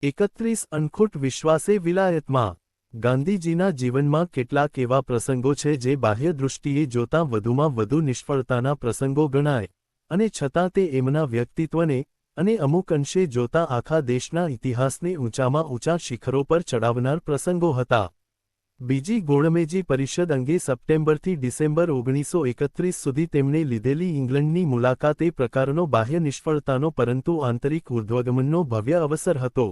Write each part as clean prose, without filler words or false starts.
31 અનખૂટ વિશ્વાસે વિલાયતમાં ગાંધીજીના જીવનમાં કેટલાક એવા પ્રસંગો છે જે બાહ્ય દૃષ્ટિએ જોતાં વધુમાં વધુ નિષ્ફળતાના પ્રસંગો ગણાય અને છતાં તે એમના વ્યક્તિત્વને અને અમુક અંશે જોતાં આખા દેશના ઇતિહાસને ઊંચામાં ઊંચા શિખરો પર ચડાવનાર પ્રસંગો હતા। બીજી ગોળમેજી પરિષદ અંગે સપ્ટેમ્બરથી ડિસેમ્બર 1931 સુધી તેમણે લીધેલી ઇંગ્લેન્ડની મુલાકાત એ પ્રકારનો બાહ્ય નિષ્ફળતાનો પરંતુ આંતરિક ઉર્ધ્વગમનનો ભવ્ય અવસર હતો।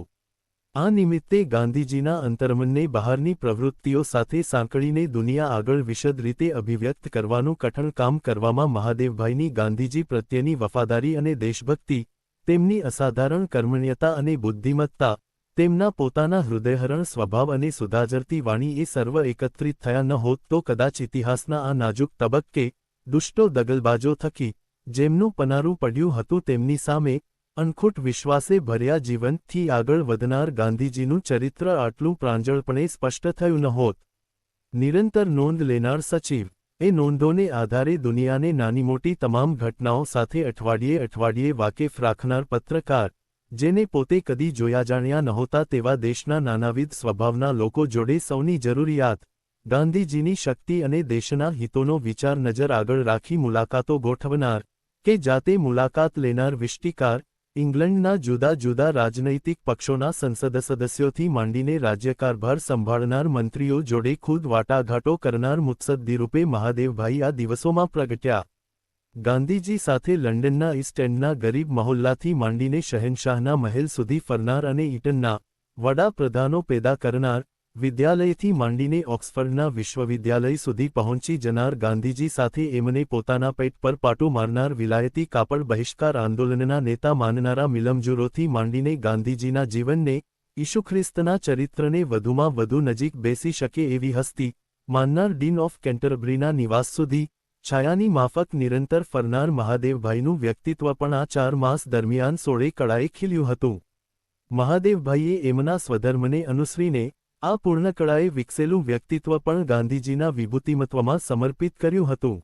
આ નિમિત્તે ગાંધીજીના અંતર્મનને બહારની પ્રવૃત્તિઓ સાથે સાંકળીને દુનિયા આગળ વિશદ રીતે અભિવ્યક્ત કરવાનું કઠણ કામ કરવામાં મહાદેવભાઈની ગાંધીજી પ્રત્યેની વફાદારી અને દેશભક્તિ, તેમની અસાધારણ કર્મણ્યતા અને બુદ્ધિમત્તા, તેમના પોતાના હૃદયહરણ સ્વભાવ અને સુધાજરતી વાણી એ સર્વ એકત્રિત થયા ન હોત તો કદાચ ઇતિહાસના આ નાજુક તબક્કે દુષ્ટો દગલબાજો થકી જેમનું પનારું પડ્યું હતું તેમની સામે અનખૂટ વિશ્વાસે ભર્યા જીવનથી આગળ વધનાર ગાંધીજીનું ચરિત્ર આટલું પ્રાંજળપણે સ્પષ્ટ થયું ન હોત। નિરંતર નોંધ લેનાર સચિવ, એ નોંધોને આધારે દુનિયાને નાની મોટી તમામ ઘટનાઓ સાથે અઠવાડિયે વાકેફ રાખનાર પત્રકાર, જેને પોતે કદી જોયા જાણ્યા નહોતા તેવા દેશના નાનાવિધ સ્વભાવના લોકો જોડે સૌની જરૂરિયાત, ગાંધીજીની શક્તિ અને દેશના હિતોનો વિચાર નજર આગળ રાખી મુલાકાતો ગોઠવનાર કે જાતે મુલાકાત લેનાર વિષ્ટિકાર, ઇંગ્લેન્ડના જુદા જુદા રાજનૈતિક પક્ષોના સંસદ સદસ્યોથી માંડીને રાજ્યકારભાર સંભાળનાર મંત્રીઓ જોડે ખુદ વાટાઘાટો કરનાર મુત્સદ્દીરૂપે મહાદેવભાઈ આ દિવસોમાં પ્રગટ્યા। ગાંધીજી સાથે લંડનના ઈસ્ટ એન્ડના ગરીબ મહોલ્લાથી માંડીને શહેનશાહના મહેલ સુધી ફરનાર અને ઈટનના વડાપ્રધાનો પેદા કરનાર, વિદ્યાલયથી માંડીને ઓક્સફર્ડના વિશ્વવિદ્યાલય સુધી પહોંચી જનાર ગાંધીજી સાથે એમને પોતાના પેટ પર પાટું મારનાર વિલાયતી કાપડ બહિષ્કાર આંદોલનના નેતા માનનારા મિલમજૂરોથી માંડીને ગાંધીજીના જીવનને, ઈસુ ખ્રિસ્તના ચરિત્રને વધુમાં વધુ નજીક બેસી શકે એવી હસ્તી માનનાર ડીન ઓફ કેન્ટરબરીના નિવાસ સુધી છાયાની માફક નિરંતર ફરનાર મહાદેવભાઈનું વ્યક્તિત્વ પણ આ 4 માસ દરમિયાન સોળે કળાએ ખીલ્યું હતું। મહાદેવભાઈએ એમના સ્વધર્મને અનુસરીને આ પૂર્ણકળાએ વિકસેલું વ્યક્તિત્વ પણ ગાંધીજીના વિભૂતિમત્વમાં સમર્પિત કર્યું હતું।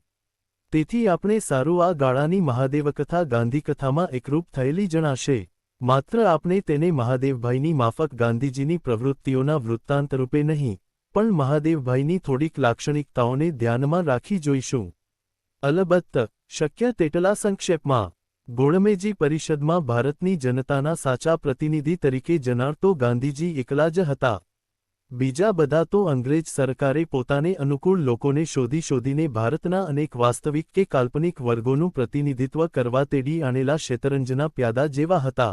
તેથી આપણે સારું આ ગાળાની મહાદેવકથા ગાંધીકથામાં એકરૂપ થયેલી જણાશે, માત્ર આપણે તેને મહાદેવભાઈની માફક ગાંધીજીની પ્રવૃત્તિઓના વૃત્તાંતરૂપે નહીં, પણ મહાદેવભાઈની થોડીક લાક્ષણિકતાઓને ધ્યાનમાં રાખી જોઈશું। અલબત્ત, શક્ય તેટલા સંક્ષેપમાં। ગોળમેજી પરિષદમાં ભારતની જનતાના સાચા પ્રતિનિધિ તરીકે જનાર તો ગાંધીજી એકલા જ હતા। બીજા બધા તો અંગ્રેજ સરકારે પોતાને અનુકૂળ લોકોને શોધીને ભારતના અનેક વાસ્તવિક કે કાલ્પનિક વર્ગોનું પ્રતિનિધિત્વ કરવા તેડી આણેલા શેતરંજના પ્યાદા જેવા હતા।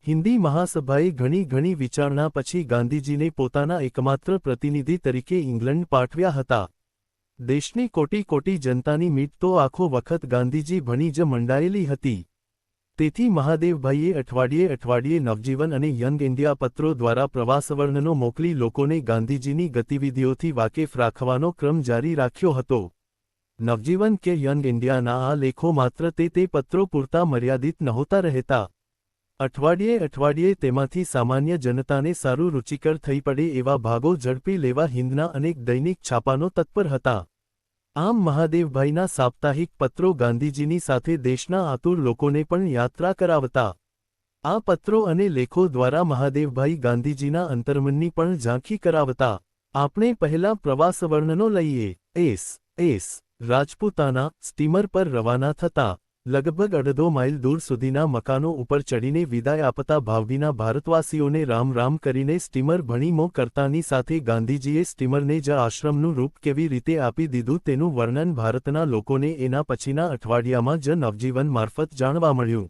હિન્દી મહાસભાએ ઘણી વિચારણા પછી ગાંધીજીને પોતાના એકમાત્ર પ્રતિનિધિ તરીકે ઇંગ્લેન્ડ પાઠવ્યા હતા। દેશની કોટી જનતાની મીટ તો આખો વખત ગાંધીજી ભણી જ મંડાયેલી હતી। તેથી મહાદેવભાઈએ અઠવાડિયે નવજીવન અને યંગ ઇન્ડિયા પત્રો દ્વારા પ્રવાસવર્ણનો મોકલી લોકોને ગાંધીજીની ગતિવિધિઓથી વાકેફ રાખવાનો ક્રમ જારી રાખ્યો હતો। નવજીવન કે યંગ ઇન્ડિયાના આ લેખો માત્ર તે પત્રો પૂરતા મર્યાદિત નહોતા રહેતા। અઠવાડિયે તેમાંથી સામાન્ય જનતાને સારું રુચિકર થઈ પડે એવા ભાગો ઝડપી લેવા હિન્દના અનેક દૈનિક છાપાનો તત્પર હતા। આમ મહાદેવભાઈના સાપ્તાહિક પત્રો ગાંધીજીની સાથે દેશના આતુર લોકોને પણ યાત્રા કરાવતા। આ પત્રો અને લેખો દ્વારા મહાદેવભાઈ ગાંધીજીના અંતર્મનની પણ ઝાંખી કરાવતા। આપણે પહેલા પ્રવાસવર્ણનો લઈએ। એસ રાજપૂતાના સ્ટીમર પર રવાના થતા લગભગ 1.5 માઇલ દૂર સુધીના મકાનો ઉપર ચડીને વિદાય આપતા ભાવભીના ભારતવાસીઓને રામ રામ કરીને સ્ટીમર ભણીમો કરતાની સાથે ગાંધીજીએ સ્ટીમરને જ આશ્રમનું રૂપ કેવી રીતે આપી દીધું તેનું વર્ણન ભારતના લોકોને એના પછીના અઠવાડિયામાં જ નવજીવન મારફત જાણવા મળ્યું।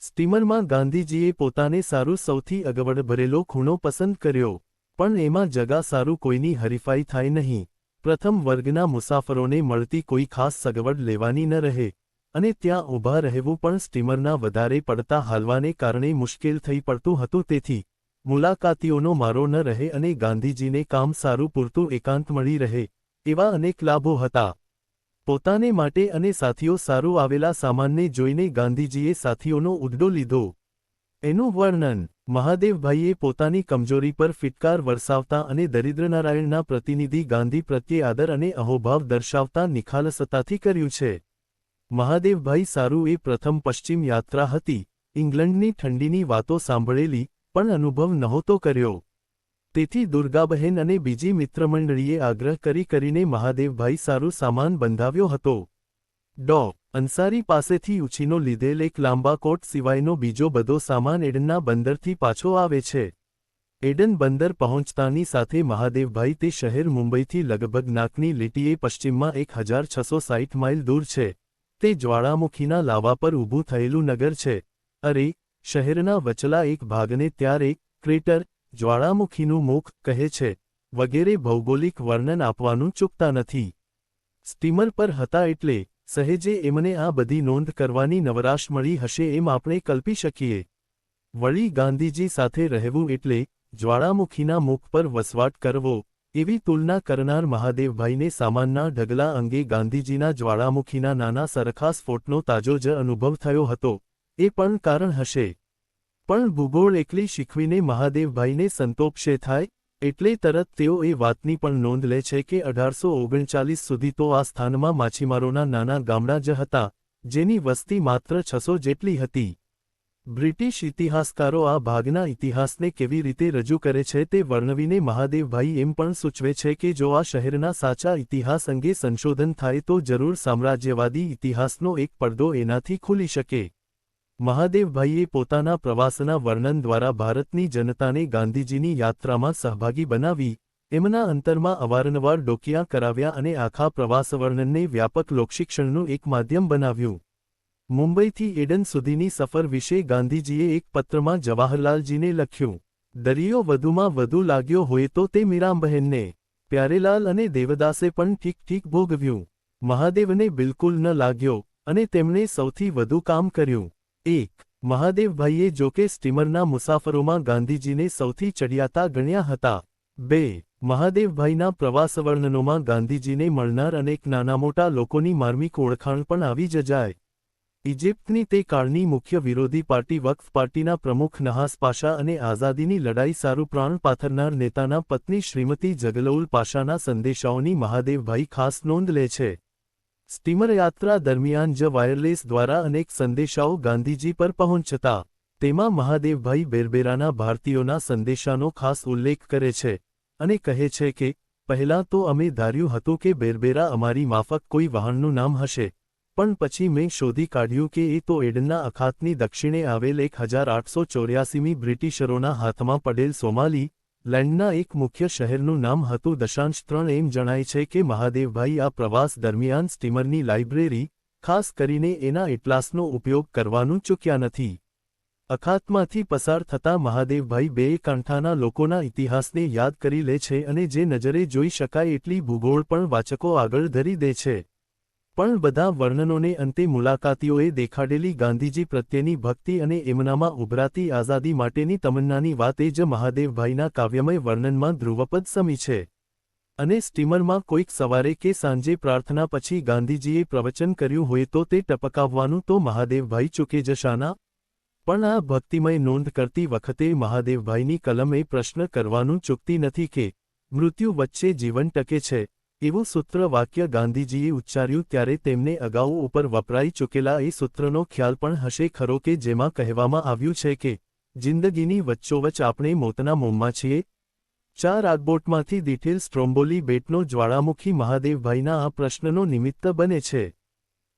સ્ટીમરમાં ગાંધીજીએ પોતાને સારું સૌથી અગવડ ભરેલો ખૂણો પસંદ કર્યો, પણ એમાં જગા સારું કોઈની હરીફાઈ થાય નહીં, પ્રથમ વર્ગના મુસાફરોને મળતી કોઈ ખાસ સગવડ લેવાની ન રહે અને ત્યાં ઊભા રહેવું પણ સ્ટીમરના વધારે પડતા હાલવાને કારણે મુશ્કેલ થઈ પડતું હતું। તેથી મુલાકાતીઓનો મારો ન રહે અને ગાંધીજીને કામ સારું પૂરતું એકાંત મળી રહે એવા અનેક લાભો હતા। પોતાને માટે અને સાથીઓ સારું આવેલા સામાનને જોઈને ગાંધીજીએ સાથીઓનો ઉડ્ડો લીધો। એનું વર્ણન મહાદેવભાઈએ પોતાની કમજોરી પર ફિટકાર વરસાવતા અને દરિદ્રનારાયણના પ્રતિનિધિ ગાંધી પ્રત્યે આદર અને અહોભાવ દર્શાવતા નિખાલસતાથી કર્યું છે। મહાદેવભાઈ સારું એ પ્રથમ પશ્ચિમ યાત્રા હતી। ઇંગ્લેન્ડની ઠંડીની વાતો સાંભળેલી પણ અનુભવ નહોતો કર્યો. તેથી દુર્ગાબહેન અને બીજી મિત્રમંડળીએ આગ્રહ કરીને મહાદેવભાઈ સારું સામાન બંધાવ્યો હતો. ડો. અંસારી પાસેથી ઉછીનો લીધેલ એક લાંબા કોટ સિવાયનો બીજો બધો સામાન એડનના બંદરથી પાછો આવે છે. એડન બંદર પહોંચતાની સાથે મહાદેવભાઈ તે શહેર મુંબઈથી લગભગ નાકની લીટીએ પશ્ચિમમાં 1660 માઇલ દૂર છે. તે જ્વાળામુખીના લાવા પર ઊભું થયેલું નગર છે. અરે, શહેરના વચલા એક ભાગને ત્યારે ક્રેટર, જ્વાળામુખીનું મુખ કહે છે, વગેરે ભૌગોલિક વર્ણન આપવાનું ચૂકતા નથી. સ્ટીમર પર હતા એટલે સહેજે એમને આ બધી નોંધ કરવાની નવરાશ મળી હશે એમ આપણે કલ્પી શકીએ. વળી ગાંધીજી સાથે રહેવું એટલે જ્વાળામુખીના મુખ પર વસવાટ કરવો, એવી તુલના કરનાર મહાદેવભાઈને સામાનના ઢગલા અંગે ગાંધીજીના જ્વાળામુખીના નાના સરખા સ્ફોટનો તાજો જ અનુભવ થયો હતો, એ પણ કારણ હશે. પણ ભૂગોળ એકલી શીખવીને મહાદેવભાઈને સંતોષે થાય, એટલે તરત તેઓ એ વાતની પણ નોંધ લે છે કે 1839 સુધી તો આ સ્થાનમાં માછીમારોના નાના ગામડા જ હતા, જેની વસ્તી માત્ર 600 જેટલી હતી. બ્રિટિશ ઇતિહાસકારો આ ભાગના ઇતિહાસને કેવી રીતે રજૂ કરે છે તે વર્ણવીને મહાદેવભાઈ એમ પણ સૂચવે છે કે જો આ શહેરના સાચા ઇતિહાસ અંગે સંશોધન થાય તો જરૂર સામ્રાજ્યવાદી ઇતિહાસનો એક પડદો એનાથી ખુલી શકે. મહાદેવભાઈએ પોતાના પ્રવાસના વર્ણન દ્વારા ભારતની જનતાને ગાંધીજીની યાત્રામાં સહભાગી બનાવી, એમના અંતરમાં અવારનવાર ડોકિયાં કરાવ્યા અને આખા પ્રવાસ વર્ણનને વ્યાપક લોકશિક્ષણનું એક માધ્યમ બનાવ્યું. મુંબઈથી એડન સુધીની સફર વિશે ગાંધીજીએ એક પત્રમાં જવાહરલાલજીને લખ્યું. દરિયો વધુમાં વધુ લાગ્યો હોય તો તે મીરાબહેનને, પ્યારેલાલ અને દેવદાસે પણ ઠીક ભોગવ્યું. મહાદેવને બિલકુલ ન લાગ્યો, અને તેમણે સૌથી વધુ કામ કર્યું. 1. મહાદેવભાઈએ જોકે સ્ટીમરના મુસાફરોમાં ગાંધીજીને સૌથી ચડિયાતા ગણ્યા હતા. 2. મહાદેવભાઈના પ્રવાસવર્ણનોમાં ગાંધીજીને મળનાર અનેક નાના મોટા લોકોની માર્મિક ઓળખાણ પણ આવી જ જાય. ઇજિપ્તની તે કાળની મુખ્ય વિરોધી પાર્ટી વક્ફ પાર્ટીના પ્રમુખ નહાસ પાશા અને આઝાદીની લડાઈ સારું પ્રાણ પાથરનાર નેતાના પત્ની શ્રીમતી જગલૌલ પાશાના સંદેશાઓની મહાદેવભાઈ ખાસ નોંધ લે છે. સ્ટીમર યાત્રા દરમિયાન જ વાયરલેસ દ્વારા અનેક સંદેશાઓ ગાંધીજી પર પહોંચતા. તેમાં મહાદેવભાઈ બેરબેરાના ભારતીયોના સંદેશાનો ખાસ ઉલ્લેખ કરે છે, અને કહે છે કે, પહેલાં તો અમે ધાર્યું હતું કે બેરબેરા અમારી માફક કોઈ વહાણનું નામ હશે, પણ પછી મેં શોધી કાઢ્યું કે એ તો એડનના અખાતની દક્ષિણે આવેલ 1884મી બ્રિટિશરોના હાથમાં પડેલ સોમાલી લેન્ડના એક મુખ્ય શહેરનું નામ હતું. 3. એમ જણાય છે કે મહાદેવભાઈ આ પ્રવાસ દરમિયાન સ્ટીમરની લાઇબ્રેરી, ખાસ કરીને એના એટલાસનો ઉપયોગ કરવાનું ચૂક્યા નથી. અખાતમાંથી પસાર થતા મહાદેવભાઈ બે કાંઠાના લોકોના ઇતિહાસને યાદ કરી લે છે અને જે નજરે જોઈ શકાય એટલી ભૂગોળ પણ વાચકો આગળ ધરી દે છે. પણ બધા વર્ણનોને અંતે મુલાકાતીઓએ દેખાડેલી ગાંધીજી પ્રત્યેની ભક્તિ અને એમનામાં ઉભરાતી આઝાદી માટેની તમન્નાની વાત એ જ મહાદેવભાઈના કાવ્યમય વર્ણનમાં ધ્રુવપદ સમી છે. અને સ્ટીમરમાં કોઈક સવારે કે સાંજે પ્રાર્થના પછી ગાંધીજીએ પ્રવચન કર્યું હોય તો તે ટપકાવવાનું તો મહાદેવભાઈ ચૂકે જ શાના? પણ આ ભક્તિમય નોંધ કરતી વખતે મહાદેવભાઈની કલમ એ પ્રશ્ન કરવાનું ચૂકતી નથી કે મૃત્યુ વચ્ચે જીવન ટકે છે, એવું સૂત્ર વાક્ય ગાંધીજીએ ઉચ્ચાર્યું ત્યારે તેમને અગાઉ ઉપર વપરાઈ ચૂકેલા એ સૂત્રનો ખ્યાલ પણ હશે ખરો કે જેમાં કહેવામાં આવ્યું છે કે જિંદગીની વચ્ચોવચ આપણે મોતના મોંમાં છીએ. 4 આગબોટમાંથી દીઠેલ સ્ટ્રોમ્બોલી બેટનો જ્વાળામુખી મહાદેવભાઈના આ પ્રશ્નનો નિમિત્ત બને છે.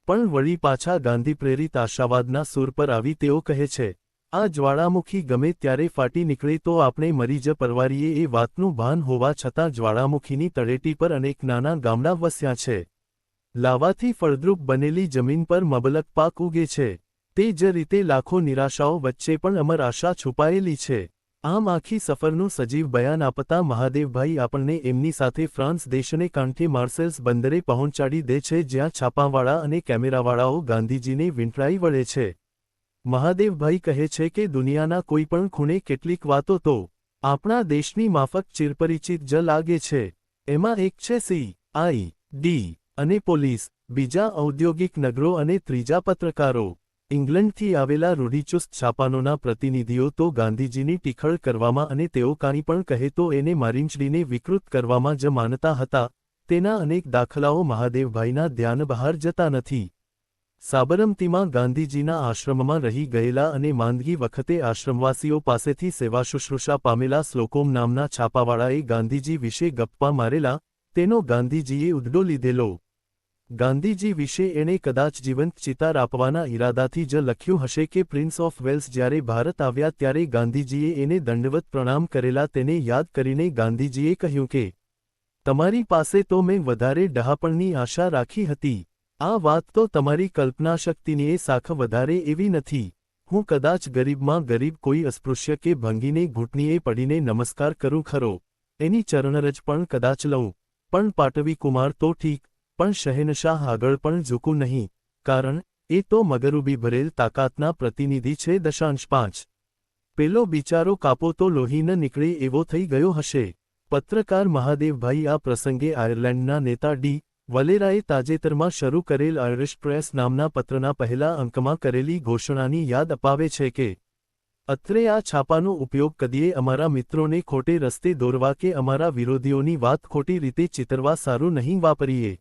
પણ વળી પાછા ગાંધી પ્રેરિત આશાવાદના સૂર પર આવી તેઓ કહે છે, આ જ્વાળામુખી ગમે ત્યારે ફાટી નીકળે તો આપણે મરી જ પરવારીએ એ વાતનું ભાન હોવા છતાં જ્વાળામુખીની તળેટી પર અનેક નાના ગામડા વસ્યા છે. લાવાથી ફળદ્રુપ બનેલી જમીન પર મબલક પાક ઉગે છે. તે જ રીતે લાખો નિરાશાઓ વચ્ચે પણ અમર આશા છુપાયેલી છે. આમ આખી સફરનું સજીવ બયાન આપતા મહાદેવભાઈ આપણને એમની સાથે ફ્રાન્સ દેશને કાંઠે માર્સેલ્સ બંદરે પહોંચાડી દે છે જ્યાં છાપાવાળા અને કેમેરાવાળાઓ ગાંધીજીને વીંટળાઈ વળે છે. મહાદેવભાઈ કહે છે કે દુનિયાના કોઈ પણ ખૂણે કેટલીક વાતો તો આપણા દેશની માફક ચિરપરિચિત જ લાગે છે. એમાં એક છે CID અને પોલીસ, બીજા ઔદ્યોગિક નગરો અને ત્રીજા પત્રકારો. ઇંગ્લેન્ડથી આવેલા રૂઢિચુસ્ત છાપાનોના પ્રતિનિધિઓ તો ગાંધીજીની ટીખળ કરવામાં અને તેઓ કાંઈ પણ કહે તો એને મારીંચડીને વિકૃત કરવામાં જ માનતા હતા. તેના અનેક દાખલાઓ મહાદેવભાઈના ધ્યાન બહાર જતા નથી. સાબરમતીમાં ગાંધીજીના આશ્રમમાં રહી ગયેલા અને માંદગી વખતે આશ્રમવાસીઓ પાસેથી સેવા શુશ્રૂષા પામેલા શ્લોકોમ નામના છાપાવાળાએ ગાંધીજી વિશે ગપ્પા મારેલા, તેનો ગાંધીજીએ ઉદ્દો લીધેલો. ગાંધીજી વિશે એણે કદાચ જીવંત ચિતાર આપવાના ઈરાદાથી જ લખ્યું હશે કે પ્રિન્સ ઓફ વેલ્સ જ્યારે ભારત આવ્યા ત્યારે ગાંધીજીએ એને દંડવત પ્રણામ કરેલા. તેને યાદ કરીને ગાંધીજીએ કહ્યું કે તમારી પાસે તો મેં વધારે ડહાપણની આશા રાખી હતી. આ વાત તો તમારી કલ્પનાશક્તિની સાખ વધારે એવી નથી. હું કદાચ ગરીબમાં ગરીબ કોઈ અસ્પૃશ્ય કે ભંગીને ઘૂંટણીએ પડીને નમસ્કાર કરું ખરો, એની ચરણરજ પણ કદાચ લઉં, પણ પાટવી કુમાર તો ઠીક, પણ શહેનશાહ આગળ પણ ઝૂકું નહીં, કારણ એ તો મગરૂબી ભરેલ તાકાતના પ્રતિનિધિ છે. 5 પેલો બિચારો કાપો તો લોહી ન નીકળે એવો થઈ ગયો હશે. પત્રકાર મહાદેવભાઈ આ પ્રસંગે આયર્લેન્ડના નેતા ડી. વલેરાએ તાજેતરમાં શરૂ કરેલ આયરિશ પ્રેસ નામના પત્રના પહેલા અંકમાં કરેલી ઘોષણાની યાદ અપાવે છે કે અત્રે આ છાપાનો ઉપયોગ કદીએ અમારા મિત્રોને ખોટે રસ્તે દોરવા કે અમારા વિરોધીઓની વાત ખોટી રીતે ચિતરવા સારું નહીં વાપરીએ.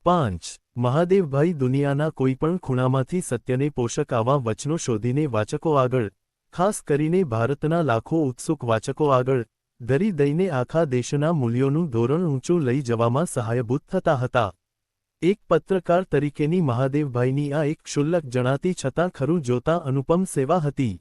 5 મહાદેવભાઈ દુનિયાના કોઈપણ ખૂણામાંથી સત્યને પોષક આવા વચનો શોધીને વાચકો આગળ, ખાસ કરીને ભારતના લાખો ઉત્સુક વાચકો આગળ ધરી દઈને આખા દેશના મૂલ્યોનું ધોરણ ઊંચું લઈ જવામાં સહાયભૂત થતા હતા. એક પત્રકાર તરીકેની મહાદેવભાઈની આ એક ક્ષુલ્લક જણાતી છતાં ખરું જોતા અનુપમ સેવા હતી.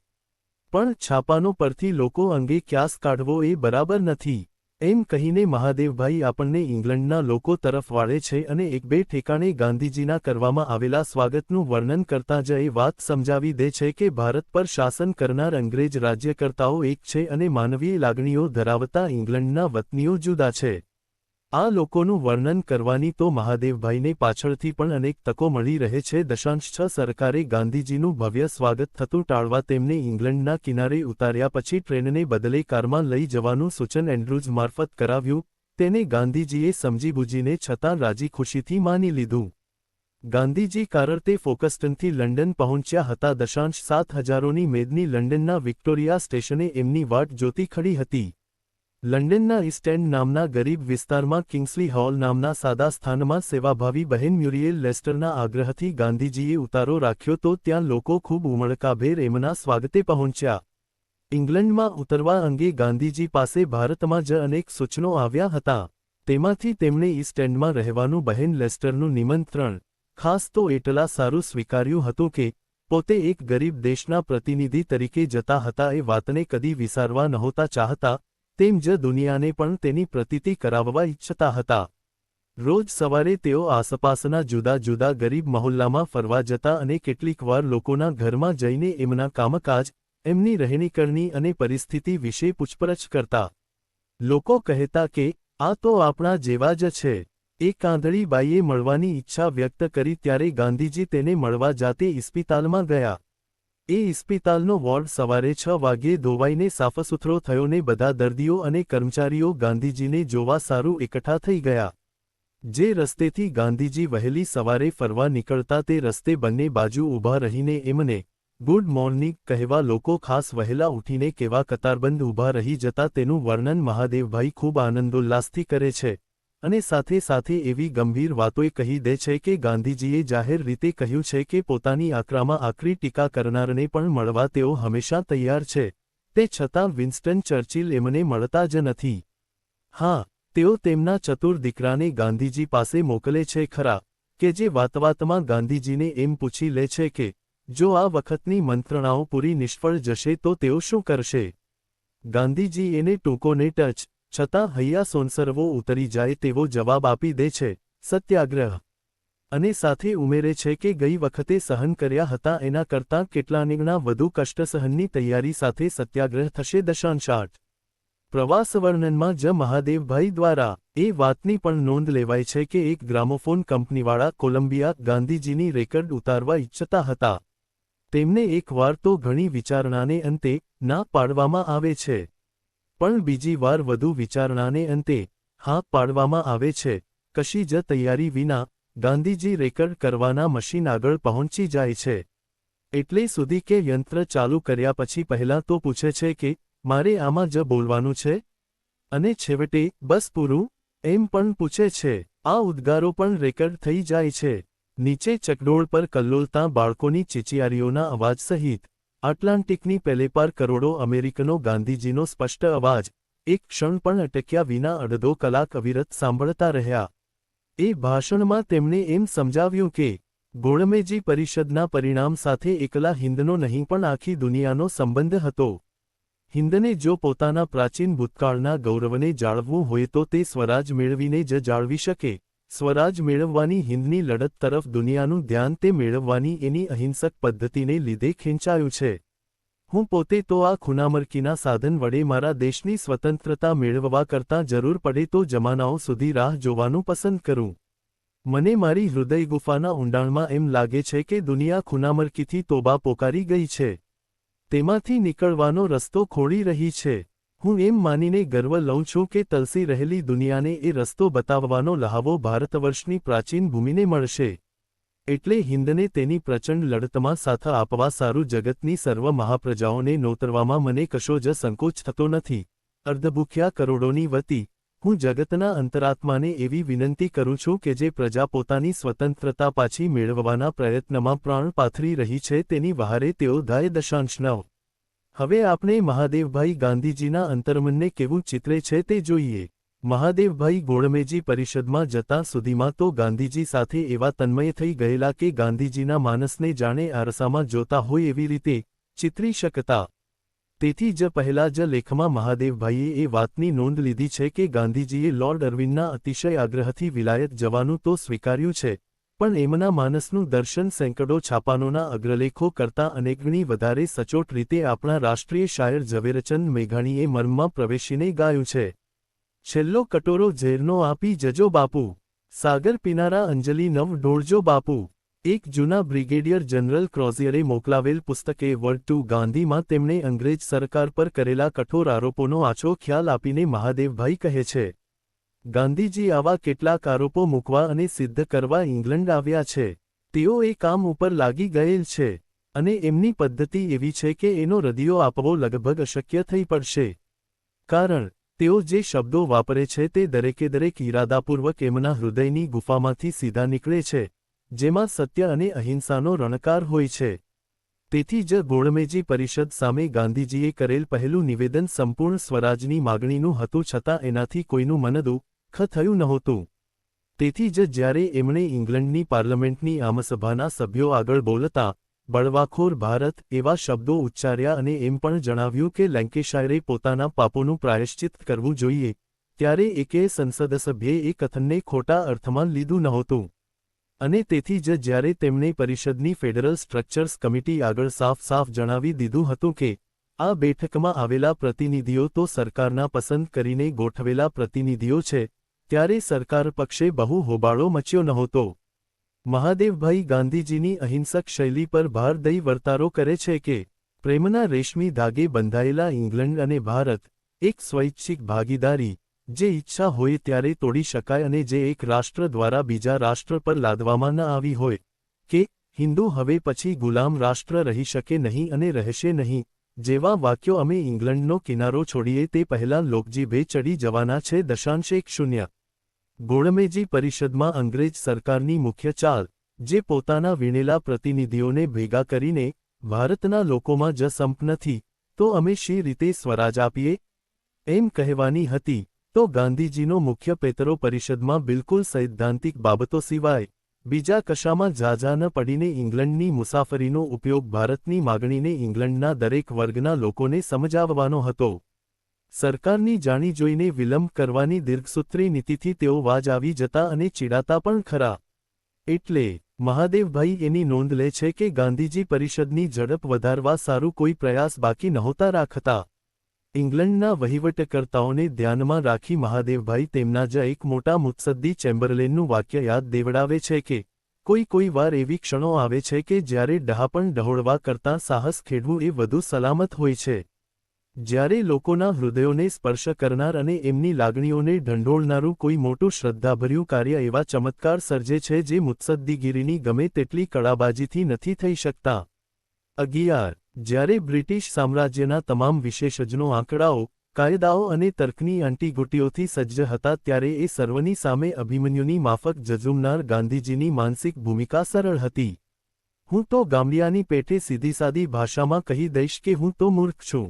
પણ છાપાનો પરથી લોકો અંગે ક્યાસ કાઢવો એ બરાબર નથી, એમ કહીને મહાદેવભાઈ આપણને ઇંગ્લેન્ડના લોકો તરફ વાળે છે અને એક બે ઠેકાણે ગાંધીજીના કરવામાં આવેલા સ્વાગતનું વર્ણન કરતા જ એ વાત સમજાવી દે છે કે ભારત પર શાસન કરનાર અંગ્રેજ રાજ્યકર્તાઓ એક છે અને માનવીય લાગણીઓ ધરાવતા ઇંગ્લેન્ડના વતનીઓ જુદા છે. આ લોકોનું વર્ણન કરવાની તો મહાદેવભાઈને પાછળથી પણ અનેક તકો મળી રહે છે. 6 સરકારે ગાંધીજીનું ભવ્ય સ્વાગત થતું ટાળવા તેમને ઇંગ્લેન્ડના કિનારે ઉતાર્યા પછી ટ્રેનને બદલે કારમાં લઈ જવાનું સૂચન એન્ડ્રુઝ મારફત કરાવ્યું. તેને ગાંધીજીએ સમજીબૂજીને છતાં રાજી ખુશીથી માની લીધું. ગાંધીજી કારતે ફોકસ્ટનથી લંડન પહોંચ્યા હતા. 7 હજારોની મેદની લંડનના વિક્ટોરિયા સ્ટેશને એમની વાટ જોતી ખડી હતી. લંડનના ઈસ્ટ એન્ડ નામના ગરીબ વિસ્તારમાં કિંગ્સલી હોલ નામના સાદા સ્થાનમાં સેવાભાવી બહેન મ્યુરિયેલ લેસ્ટરના આગ્રહથી ગાંધીજીએ ઉતારો રાખ્યો તો ત્યાં લોકો ખૂબ ઉમળકાભેર એમના સ્વાગતે પહોંચ્યા. ઇંગ્લેન્ડમાં ઉતરવા અંગે ગાંધીજી પાસે ભારતમાં જ અનેક સૂચનો આવ્યા હતા. તેમાંથી તેમણે ઈસ્ટ એન્ડમાં રહેવાનું બહેન લેસ્ટરનું નિમંત્રણ ખાસ તો એટલા સારું સ્વીકાર્યું હતું કે પોતે એક ગરીબ દેશના પ્રતિનિધિ તરીકે જતા હતા એ વાતને કદી વિસારવા નહોતા ચાહતા, તેમ જ દુનિયાને પણ તેની પ્રતીતિ કરાવવા ઈચ્છતા હતા. રોજ સવારે તેઓ આસપાસના જુદા જુદા ગરીબ મહોલ્લામાં ફરવા જતા અને કેટલીકવાર લોકોના ઘરમાં જઈને એમના કામકાજ, એમની રહેણીકરણી અને પરિસ્થિતિ વિશે પૂછપરછ કરતા. લોકો કહેતા કે આ તો આપણા જેવા જ છે. એક આંધળી બાઈએ મળવાની ઈચ્છા વ્યક્ત કરી ત્યારે ગાંધીજી તેને મળવા જાતે ઇસ્પિતાલમાં ગયા. એ ઇસ્પિતાલનો વોર્ડ સવારે 6 વાગ્યે ધોવાઈને સાફસૂથરો થયો ને બધા દર્દીઓ અને કર્મચારીઓ ગાંધીજીને જોવા સારું એકઠા થઈ ગયા. જે રસ્તેથી ગાંધીજી વહેલી સવારે ફરવા નીકળતા તે રસ્તે બંને બાજુ ઊભા રહીને એમને ગુડ મોર્નિંગ કહેવા લોકો ખાસ વહેલા ઉઠીને કેવા કતારબંધ ઊભા રહી જતા તેનું વર્ણન મહાદેવભાઈ ખૂબ આનંદોલ્લાસથી કરે છે અને સાથે સાથે એવી ગંભીર વાતોય કહી દે છે કે ગાંધીજીએ જાહેર રીતે કહ્યું છે કે પોતાની આકરામાં આકરી ટીકા કરનારને પણ મળવા તેઓ હંમેશા તૈયાર છે. તે છતાં વિન્સ્ટન ચર્ચિલ એમને મળતા જ નથી. હા, તેઓ તેમના ચતુર દીકરાને ગાંધીજી પાસે મોકલે છે ખરા, કે જે વાતવાતમાં ગાંધીજીને એમ પૂછી લે છે કે જો આ વખતની મંત્રણાઓ પૂરી નિષ્ફળ જશે તો તેઓ શું કરશે. ગાંધીજી એને ટૂંકોને ટચ છતાં હૈયા સોનસરવો ઉતરી જાય તેવો જવાબ આપી દે છે, સત્યાગ્રહ. અને સાથે ઉમેરે છે કે ગઈ વખતે સહન કર્યા હતા એના કરતાં કેટલાનેગણા વધુ કષ્ટ સહનની તૈયારી સાથે સત્યાગ્રહ થશે. 8 પ્રવાસ વર્ણનમાં જ મહાદેવભાઈ દ્વારા એ વાતની પણ નોંધ લેવાય છે કે એક ગ્રામોફોન કંપનીવાળા કોલંબિયા ગાંધીજીની રેકર્ડ ઉતારવા ઈચ્છતા હતા. તેમને એક વાર તો ઘણી વિચારણાને અંતે ના પાડવામાં આવે છે, પણ બીજી વાર વધુ વિચારણાને અંતે હા પાડવામાં આવે છે. કશી જ તૈયારી વિના ગાંધીજી રેકર્ડ કરવાના મશીન આગળ પહોંચી જાય છે. એટલે સુધી કે યંત્ર ચાલુ કર્યા પછી પહેલાં તો પૂછે છે કે મારે આમાં જ બોલવાનું છે, અને છેવટે બસ પૂરું એમ પણ પૂછે છે. આ ઉદ્ગારો પણ રેકર્ડ થઈ જાય છે. નીચે ચકડોળ પર કલ્લોલતા બાળકોની ચીચિયારીઓના અવાજ સહિત આટલાન્ટિકની પેલેપાર કરોડો અમેરિકનો ગાંધીજીનો સ્પષ્ટ અવાજ એક ક્ષણ પણ અટક્યા વિના અડધો કલાક અવિરત સાંભળતા રહ્યા. એ ભાષણમાં તેમણે એમ સમજાવ્યું કે ગોળમેજી પરિષદના પરિણામ સાથે એકલા હિંદનો નહીં પણ આખી દુનિયાનો સંબંધ હતો. હિંદને જો પોતાના પ્રાચીન ભૂતકાળના ગૌરવને જાળવવું હોય તો તે સ્વરાજ મેળવીને જ જાળવી શકે. સ્વરાજ મેળવવાની હિંદની લડત તરફ દુનિયાનું ધ્યાન તે મેળવવાની એની અહિંસક પદ્ધતિને લીધે ખેંચાયું છે. હું પોતે તો આ ખૂનામરકીના સાધન વડે મારા દેશની સ્વતંત્રતા મેળવવા કરતાં જરૂર પડે તો જમાનાઓ સુધી રાહ જોવાનું પસંદ કરું. મને મારી હૃદય ગુફાના ઊંડાણમાં એમ લાગે છે કે દુનિયા ખૂનામરકીથી તોબા પોકારી ગઈ છે. તેમાંથી નીકળવાનો રસ્તો ખોળી રહી છે. હું એમ માનીને ગર્વ લઉં છું કે તલસી રહેલી દુનિયાને એ રસ્તો બતાવવાનો લહાવો ભારતવર્ષની પ્રાચીન ભૂમિને મળશે. એટલે હિંદને તેની પ્રચંડ લડતમાં સાથ આપવા સારું જગતની સર્વ મહાપ્રજાઓને નોતરવામાં મને કશો જ સંકોચ થતો નથી. અર્ધભૂખ્યા કરોડોની વતી હું જગતના અંતરાત્માને એવી વિનંતી કરું છું કે જે પ્રજા પોતાની સ્વતંત્રતા પાછી મેળવવાના પ્રયત્નમાં પ્રાણ પાથરી રહી છે તેની વહારે તેઓ દાય દશાંશ નવ. હવે આપણે મહાદેવભાઈ ગાંધીજીના અંતર્મનને કેવું ચિત્રે છે તે જોઈએ. મહાદેવભાઈ ગોળમેજી પરિષદમાં જતાં સુધીમાં તો ગાંધીજી સાથે એવા તન્મય થઈ ગયેલા કે ગાંધીજીના માનસને જાણે આરસામાં જોતા હોય એવી રીતે ચિત્રી શકતા. તેથી જ પહેલા જ લેખમાં મહાદેવભાઈએ એ વાતની નોંધ લીધી છે કે ગાંધીજીએ લોર્ડ અરવિંદના અતિશય આગ્રહથી વિલાયત જવાનું તો સ્વીકાર્યું છે, પણ એમના માનસનું દર્શન સેંકડો છાપાનોના અગ્રલેખો કરતાં અનેકગણી વધારે સચોટ રીતે આપણા રાષ્ટ્રીય શાયર ઝવેરચંદ મેઘાણીએ મર્મમાં પ્રવેશીને ગાયું છે. છેલ્લો કટોરો ઝેરનો આપી જજો બાપુ, સાગર પીનારા અંજલિ નવ ઢોળજો બાપુ. એક જૂના બ્રિગેડિયર જનરલ ક્રોઝિયરે મોકલાવેલ પુસ્તકે વર્ડ ટુ ગાંધીમાં તેમણે અંગ્રેજ સરકાર પર કરેલા કઠોર આરોપોનો આછો ખ્યાલ આપીને મહાદેવભાઈ કહે છે, ગાંધીજી આવા કેટલાક આરોપો મૂકવા અને સિદ્ધ કરવા ઇંગ્લેન્ડ આવ્યા છે. તેઓ એ કામ ઉપર લાગી ગયેલ છે, અને એમની પદ્ધતિ એવી છે કે એનો રદિયો આપવો લગભગ અશક્ય થઈ પડશે. કારણ તેઓ જે શબ્દો વાપરે છે તે દરેકે દરેક ઇરાદાપૂર્વક એમના હૃદયની ગુફામાંથી સીધા નીકળે છે, જેમાં સત્ય અને અહિંસાનો રણકાર હોય છે. તેથી જ ગોળમેજી પરિષદ સામે ગાંધીજીએ કરેલ પહેલું નિવેદન સંપૂર્ણ સ્વરાજની માગણીનું હતું, છતાં એનાથી કોઈનું મન દુઃખ થયું નહોતું. તેથી જ જ્યારે એમણે ઇંગ્લેન્ડની પાર્લમેન્ટની આમસભાના સભ્યો આગળ બોલતા બળવાખોર ભારત એવા શબ્દો ઉચ્ચાર્યા અને એમ પણ જણાવ્યું કે લેન્કેશાયરે પોતાના પાપોનું પ્રાયશ્ચિત કરવું જોઈએ, ત્યારે એકેય સંસદ સભ્યે એ કથનને ખોટા અર્થમાં લીધું નહોતું. અને તેથી જ જ્યારે તેમણે પરિષદની ફેડરલ સ્ટ્રક્ચર્સ કમિટી આગળ સાફ સાફ જણાવી દીધું હતું કે આ બેઠકમાં આવેલા પ્રતિનિધિઓ તો સરકારના પસંદ કરીને ગોઠવેલા પ્રતિનિધિઓ છે, ત્યારે સરકાર પક્ષે બહુ હોબાળો મચ્યો નહોતો. મહાદેવભાઈ ગાંધીજીની અહિંસક શૈલી પર ભાર દઈ વર્તારો કરે છે કે પ્રેમના રેશમી ધાગે બંધાયેલા ઇંગ્લેન્ડ અને ભારત એક સ્વૈચ્છિક ભાગીદારી જે ઈચ્છા હોય ત્યારે તોડી શકાય અને જે એક રાષ્ટ્ર દ્વારા બીજા રાષ્ટ્ર પર લાદવામાં ન આવી હોય, કે હિન્દુ હવે પછી ગુલામ રાષ્ટ્ર રહી શકે નહીં અને રહેશે નહીં, જેવા વાક્યો અમે ઇંગ્લેન્ડનો કિનારો છોડીએ તે પહેલાં લોકજીભે ચડી જવાના છે. 1.0 ગોળમેજી પરિષદમાં અંગ્રેજ સરકારની મુખ્ય ચાલ, જે પોતાના વીણેલા પ્રતિનિધિઓને ભેગા કરીને ભારતના લોકોમાં જ સંપ નથી, તો અમે શી રીતે સ્વરાજ આપીએ, એમ કહેવાની હતી. તો ગાંધીજીનો મુખ્ય પેતરો પરિષદમાં બિલકુલ સૈદ્ધાંતિક બાબતો સિવાય બીજા કશામાં ઝાઝા ન પડીને ઇંગ્લેન્ડની મુસાફરીનો ઉપયોગ ભારતની માગણીને ઇંગ્લેન્ડના દરેક વર્ગના લોકોને સમજાવવાનો હતો. સરકારની જાણી જોઈને વિલંબ કરવાની દીર્ઘસૂત્રી નીતિથી તેઓ વાજ આવી જતા અને ચીડાતા પણ ખરા. એટલે મહાદેવભાઈ એની નોંધ લે છે કે ગાંધીજી પરિષદની ઝડપ વધારવા સારું કોઈ પ્રયાસ બાકી નહોતા રાખતા. ઇંગ્લેન્ડના વહીવટકર્તાઓને ધ્યાનમાં રાખી મહાદેવભાઈ તેમના જ એક મોટા મુત્સદ્દી ચેમ્બરલેનનું વાક્ય યાદ દેવડાવે છે કે કોઈ વાર એવી ક્ષણો આવે છે કે જ્યારે ડહાપણ ડહોળવા કરતાં સાહસ ખેડવું એ વધુ સલામત હોય છે. જ્યારે લોકોના હૃદયોને સ્પર્શ કરનાર અને એમની લાગણીઓને ઢંઢોળનારું કોઈ મોટું શ્રદ્ધાભર્યું કાર્ય એવા ચમત્કાર સર્જે છે જે મુત્સદ્દીગીરીની ગમે તેટલી કળાબાજીથી નથી થઈ શકતા. 11. જ્યારે બ્રિટિશ સામ્રાજ્યના તમામ વિશેષજ્ઞો આંકડાઓ, કાયદાઓ અને તર્કની અંટીઘૂંટીઓથી સજ્જ હતા ત્યારે એ સર્વની સામે અભિમન્યુની માફક ઝઝૂમનાર ગાંધીજીની માનસિક ભૂમિકા સરળ હતી. હું તો ગામડિયાની પેઠે સીધીસાદી ભાષામાં કહી દઈશ કે હું તો મૂર્ખ છું.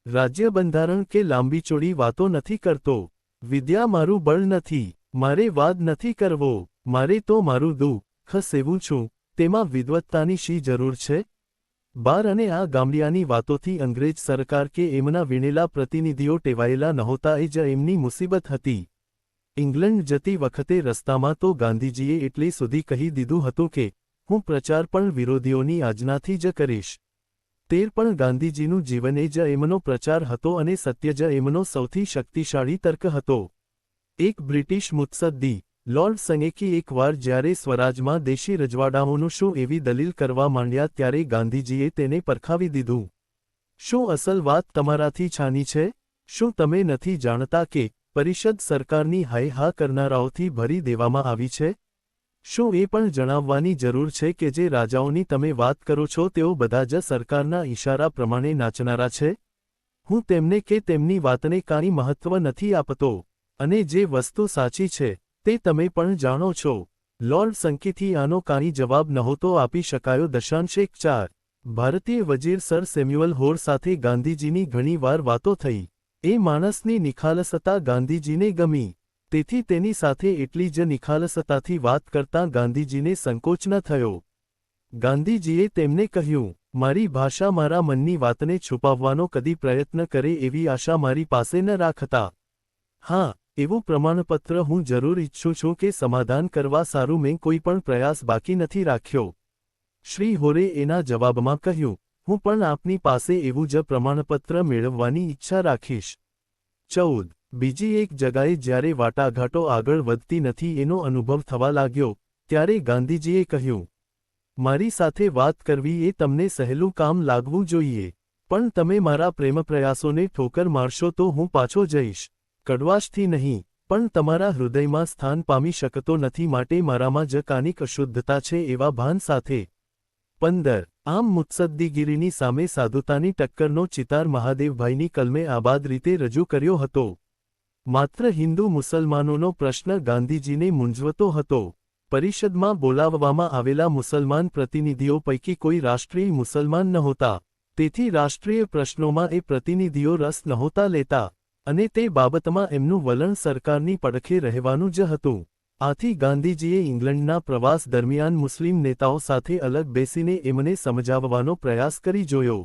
રાજ્ય બંધારણ કે લાંબીચોડી વાતો નથી કરતો. વિદ્યા મારું બળ નથી. મારે વાદ નથી કરવો. મારે તો મારું દુઃખ સેવું છું, તેમાં વિદ્વત્તાની શી જરૂર છે? બાર અને આ ગામડિયાની વાતોથી અંગ્રેજ સરકાર કે એમના વીણેલા પ્રતિનિધિઓ ટેવાયેલા નહોતા એ જ એમની મુસીબત હતી. ઇંગ્લેન્ડ જતી વખતે રસ્તામાં તો ગાંધીજીએ એટલે સુધી કહી દીધું હતું કે હું પ્રચાર પણ વિરોધીઓની આજ્ઞાથી જ કરીશ. પણ ગાંધીજીનું જીવન એ જ એમનો પ્રચાર હતો અને સત્ય જ એમનો સૌથી શક્તિશાળી તર્ક હતો. એક બ્રિટિશ મુત્સદ્દી લોર્ડ સંગેકી એકવાર જ્યારે સ્વરાજમાં દેશી રજવાડાઓનું શું એવી દલીલ કરવા માંડ્યા ત્યારે ગાંધીજીએ તેને પરખાવી દીધું. શું અસલ વાત તમારાથી છાની છે? શું તમે નથી જાણતા કે પરિષદ સરકારની હાય હા કરનારાઓથી ભરી દેવામાં આવી છે? શું એ પણ જણાવવાની જરૂર છે કે જે રાજાઓની તમે વાત કરો છો તેઓ બધા જ સરકારના ઇશારા પ્રમાણે નાચનારા છે? હું તેમને કે તેમની વાતને કાંઈ મહત્વ નથી આપતો, અને જે વસ્તુ સાચી છે તે તમે પણ જાણો છો. લોર્ડ સંકેથી આનો કાંઈ જવાબ નહોતો આપી શકાયો. 4 ભારતીય વજીર સર સેમ્યુઅલ હોર સાથે ગાંધીજીની ઘણીવાર વાતો થઈ. એ માણસની નિખાલસતા ગાંધીજીને ગમી. તેથી તેની સાથે એટલી જ નિખાલસતાથી વાત કરતાં ગાંધીજીને સંકોચ ન થયો. ગાંધીજીએ તેમને કહ્યું, મારી ભાષા મારા મનની વાતને છુપાવવાનો કદી પ્રયત્ન કરે એવી આશા મારી પાસે ન રાખતા. હા, એવું પ્રમાણપત્ર હું જરૂર ઈચ્છું છું કે સમાધાન કરવા સારું મેં કોઈ પણ પ્રયાસ બાકી નથી રાખ્યો. શ્રી હોરે એના જવાબમાં કહ્યું, હું પણ આપની પાસે એવું જ પ્રમાણપત્ર મેળવવાની ઈચ્છા રાખીશ. 14 બીજી એક જગાએ જ્યારે વાટાઘાટો આગળ વધતી નથી એનો અનુભવ થવા લાગ્યો, ત્યારે ગાંધીજીએ કહ્યું, મારી સાથે વાત કરવી એ તમને સહેલું કામ લાગવું જોઈએ, પણ તમે મારા પ્રેમપ્રયાસોને ઠોકર મારશો તો હું પાછો જઈશ. કડવાશથી નહીં, પણ તમારા હૃદયમાં સ્થાન પામી શકતો નથી માટે મારામાં જ કાનિક અશુદ્ધતા છે એવા ભાન સાથે. 15 આમ મુત્સદ્દીગીરીની સામે સાધુતાની ટક્કરનો ચિતાર મહાદેવભાઈની કલમે આબાદ રીતે રજૂ કર્યો હતો. માત્ર હિન્દુ મુસલમાનોનો પ્રશ્ન ગાંધીજીને મૂંઝવતો હતો. પરિષદમાં બોલાવવામાં આવેલા મુસલમાન પ્રતિનિધિઓ પૈકી કોઈ રાષ્ટ્રીય મુસલમાન નહોતા. તેથી રાષ્ટ્રીય પ્રશ્નોમાં એ પ્રતિનિધિઓ રસ નહોતા લેતા, અને તે બાબતમાં એમનું વલણ સરકારની પડખે રહેવાનું જ હતું. આથી ગાંધીજીએ ઇંગ્લેન્ડના પ્રવાસ દરમિયાન મુસ્લિમ નેતાઓ સાથે અલગ બેસીને એમને સમજાવવાનો પ્રયાસ કરી જોયો.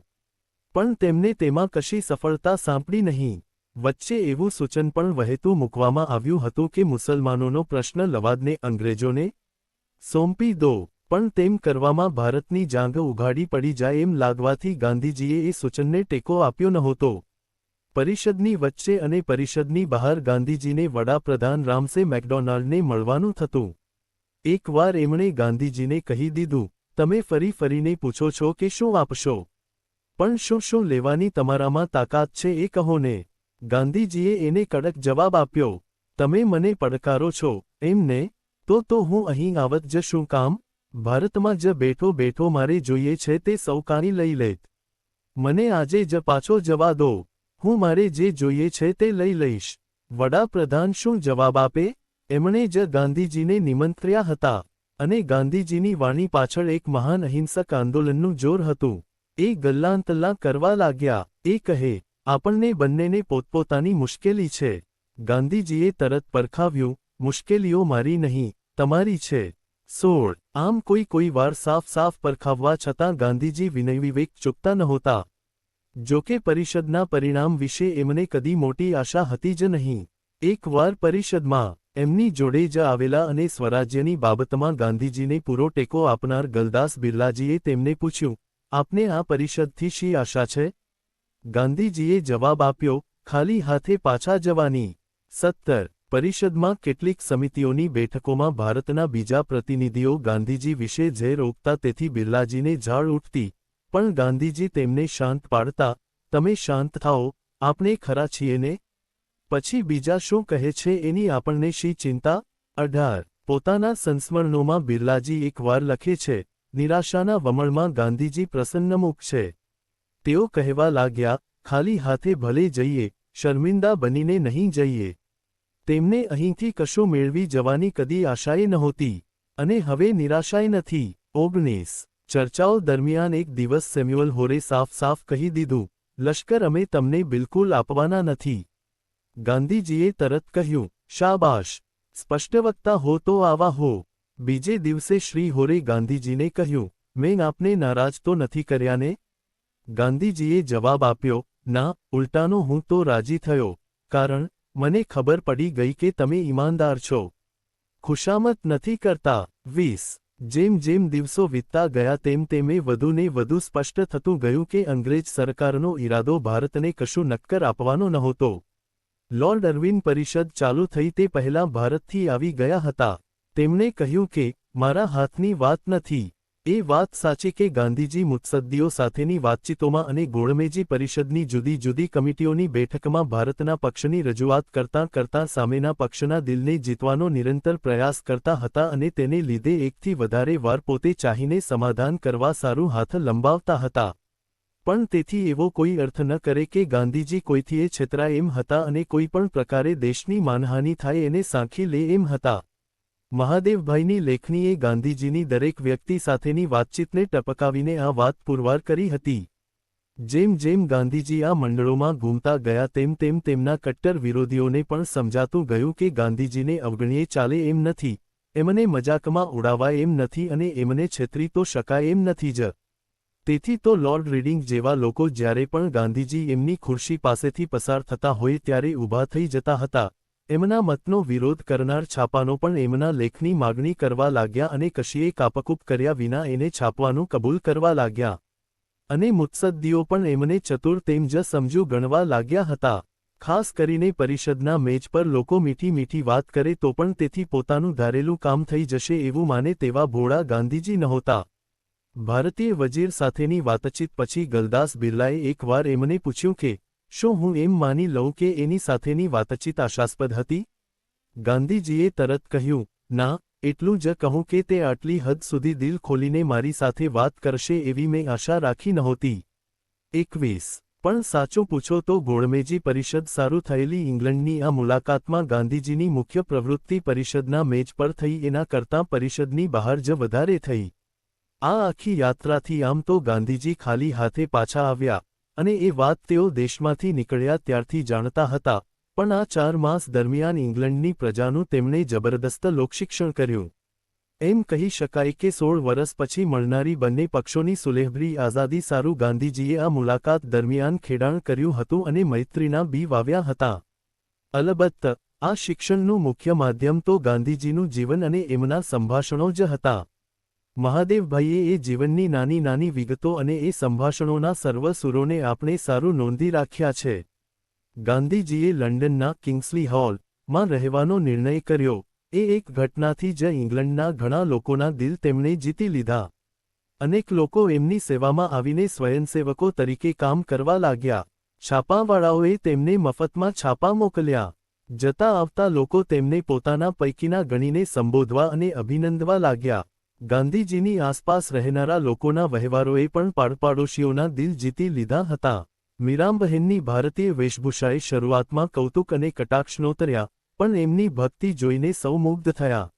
પણ તેમને તેમાં કશી સફળતા સાંપડી નહીં. વચ્ચે એવું સૂચન પણ વહેતું મૂકવામાં આવ્યું હતું કે મુસલમાનોનો પ્રશ્ન લવાદને અંગ્રેજોને સોંપી દો, પણ તેમ કરવામાં ભારતની જાંઘ ઉઘાડી પડી જાય એમ લાગવાથી ગાંધીજીએ એ સૂચનને ટેકો આપ્યો નહોતો. પરિષદની વચ્ચે અને પરિષદની બહાર ગાંધીજીને વડાપ્રધાન રામસે મેકડોનાલ્ડને મળવાનું થતું. એકવાર એમણે ગાંધીજીને કહી દીધું, તમે ફરી ફરીને પૂછો છો કે શું આપશો, પણ શું શું લેવાની તમારામાં તાકાત છે એ કહો ને. ગાંધીજીએ એને કડક જવાબ આપ્યો, તમે મને પડકારો છો, એમ ને? તો હું અહીં આવત જ શું કામ? ભારતમાં જ બેઠો બેઠો મારે જોઈએ છે તે સૌ કાંઈ લઈ લેત. મને આજે જ પાછો જવા દો. હું મારે જે જોઈએ છે તે લઈ લઈશ. વડાપ્રધાન શું જવાબ આપે? એમણે જ ગાંધીજીને નિમંત્ર્યા હતા, અને ગાંધીજીની વાણી પાછળ એક મહાન અહિંસક આંદોલનનું જોર હતું. એ ગલ્લાંતલ્લા કરવા લાગ્યા. એ કહે, આપણને બંનેને પોતપોતાની મુશ્કેલી છે. ગાંધીજીએ તરત પરખાવ્યું, મુશ્કેલીઓ મારી નહીં, તમારી છે. 16 આમ કોઈ વાર સાફ સાફ પરખાવવા છતાં ગાંધીજી વિનયવિવેક ચૂકતા નહોતા. જોકે પરિષદના પરિણામ વિશે એમને કદી મોટી આશા હતી જ નહીં. એકવાર પરિષદમાં એમની જોડે જ આવેલા અને સ્વરાજ્યની બાબતમાં ગાંધીજીને પૂરો ટેકો આપનાર ગલદાસ બિરલાજીએ તેમને પૂછ્યું, આપને આ પરિષદથી શી આશા છે? ગાંધીજીએ જવાબ આપ્યો, ખાલી હાથે પાછા જવાની. 17 પરિષદમાં કેટલીક સમિતિઓની બેઠકોમાં ભારતના બીજા પ્રતિનિધિઓ ગાંધીજી વિશે ઝેર ઓકતા તેથી બિરલાજીને ઝાળ ઉઠતી, પણ ગાંધીજી તેમને શાંત પાડતા, તમે શાંત થાઓ, આપણે ખરા છીએ ને? પછી બીજા શું કહે છે એની આપણને શી ચિંતા? 18 પોતાના સંસ્મરણોમાં બિરલાજી એકવાર લખે છે, નિરાશાના વમળમાં ગાંધીજી પ્રસન્નમુખ છે. તેઓ કહેવા લાગ્યા, ખાલી હાથે ભલે જઈએ, શર્મિંદા બનીને નહીં જઈએ. તેમને અહીંથી કશું મેળવી જવાની કદી આશાએ નહોતી, અને હવે નિરાશાએ નથી. 19. ચર્ચાઓ દરમિયાન એક દિવસ સેમ્યુઅલ હોરે સાફ સાફ કહી દીધું, લશ્કર અમે તમને બિલકુલ આપવાના નથી. ગાંધીજીએ તરત કહ્યું, શાબાશ, સ્પષ્ટવક્તા હો તો આવા હો. બીજે દિવસે શ્રી હોરે ગાંધીજીને કહ્યું, મેં આપને નારાજ તો નથી કર્યાને? ગાંધીજીએ જવાબ આપ્યો, ના, ઉલટાનો હું તો રાજી થયો, કારણ મને ખબર પડી ગઈ કે તમે ઈમાનદાર છો. ખુશામત નથી કરતા. 20. જેમ જેમ દિવસો વીતતા ગયા તેમ તેમે વધુને વધુ સ્પષ્ટ થતું ગયું કે અંગ્રેજ સરકારનો ઈરાદો ભારતને કશું નક્કર આપવાનો નહોતો. લોર્ડ અરવિન પરિષદ ચાલુ થઈ તે પહેલાં ભારતથી આવી ગયા હતા. તેમણે કહ્યું કે મારા હાથની વાત નથી. એ વાત સાચી કે ગાંધીજી મુત્સદ્દીઓ સાથેની વાતચીતોમાં અને ગોળમેજી પરિષદની જુદી જુદી કમિટીઓની બેઠકમાં ભારતના પક્ષની રજૂઆત કરતાં કરતાં સામેના પક્ષના દિલને જીતવાનો નિરંતર પ્રયાસ કરતા હતા અને તેને લીધે એકથી વધારે વાર પોતે ચાહીને સમાધાન કરવા સારું હાથ લંબાવતા હતા. પણ તેથી એવો કોઈ અર્થ ન કરે કે ગાંધીજી કોઈથીએ છેતરાય એમ હતા અને કોઈ પણ પ્રકારે દેશની માનહાનિ થાય એને સાંખી લે એમ હતા. મહાદેવભાઈની લેખનીએ ગાંધીજીની દરેક વ્યક્તિ સાથેની વાતચીતને ટપકાવીને આ વાત પુરવાર કરી હતી. જેમ જેમ ગાંધીજી આ મંડળોમાં ઘૂમતા ગયા તેમ તેમ તેમના કટ્ટર વિરોધીઓને પણ સમજાતું ગયું કે ગાંધીજીને અવગણીએ ચાલે એમ નથી, એમને મજાકમાં ઉડાવાય એમ નથી અને એમને છેતરી તો શકાય એમ નથી જ. તેથી તો લોર્ડ રીડિંગ જેવા લોકો જ્યારે પણ ગાંધીજી એમની ખુરશી પાસેથી પસાર થતા હોય ત્યારે ઊભા થઈ જતા હતા. એમના મતનો વિરોધ કરનાર છાપાનો પણ એમના લેખની માગણી કરવા લાગ્યા અને કશીએ કાપકૂપ કર્યા વિના એને છાપવાનું કબૂલ કરવા લાગ્યા. અને મુત્સદ્દીઓ પણ એમને ચતુર તેમ જ સમજુ ગણવા લાગ્યા હતા. ખાસ કરીને પરિષદના મેજ પર લોકો મીઠી મીઠી વાત કરે તો પણ તેથી પોતાનું ધારેલું કામ થઈ જશે એવું માને તેવા ભોળા ગાંધીજી નહોતા. ભારતીય વજીર સાથેની વાતચીત પછી ગલદાસ બિરલાએ એકવાર એમને પૂછ્યું કે શું હું એમ માની લઉં કે એની સાથેની વાતચીત આશાસ્પદ હતી? ગાંધીજીએ તરત કહ્યું, ના, એટલું જ કહું કે તે આટલી હદ સુધી દિલ ખોલીને મારી સાથે વાત કરશે એવી મેં આશા રાખી નહોતી. 21. પણ સાચું પૂછો તો ગોળમેજી પરિષદ સારું થયેલી ઇંગ્લેન્ડની આ મુલાકાતમાં ગાંધીજીની મુખ્ય પ્રવૃત્તિ પરિષદના મેજ પર થઈ એના કરતાં પરિષદની બહાર જ વધારે થઈ. આ આખી યાત્રાથી આમ તો ગાંધીજી ખાલી હાથે પાછા આવ્યા, અને એ વાત તેઓ દેશમાંથી નીકળ્યા ત્યારથી જાણતા હતા, પણ આ 4 માસ દરમિયાન ઇંગ્લેન્ડની પ્રજાનું તેમણે જબરદસ્ત લોકશિક્ષણ કર્યું. એમ કહી શકાય કે 16 વર્ષ પછી મળનારી બંને પક્ષોની સુલેહભરી આઝાદી સારું ગાંધીજીએ આ મુલાકાત દરમિયાન ખેડાણ કર્યું હતું અને મૈત્રીના બી વાવ્યા હતા. અલબત્ત, આ શિક્ષણનું મુખ્ય માધ્યમ તો ગાંધીજીનું જીવન અને એમના સંભાષણો જ હતા. મહાદેવભાઈએ એ જીવનની નાની નાની વિગતો અને એ સંભાષણોના સર્વ સુરોને આપણે સારું નોંધી રાખ્યા છે. ગાંધીજીએ લંડનના કિંગ્સલી હોલમાં રહેવાનો નિર્ણય કર્યો. એ એક ઘટનાથી જ ઇંગ્લેન્ડના ઘણા લોકોના દિલ તેમણે જીતી લીધા. અનેક લોકો એમની સેવામાં આવીને સ્વયંસેવકો તરીકે કામ કરવા લાગ્યા. છાપાવાળાઓએ તેમને મફતમાં છાપા મોકલ્યા. જતા આવતા લોકો તેમને પોતાના પૈકીના ગણીને સંબોધવા અને અભિનંદવા લાગ્યા. ગાંધીજીની આસપાસ રહેનારા લોકોના વહેવારોએ પણ પાડોશીઓના દિલ જીતી લીધા હતા. મીરાબહેનની ભારતીય વેશભૂષાએ શરૂઆતમાં કૌતુક અને કટાક્ષ નોતર્યા, પણ એમની ભક્તિ જોઈને સૌ મુગ્ધ થયા.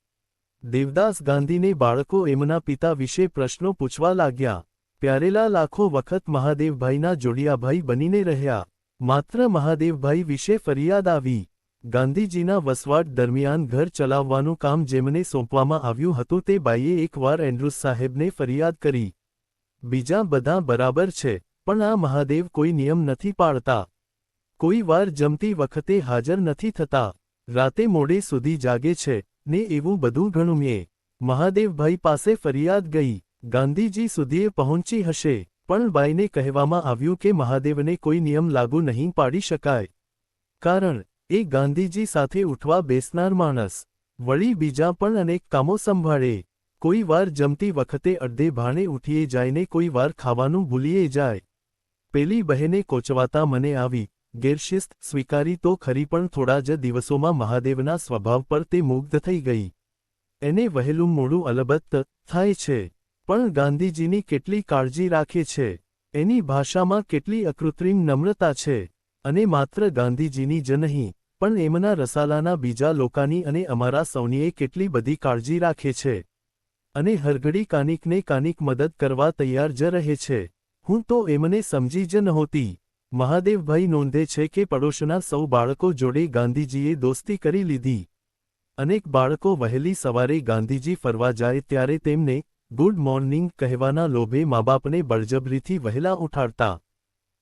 દેવદાસ ગાંધીને બાળકો એમના પિતા વિશે પ્રશ્નો પૂછવા લાગ્યા. પ્યારેલા લાખો વખત મહાદેવભાઈના જોડિયાભાઈ બનીને રહ્યા. માત્ર મહાદેવભાઈ વિશે ફરિયાદ આવી. ગાંધીજીના વસવાટ દરમિયાન ઘર ચલાવવાનું કામ જેમને સોંપવામાં આવ્યું હતું તે બાઈએ એકવાર એન્ડ્રુસ સાહેબને ફરિયાદ કરી. બીજા બધા બરાબર છે, પણ આ મહાદેવ કોઈ નિયમ નથી પાળતા. કોઈ વાર જમતી વખતે હાજર નથી થતા. રાતે મોડે સુધી જાગે છે, ને એવું બધું ઘણુંએ. મહાદેવભાઈ પાસે ફરિયાદ ગઈ. ગાંધીજી સુધી પહોંચી હશે, પણ બાઈને કહેવામાં આવ્યું કે મહાદેવને કોઈ નિયમ લાગુ નહીં પાડી શકાય. કારણ એ ગાંધીજી સાથે ઉઠવા બેસનાર માણસ. વળી બીજા પણ અનેક કામો સંભાળે. કોઈ વાર જમતી વખતે અડધે ભાણે ઉઠીએ જાય ને કોઈ વાર ખાવાનું ભૂલીએ જાય. પેલી બહેને કોચવાતા મને આવી ગેરશિસ્ત સ્વીકારી તો ખરી, પણ થોડા જ દિવસોમાં મહાદેવના સ્વભાવ પર તે મુગ્ધ થઈ ગઈ. એને વહેલું મોડું અલબત્ત થાય છે, પણ ગાંધીજીની કેટલી કાળજી રાખે છે. એની ભાષામાં કેટલી અકૃત્રિમ નમ્રતા છે. અને માત્ર ગાંધીજીની જ નહીં, પણ એમના રસાલાના બીજા લોકોની અને અમારા સૌનીએ કેટલી બધી કાળજી રાખે છે અને હરઘડી કાનિકને કાનિક મદદ કરવા તૈયાર જ રહે છે. હું તો એમને સમજી જ નહોતી. મહાદેવભાઈ નોંધે છે કે પડોશના સૌ બાળકો જોડે ગાંધીજીએ દોસ્તી કરી લીધી. અનેક બાળકો વહેલી સવારે ગાંધીજી ફરવા જાય ત્યારે તેમને ગુડ મોર્નિંગ કહેવાના લોભે માબાપને બળજબરીથી વહેલા ઉઠાડતા.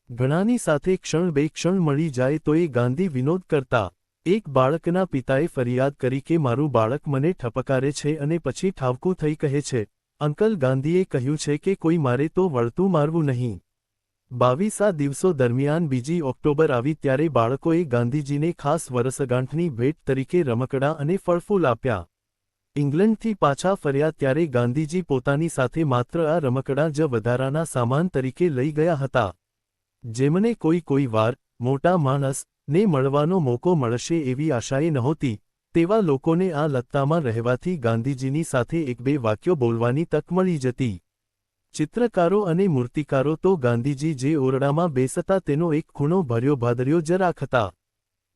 ઘણાની સાથે ક્ષણ બે ક્ષણ મળી જાય તો એ ગાંધી વિનોદ કરતા. એક બાળકના પિતાએ ફરિયાદ કરી કે મારું બાળક મને ઠપકારે છે અને પછી ઠાવકું થઈ કહે છે, અંકલ ગાંધીએ કહ્યું છે કે કોઈ મારે તો વળતું મારવું નહીં. 22 દિવસો દરમિયાન 2 ઓક્ટોબર આવી ત્યારે બાળકોએ ગાંધીજીને ખાસ વરસગાંઠની ભેટ તરીકે રમકડાં અને ફળફૂલ આપ્યા. ઇંગ્લેન્ડથી પાછા ફર્યા ત્યારે ગાંધીજી પોતાની સાથે માત્ર આ રમકડાં જ વધારાના સામાન તરીકે લઈ ગયા હતા. જેમને કોઈ વાર મોટા માણસને મળવાનો મોકો મળશે એવી આશાએ નહોતી, તેવા લોકોને આ લત્તામાં રહેવાથી ગાંધીજીની સાથે એક બે વાક્યો બોલવાની તક મળી જતી. ચિત્રકારો અને મૂર્તિકારો તો ગાંધીજી જે ઓરડામાં બેસતા તેનો એક ખૂણો ભર્યો ભાદર્યો જ રાખતા.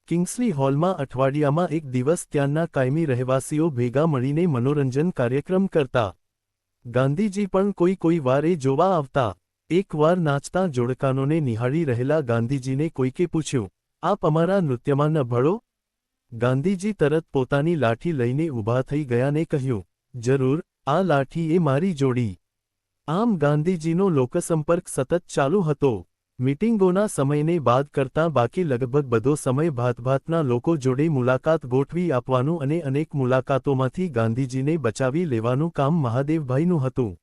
કિંગ્સલી હોલમાં અઠવાડિયામાં એક દિવસ ત્યાંના કાયમી રહેવાસીઓ ભેગા મળીને મનોરંજન કાર્યક્રમ કરતા. ગાંધીજી પણ કોઈ વાર એ જોવા આવતા. એકવાર નાચતા જોડકાનોને નિહાળી રહેલા ગાંધીજીને કોઈકે પૂછ્યું, આપ અમારા નૃત્યમાં ન ભળો? ગાંધીજી તરત પોતાની લાઠી લઈને ઊભા થઈ ગયાને કહ્યું, જરૂર, આ લાઠી એ મારી જોડી. આમ ગાંધીજીનો લોકસંપર્ક સતત ચાલુ હતો. મીટિંગોના સમયને બાદ કરતાં બાકી લગભગ બધો સમય ભાતભાતના લોકો જોડે મુલાકાત ગોઠવી આપવાનું અને અનેક મુલાકાતોમાંથી ગાંધીજીને બચાવી લેવાનું કામ મહાદેવભાઈનું હતું.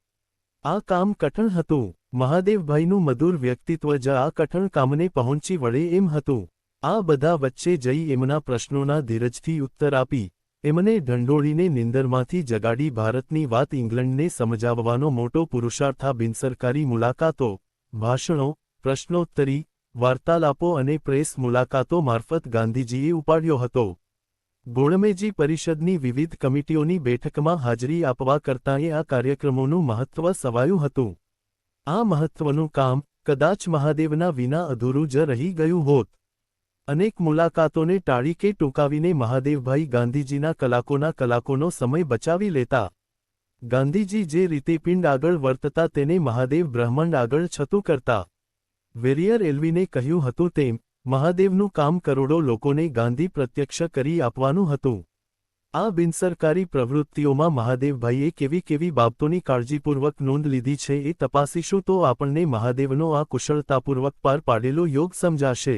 આ કામ કઠણ હતું. મહાદેવભાઈનું મધુર વ્યક્તિત્વ જ આ કઠણ કામને પહોંચી વળે એમ હતું. આ બધા વચ્ચે જઈ એમના પ્રશ્નોના ધીરજથી ઉત્તર આપી, એમને ઢંઢોળીને નિંદરમાંથી જગાડી ભારતની વાત ઇંગ્લેન્ડને સમજાવવાનો મોટો પુરુષાર્થ આ બિનસરકારી મુલાકાતો, ભાષણો, પ્રશ્નોત્તરી, વાર્તાલાપો અને પ્રેસ મુલાકાતો મારફત ગાંધીજીએ ઉપાડ્યો હતો. ગોળમેજી પરિષદની વિવિધ કમિટીઓની બેઠકમાં હાજરી આપવા કરતાંય આ કાર્યક્રમોનું મહત્વ સવાયું હતું. આ મહત્વનું કામ કદાચ મહાદેવના વિના અધૂરું જ રહી ગયું હોત. અનેક મુલાકાતોને ટાળી કે ટૂંકાવીને મહાદેવભાઈ ગાંધીજીના કલાકોનો સમય બચાવી લેતા. ગાંધીજી જે રીતે પિંડ આગળ વર્તતા તેને મહાદેવ બ્રહ્માંડ આગળ છતું કરતા. વેરિયર એલ્વિને કહ્યું હતું તેમ, મહાદેવનું કામ કરોડો લોકોને ગાંધી પ્રત્યક્ષ કરી આપવાનું હતું. આ બિનસરકારી પ્રવૃત્તિઓમાં મહાદેવભાઈએ કેવી બાબતોની કાળજીપૂર્વક નોંધ લીધી છે એ તપાસીશું તો આપણને મહાદેવનો આ કુશળતાપૂર્વક પાર પાડેલો યોગ સમજાશે.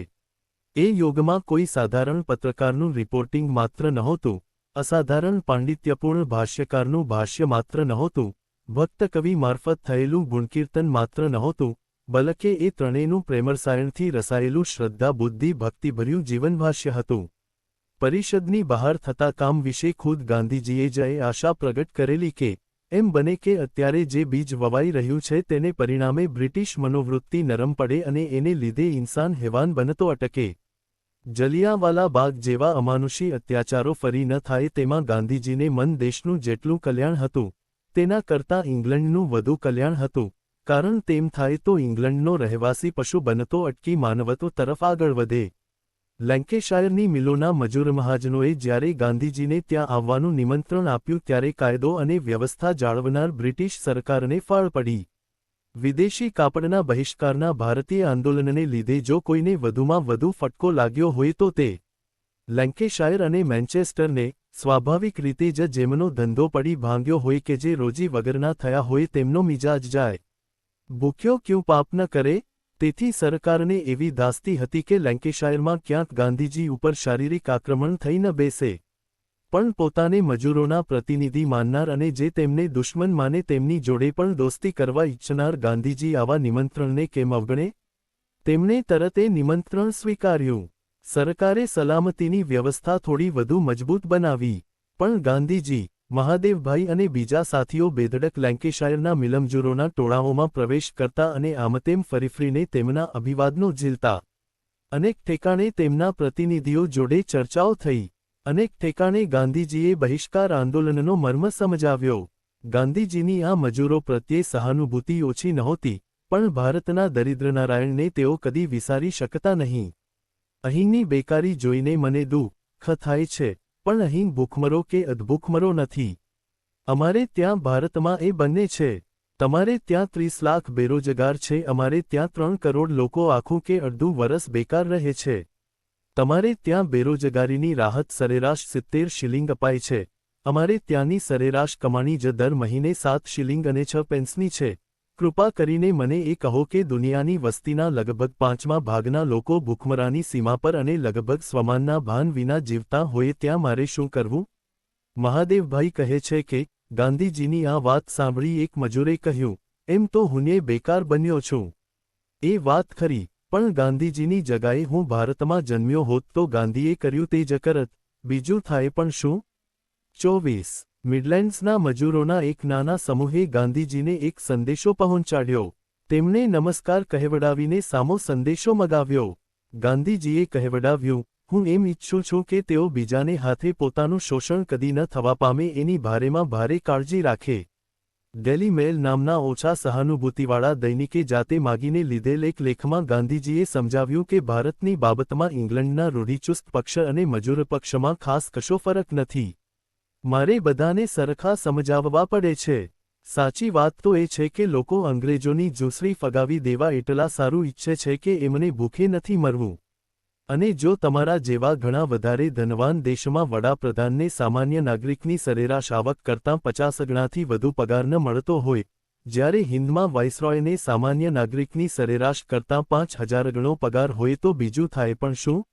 એ યોગમાં કોઈ સાધારણ પત્રકારનું રિપોર્ટિંગ માત્ર નહોતું, અસાધારણ પાંડિત્યપૂર્ણ ભાષ્યકારનું ભાષ્ય માત્ર નહોતું, ભક્ત કવિ મારફત થયેલું ગુણકીર્તન માત્ર નહોતું, બલકે એ ત્રણેયનું પ્રેમરસાયણથી રસાયેલું શ્રદ્ધા બુદ્ધિ ભક્તિભર્યું જીવનભાષ્ય હતું. પરિષદની બહાર થતા કામ વિશે ખુદ ગાંધીજીએ જ એ આશા પ્રગટ કરેલી કે એમ બને કે અત્યારે જે બીજ વવાઈ રહ્યું છે તેને પરિણામે બ્રિટિશ મનોવૃત્તિ નરમ પડે અને એને લીધે ઇન્સાન હેવાન બનતો અટકે. જલિયાંવાલા બાગ જેવા અમાનુષી અત્યાચારો ફરી ન થાય તેમાં ગાંધીજીને મન દેશનું જેટલું કલ્યાણ હતું, તેના કરતાં ઇંગ્લેન્ડનું વધુ કલ્યાણ હતું, કારણ તેમ થાય તો ઇંગ્લેન્ડનો રહેવાસી પશુ બનતો અટકી માનવતો તરફ આગળ વધે. લેન્કેશાયરની મિલોના મજૂર મહાજનોએ જ્યારે ગાંધીજીને ત્યાં આવવાનું નિમંત્રણ આપ્યું ત્યારે કાયદો અને વ્યવસ્થા જાળવનાર બ્રિટિશ સરકારને ફાળ પડી. વિદેશી કાપડના બહિષ્કારના ભારતીય આંદોલનને લીધે જો કોઈને વધુમાં વધુ ફટકો લાગ્યો હોય તો તે લેન્કેશાયર અને મેન્ચેસ્ટરને, સ્વાભાવિક રીતે જ જેમનો ધંધો પડી ભાંગ્યો હોય કે જે રોજી વગરના થયા હોય તેમનો મિજાજ જાય. ભૂખ્યો ક્યું પાપ ન કરે? તેથી સરકારને એવી ધાસ્તી હતી કે લેન્કેશાયરમાં ક્યાંક ગાંધીજી ઉપર શારીરિક આક્રમણ થઈ ન બેસે. પણ પોતાને મજૂરોના પ્રતિનિધિ માનનાર અને જે તેમને દુશ્મન માને તેમની જોડે પણ દોસ્તી કરવા ઈચ્છનાર ગાંધીજી આવા નિમંત્રણને કેમ અવગણે? તેમણે તરત એ નિમંત્રણ સ્વીકાર્યું. સરકારે સલામતીની વ્યવસ્થા થોડી વધુ મજબૂત બનાવી. પણ ગાંધીજી, મહાદેવભાઈ અને બીજા સાથીઓ બેધડક લેન્કેશાયરના મિલમજૂરોના ટોળાઓમાં પ્રવેશ કરતા અને આમતેમ ફરીફરીને તેમના અભિવાદનો ઝીલતા. અનેક ઠેકાણે તેમના પ્રતિનિધિઓ જોડે ચર્ચાઓ થઈ. અનેક ઠેકાણે ગાંધીજીએ બહિષ્કાર આંદોલનનો મર્મ સમજાવ્યો. ગાંધીજીની આ મજૂરો પ્રત્યે સહાનુભૂતિ ઓછી નહોતી, પણ ભારતના દરિદ્રનારાયણને તેઓ કદી વિસારી શકતા નહીં. અહીંની બેકારી જોઈને મને દુઃખ થાય છે, પણ અહીં ભૂખમરો કે અધભૂખમરો નથી. અમારે ત્યાં ભારતમાં એ બંને છે. તમારે ત્યાં 30 લાખ બેરોજગાર છે, અમારે ત્યાં 3 કરોડ લોકો આખું કે અડધું વરસ બેકાર રહે છે. તમારે ત્યાં બેરોજગારીની રાહત સરેરાશ 70 શિલિંગ અપાય છે, અમારે ત્યાંની સરેરાશ કમાણી જ દર મહિને 7 શિલિંગ અને 6 પેન્સની છે. કૃપા કરીને મને એ કહો કે દુનિયાની વસ્તીના લગભગ 5મા ભાગના લોકો ભૂખમરાની સીમા પર અને લગભગ સ્વમાનના ભાન વિના જીવતા હોય ત્યાં મારે શું કરવું? મહાદેવભાઈ કહે છે કે ગાંધીજીની આ વાત સાંભળી એક મજૂરે કહ્યું, એમ તો હુંય બેકાર બન્યો છું. એ વાત ખરી, પણ ગાંધીજીની જગાએ હું ભારતમાં જન્મ્યો હોત તો ગાંધીએ કર્યું તે જ કરત, બીજું થાય પણ શું? 24. મિડલેન્ડ્સના મજૂરોના એક નાના સમૂહે ગાંધીજીને એક સંદેશો પહોંચાડ્યો. તેમણે નમસ્કાર કહેવડાવીને સામો સંદેશો મગાવ્યો. ગાંધીજીએ કહેવડાવ્યું, હું એમ ઈચ્છું છું કે તેઓ બીજાને હાથે પોતાનું શોષણ કદી ન થવા પામે એની ભારેમાં ભારે કાળજી રાખે. ડેલી મેલ નામના ઓછા સહાનુભૂતિવાળા દૈનિકે જાતે માગીને લીધેલ એક લેખમાં ગાંધીજીએ સમજાવ્યું કે ભારતની બાબતમાં ઇંગ્લેન્ડના રૂઢિચુસ્ત પક્ષ અને મજૂર પક્ષમાં ખાસ કશો ફરક નથી. મારે બધાને સરખા સમજાવવા પડે છે. સાચી વાત તો એ છે કે લોકો અંગ્રેજોની જૂસરી ફગાવી દેવા એટલા સારું ઈચ્છે છે કે એમને ભૂખે નથી મરવું. અને જો તમારા જેવા ઘણા વધારે ધનવાન દેશમાં વડાપ્રધાનને સામાન્ય નાગરિકની સરેરાશ આવક કરતાં 50 ગણાથી વધુ પગાર ન મળતો હોય, જ્યારે હિન્દમાં વાઇસરોયને સામાન્ય નાગરિકની સરેરાશ કરતાં 5000 ગણો પગાર હોય તો બીજું થાય પણ શું?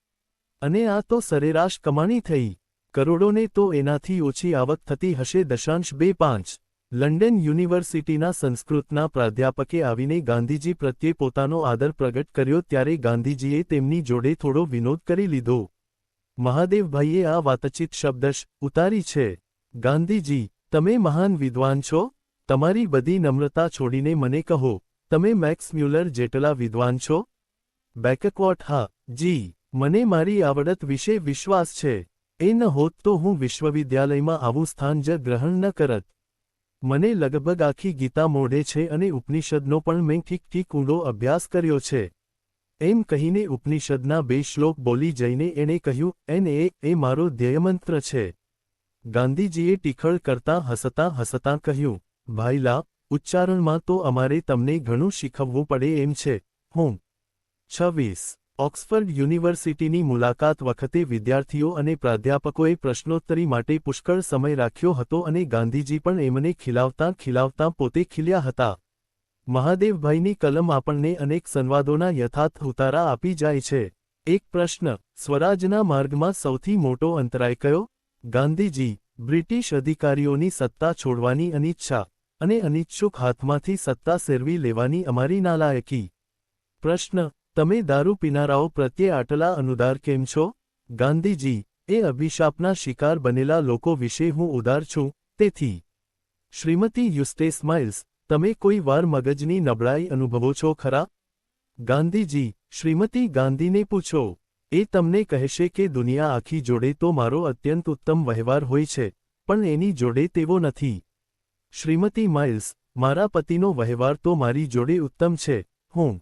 અને આ તો સરેરાશ કમાણી થઈ. કરોડોને તો એનાથી ઓછી આવક થતી હશે. 2.5. લંડન યુનિવર્સિટીના સંસ્કૃતના પ્રાધ્યાપકે આવીને ગાંધીજી પ્રત્યે પોતાનો આદર પ્રગટ કર્યો ત્યારે ગાંધીજીએ તેમની જોડે થોડો વિનોદ કરી લીધો. મહાદેવભાઈએ આ વાતચીત શબ્દશ ઉતારી છે. ગાંધીજી, તમે મહાન વિદ્વાન છો? તમારી બધી નમ્રતા છોડીને મને કહો, તમે મેક્સ મ્યુલર જેટલા વિદ્વાન છો? બેકવોટ હા, જી, મને મારી આવડત વિશે વિશ્વાસ છે. એ ન હોત તો હું વિશ્વવિદ્યાલયમાં આવું સ્થાન જ ગ્રહણ ન કરત. મને લગભગ આખી ગીતા મોઢે છે અને ઉપનિષદનો પણ મેં ઠીક ઊંડો અભ્યાસ કર્યો છે. એમ કહીને ઉપનિષદના 2 શ્લોક બોલી જઈને એણે કહ્યું, એ મારો ધ્યેયમંત્ર છે. ગાંધીજીએ ટીખળ કરતાં હસતાં કહ્યું, ભાઈલા, ઉચ્ચારણમાં તો અમારે તમને ઘણું શીખવવું પડે એમ છે. હું 26. ઓક્સફર્ડ યુનિવર્સિટીની મુલાકાત વખતે વિદ્યાર્થીઓ અને પ્રાધ્યાપકોએ પ્રશ્નોત્તરી માટે પુષ્કળ સમય રાખ્યો હતો અને ગાંધીજી પણ એમને ખીલાવતાં પોતે ખીલ્યા હતા. મહાદેવભાઈની કલમ આપણને અનેક સંવાદોના યથાર્થ ઉતારા આપી જાય છે. એક પ્રશ્ન, સ્વરાજના માર્ગમાં સૌથી મોટો અંતરાય કયો? ગાંધીજી, બ્રિટિશ અધિકારીઓની સત્તા છોડવાની અનિચ્છા અને અનિચ્છુક હાથમાંથી સત્તા સેરવી લેવાની અમારી નાલાયકી. પ્રશ્ન, તમે દારૂ પીનારાઓ પ્રત્યે આટલા અનુદાર કેમ છો? ગાંધીજી, એ અભિશાપના શિકાર બનેલા લોકો વિશે હું ઉદાર છું, તેથી. શ્રીમતી યુસ્ટેસ માઇલ્સ, તમે કોઈ વાર મગજની નબળાઈ અનુભવો છો ખરા? ગાંધીજી, શ્રીમતી ગાંધીને પૂછો. એ તમને કહેશે કે દુનિયા આખી જોડે તો મારો અત્યંત ઉત્તમ વ્યવહાર હોય છે, પણ એની જોડે તેવો નથી. શ્રીમતી માઇલ્સ, મારા પતિનો વ્યવહાર તો મારી જોડે ઉત્તમ છે. હું.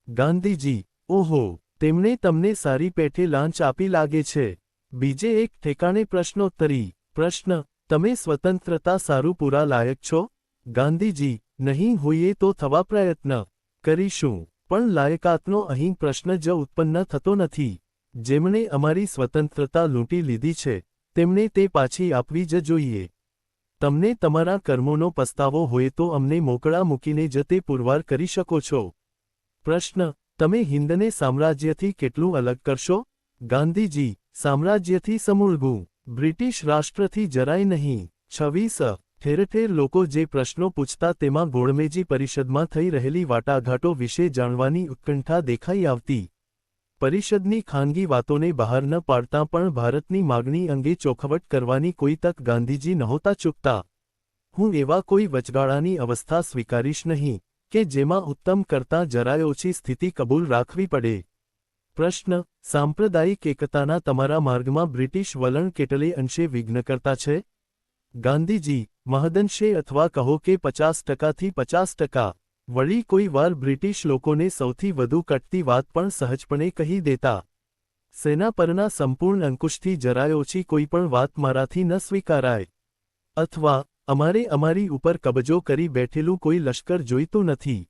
ગાંધીજી, ઓહો, તેમણે તમને સારી પેઠે લાંચ આપી લાગે છે. બીજે એક ઠેકાણે પ્રશ્નોત્તરી. પ્રશ્ન, તમે સ્વતંત્રતા સારું પૂરા લાયક છો? ગાંધીજી, નહીં હોઈએ તો થવા પ્રયત્ન કરીશું, પણ લાયકાતનો અહીં પ્રશ્ન જ ઉત્પન્ન થતો નથી. જેમણે અમારી સ્વતંત્રતા લૂંટી લીધી છે, તેમને તે પાછી આપવી જ જોઈએ. તમને તમારા કર્મોનો પસ્તાવો હોય તો અમને મોકળા મૂકીને જ તે પુરવાર કરી શકો છો. પ્રશ્ન, તમે હિંદને સામ્રાજ્યથી કેટલું અલગ કરશો? ગાંધીજી, સામ્રાજ્યથી સમૂળગું, બ્રિટિશ રાષ્ટ્રથી જરાય નહીં. 26. ઠેર લોકો જે પ્રશ્નો પૂછતા તેમાં ગોળમેજી પરિષદમાં થઈ રહેલી વાટાઘાટો વિશે જાણવાની ઉત્કંઠા દેખાઈ આવતી. પરિષદની ખાનગી વાતોને બહાર ન પાડતાં પણ ભારતની માગણી અંગે ચોખવટ કરવાની કોઈ તક ગાંધીજી નહોતા ચૂકતા. હું એવા કોઈ વચગાળાની અવસ્થા સ્વીકારીશ નહીં કે જેમાં ઉત્તમ કરતાં જરાય ઓછી સ્થિતિ કબૂલ રાખવી પડે. પ્રશ્ન, સાંપ્રદાયિક એકતાના તમારા માર્ગમાં બ્રિટિશ વલણ કેટલે અંશે વિઘ્ન કરતા છે? ગાંધીજી, મહદંશે અથવા કહો કે 50%થી 50%. વળી કોઈ વાર બ્રિટિશ લોકોને સૌથી વધુ કટતી વાત પણ સહજપણે કહી દેતા. સેના પરના સંપૂર્ણ અંકુશથી જરાય ઓછી કોઈ પણ વાત મારાથી ન સ્વીકારાય. અથવા અમારે અમારી ઉપર કબજો કરી બેઠેલું કોઈ લશ્કર જોઈતું નથી.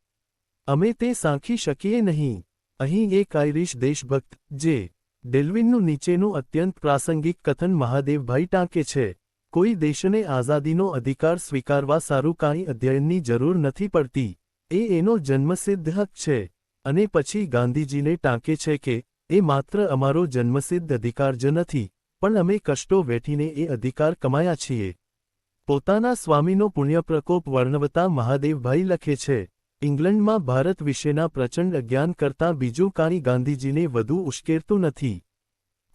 અમે તે સાંખી શકીએ નહીં. અહીં એક આઇરિશ દેશભક્ત, જે ડેલ્વિનનું નીચેનું અત્યંત પ્રાસંગિક કથન મહાદેવભાઈ ટાંકે છે. કોઈ દેશને આઝાદીનો અધિકાર સ્વીકારવા સારું કાંઈ અધ્યયનની જરૂર નથી પડતી. એ એનો જન્મસિદ્ધ હક છે. અને પછી ગાંધીજીને ટાંકે છે કે એ માત્ર અમારો જન્મસિદ્ધ અધિકાર જ નથી, પણ અમે કષ્ટો વેઠીને એ અધિકાર કમાયા છીએ. પોતાના સ્વામીનો પુણ્યપ્રકોપ વર્ણવતા મહાદેવભાઈ લખે છે, ઇંગ્લેન્ડમાં ભારત વિશેના પ્રચંડ અજ્ઞાન કરતાં બીજું કાંઈ ગાંધીજીને વધુ ઉશ્કેરતું નથી.